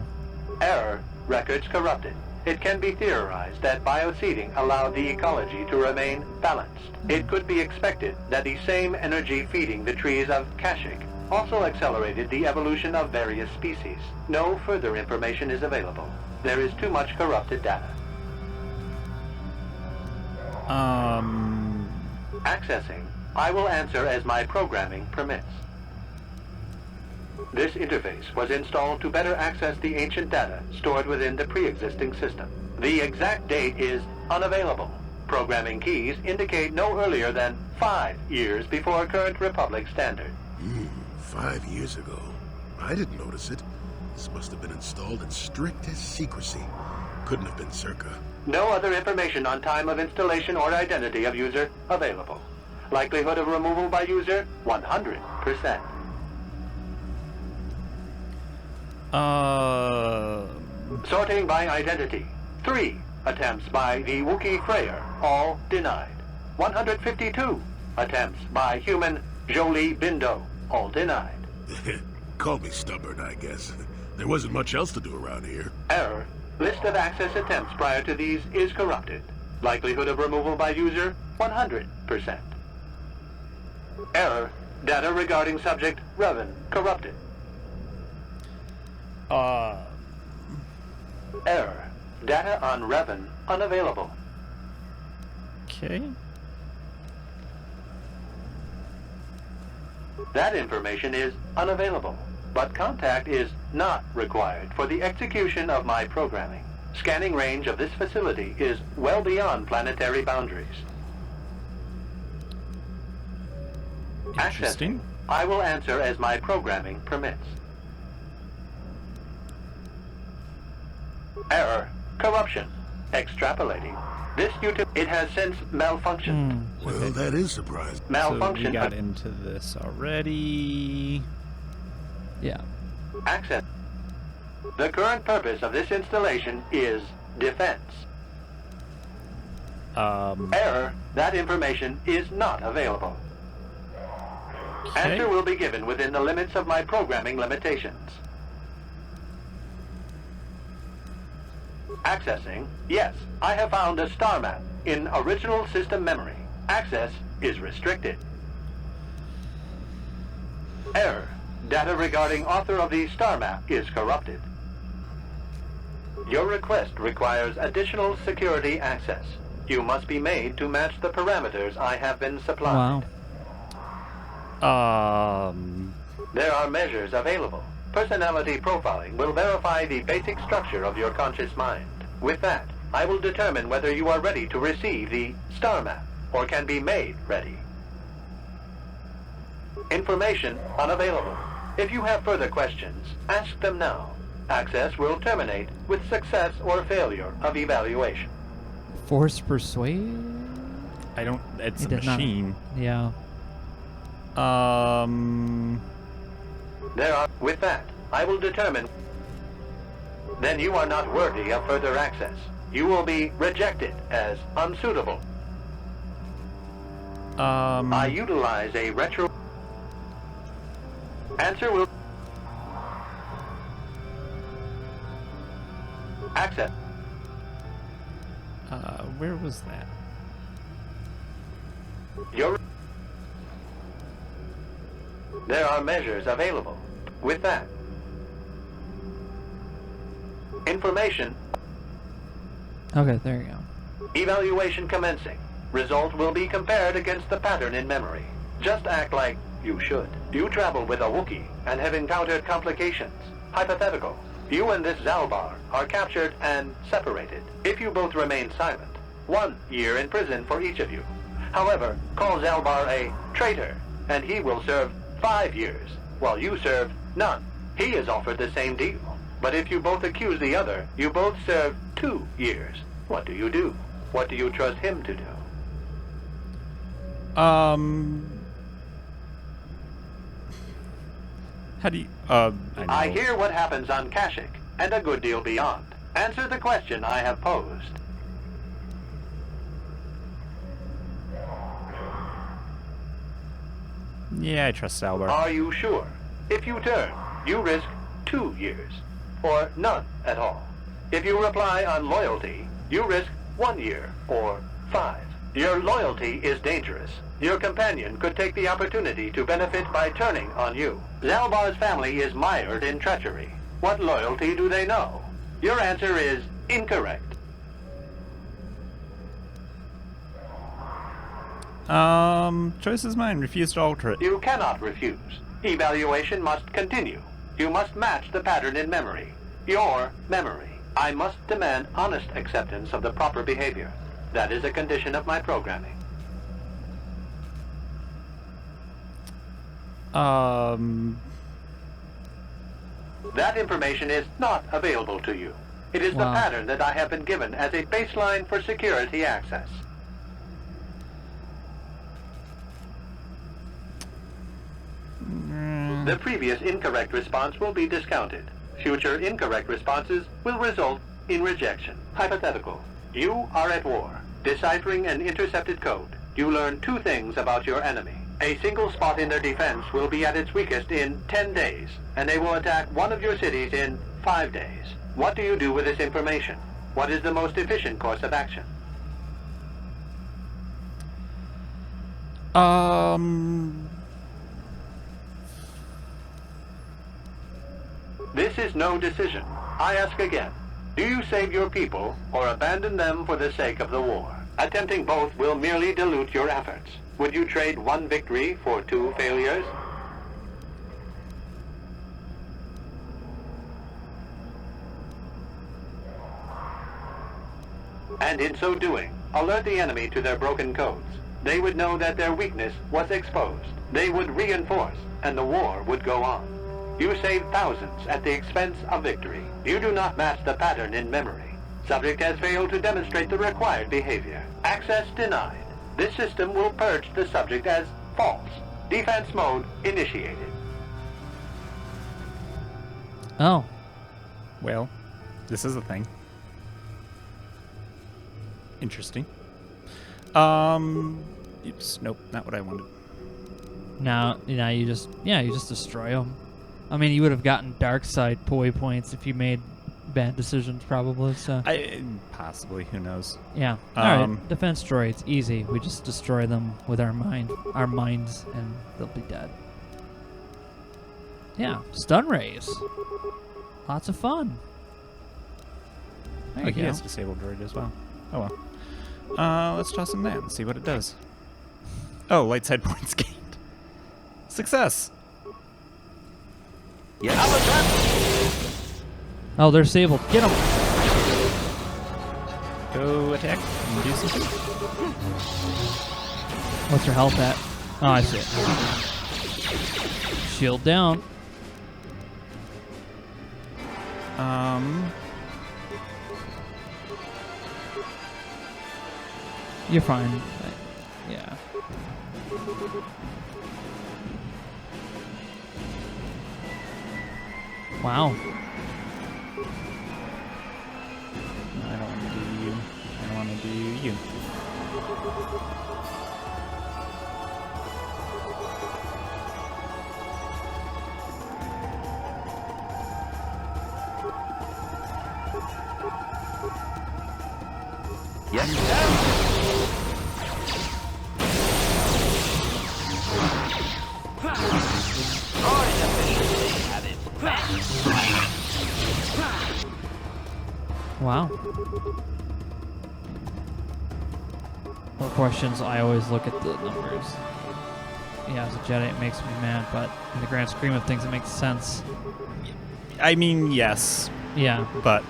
Error. Records corrupted. It can be theorized that bioseeding allowed the ecology to remain balanced. It could be expected that the same energy feeding the trees of Kashyk also accelerated the evolution of various species. No further information is available. There is too much corrupted data. Accessing. I will answer as my programming permits. This interface was installed to better access the ancient data stored within the pre-existing system. The exact date is unavailable. Programming keys indicate no earlier than 5 years before current Republic standard. 5 years ago. I didn't notice it. This must have been installed in strictest secrecy. Couldn't have been circa. No other information on time of installation or identity of user available. Likelihood of removal by user, 100%. Sorting by identity. 3 attempts by the Wookiee Freyer, all denied. 152 attempts by human Jolie Bindo, all denied. Call me stubborn, I guess. There wasn't much else to do around here. Error. List of access attempts prior to these is corrupted. Likelihood of removal by user, 100%. Error. Data regarding subject Revan corrupted. Error. Data on Revan unavailable. Okay. That information is unavailable. but contact is not required for the execution of my programming. Scanning range of this facility is well beyond planetary boundaries. Interesting. Accessing. I will answer as my programming permits. Error. Corruption. Extrapolating. This it has since malfunctioned. Well, that is surprising. Malfunction. So we got into this already. Yeah. Access. The current purpose of this installation is defense. Error. That information is not available. Okay. Answer will be given within the limits of my programming limitations. Accessing. Yes, I have found a star map in original system memory. Access is restricted. Error. Data regarding author of the star map is corrupted. Your request requires additional security access. You must be made to match the parameters I have been supplied. Wow. There are measures available. Personality profiling will verify the basic structure of your conscious mind. With that, I will determine whether you are ready to receive the star map or can be made ready. Information unavailable. If you have further questions, ask them now. Access will terminate with success or failure of evaluation. Force persuade? I don't. It's He a did not- machine. Yeah. There are. With that, I will determine. Then you are not worthy of further access. You will be rejected as unsuitable. I utilize a retro. Answer will. Access. Where was that? Your. There are measures available. With that. Information. Okay, there you go. Evaluation commencing. Result will be compared against the pattern in memory. Just act like you should. You travel with a Wookiee and have encountered complications. Hypothetical. You and this Zalbar are captured and separated. If you both remain silent, 1 year in prison for each of you. However, call Zalbar a traitor, and he will serve 5 years, while you serve none. He is offered the same deal. But if you both accuse the other, you both serve 2 years. What do? What do you trust him to do? How do you, I hear what happens on Kashyyyk, and a good deal beyond. Answer the question I have posed. Yeah, I trust Salvar. Are you sure? If you turn, you risk 2 years, or none at all. If you reply on loyalty, you risk 1 year, or 5. Your loyalty is dangerous. Your companion could take the opportunity to benefit by turning on you. Zalbar's family is mired in treachery. What loyalty do they know? Your answer is incorrect. Choice is mine. Refuse to alter it. You cannot refuse. Evaluation must continue. You must match the pattern in memory. Your memory. I must demand honest acceptance of the proper behavior. That is a condition of my programming. That information is not available to you. It is the pattern that I have been given as a baseline for security access. The previous incorrect response will be discounted. Future incorrect responses will result in rejection. Hypothetical. You are at war. Deciphering an intercepted code, you learn 2 things about your enemy. A single spot in their defense will be at its weakest in 10 days, and they will attack one of your cities in 5 days. What do you do with this information? What is the most efficient course of action? This is no decision. I ask again. Do you save your people or abandon them for the sake of the war? Attempting both will merely dilute your efforts. Would you trade 1 victory for 2 failures? and in so doing, alert the enemy to their broken codes. They would know that their weakness was exposed. They would reinforce, and the war would go on. You save thousands at the expense of victory. You do not match the pattern in memory. Subject has failed to demonstrate the required behavior. Access denied. This system will purge the subject as false. Defense mode initiated. Oh. Well, this is a thing. Interesting. Oops, nope, not what I wanted. Now you just destroy them. I mean, you would have gotten dark side poi points if you made bad decisions, probably. So possibly, who knows? Yeah. All right. Defense droids, easy. We just destroy them with our minds, and they'll be dead. Yeah. Stun rays. Lots of fun. There you he go. has disabled droid as well. Oh well. Let's toss him that and see what it does. Oh, light side points gained. Success. Oh, they're disabled. Get them. Go attack and do something. What's your health at? Oh, I see it. Shield down. You're fine. Yeah. Wow. I don't want to do you. I want to do you. Wow. More questions, I always look at the numbers. Yeah, as a Jedi it makes me mad, but in the grand scheme of things it makes sense. I mean, yes. Yeah. But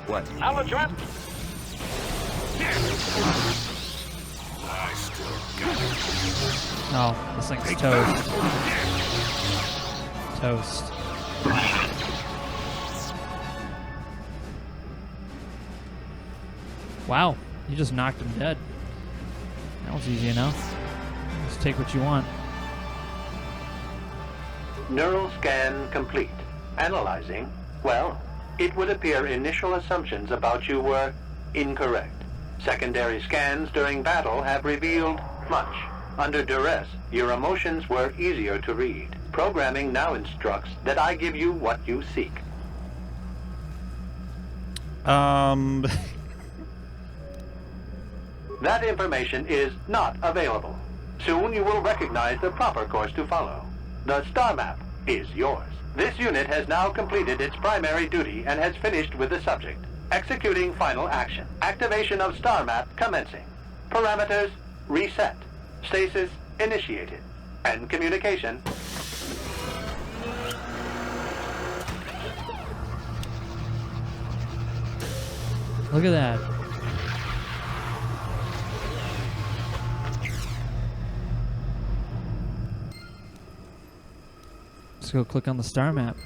what? Aladran! I still got it. Oh, this thing's toast. Toast. Wow, you just knocked him dead. That was easy enough. Just take what you want. Neural scan complete. Analyzing. Well, it would appear initial assumptions about you were incorrect. Secondary scans during battle have revealed much. Under duress, your emotions were easier to read. Programming now instructs that I give you what you seek. That information is not available. Soon you will recognize the proper course to follow. The star map is yours. This unit has now completed its primary duty and has finished with the subject. Executing final action. Activation of star map commencing. Parameters reset. Stasis initiated. End communication. Look at that. Let's go click on the star map.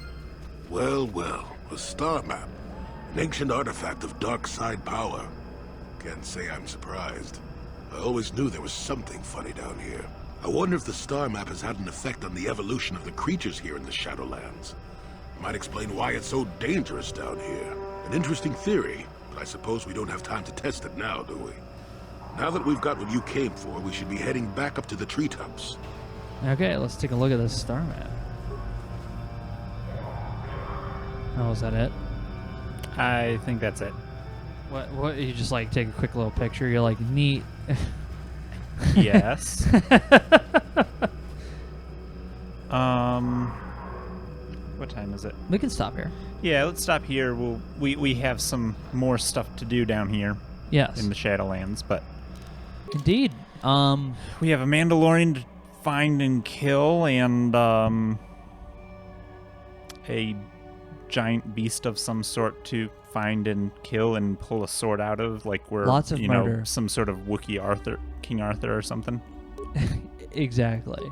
Well, a star map. An ancient artifact of dark side power. Can't say I'm surprised. I always knew there was something funny down here. I wonder if the star map has had an effect on the evolution of the creatures here in the Shadowlands. It might explain why it's so dangerous down here. An interesting theory, but I suppose we don't have time to test it now, do we? Now that we've got what you came for, we should be heading back up to the treetops. Okay, let's take a look at this star map. Oh, is that it? I think that's it. What? You just like take a quick little picture. You're like, neat. Yes. What time is it? We can stop here. Yeah, let's stop here. We have some more stuff to do down here. Yes. In the Shadowlands, but indeed. We have a Mandalorian to find and kill, and a giant beast of some sort to find and kill and pull a sword out of, like we're Lots of murder. some sort of Wookiee King Arthur or something. Exactly.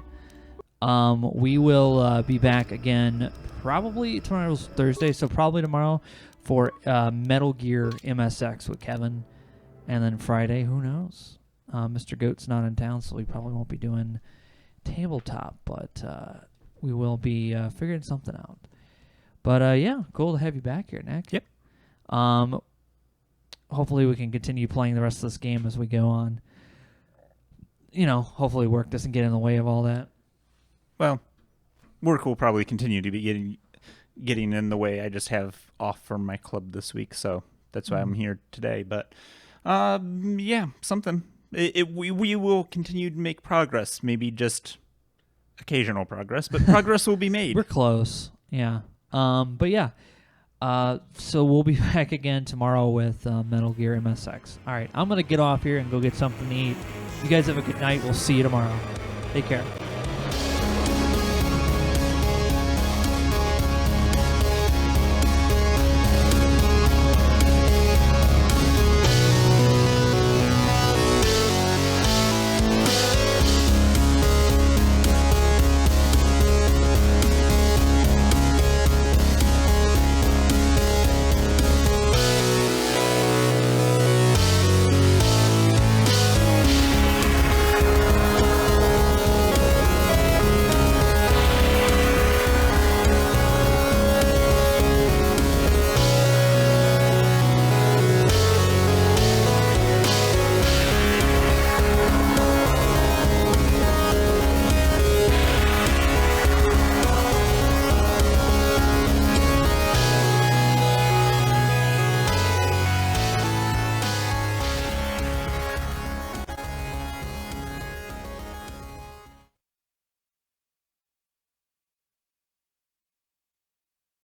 We will be back again probably tomorrow's Thursday, so probably tomorrow for Metal Gear MSX with Kevin, and then Friday, who knows? Mr. Goat's not in town, so we probably won't be doing tabletop, but we will be figuring something out. But yeah, cool to have you back here, Nick. Yep. Hopefully we can continue playing the rest of this game as we go on. Hopefully work doesn't get in the way of all that. Well, work will probably continue to be getting in the way. I just have off from my club this week, so that's why I'm here today. But yeah, something. We will continue to make progress. Maybe just occasional progress, but progress will be made. We're close. Yeah. But yeah. So we'll be back again tomorrow with Metal Gear MSX. All right, I'm gonna get off here and go get something to eat. You guys have a good night. We'll see you tomorrow. Take care.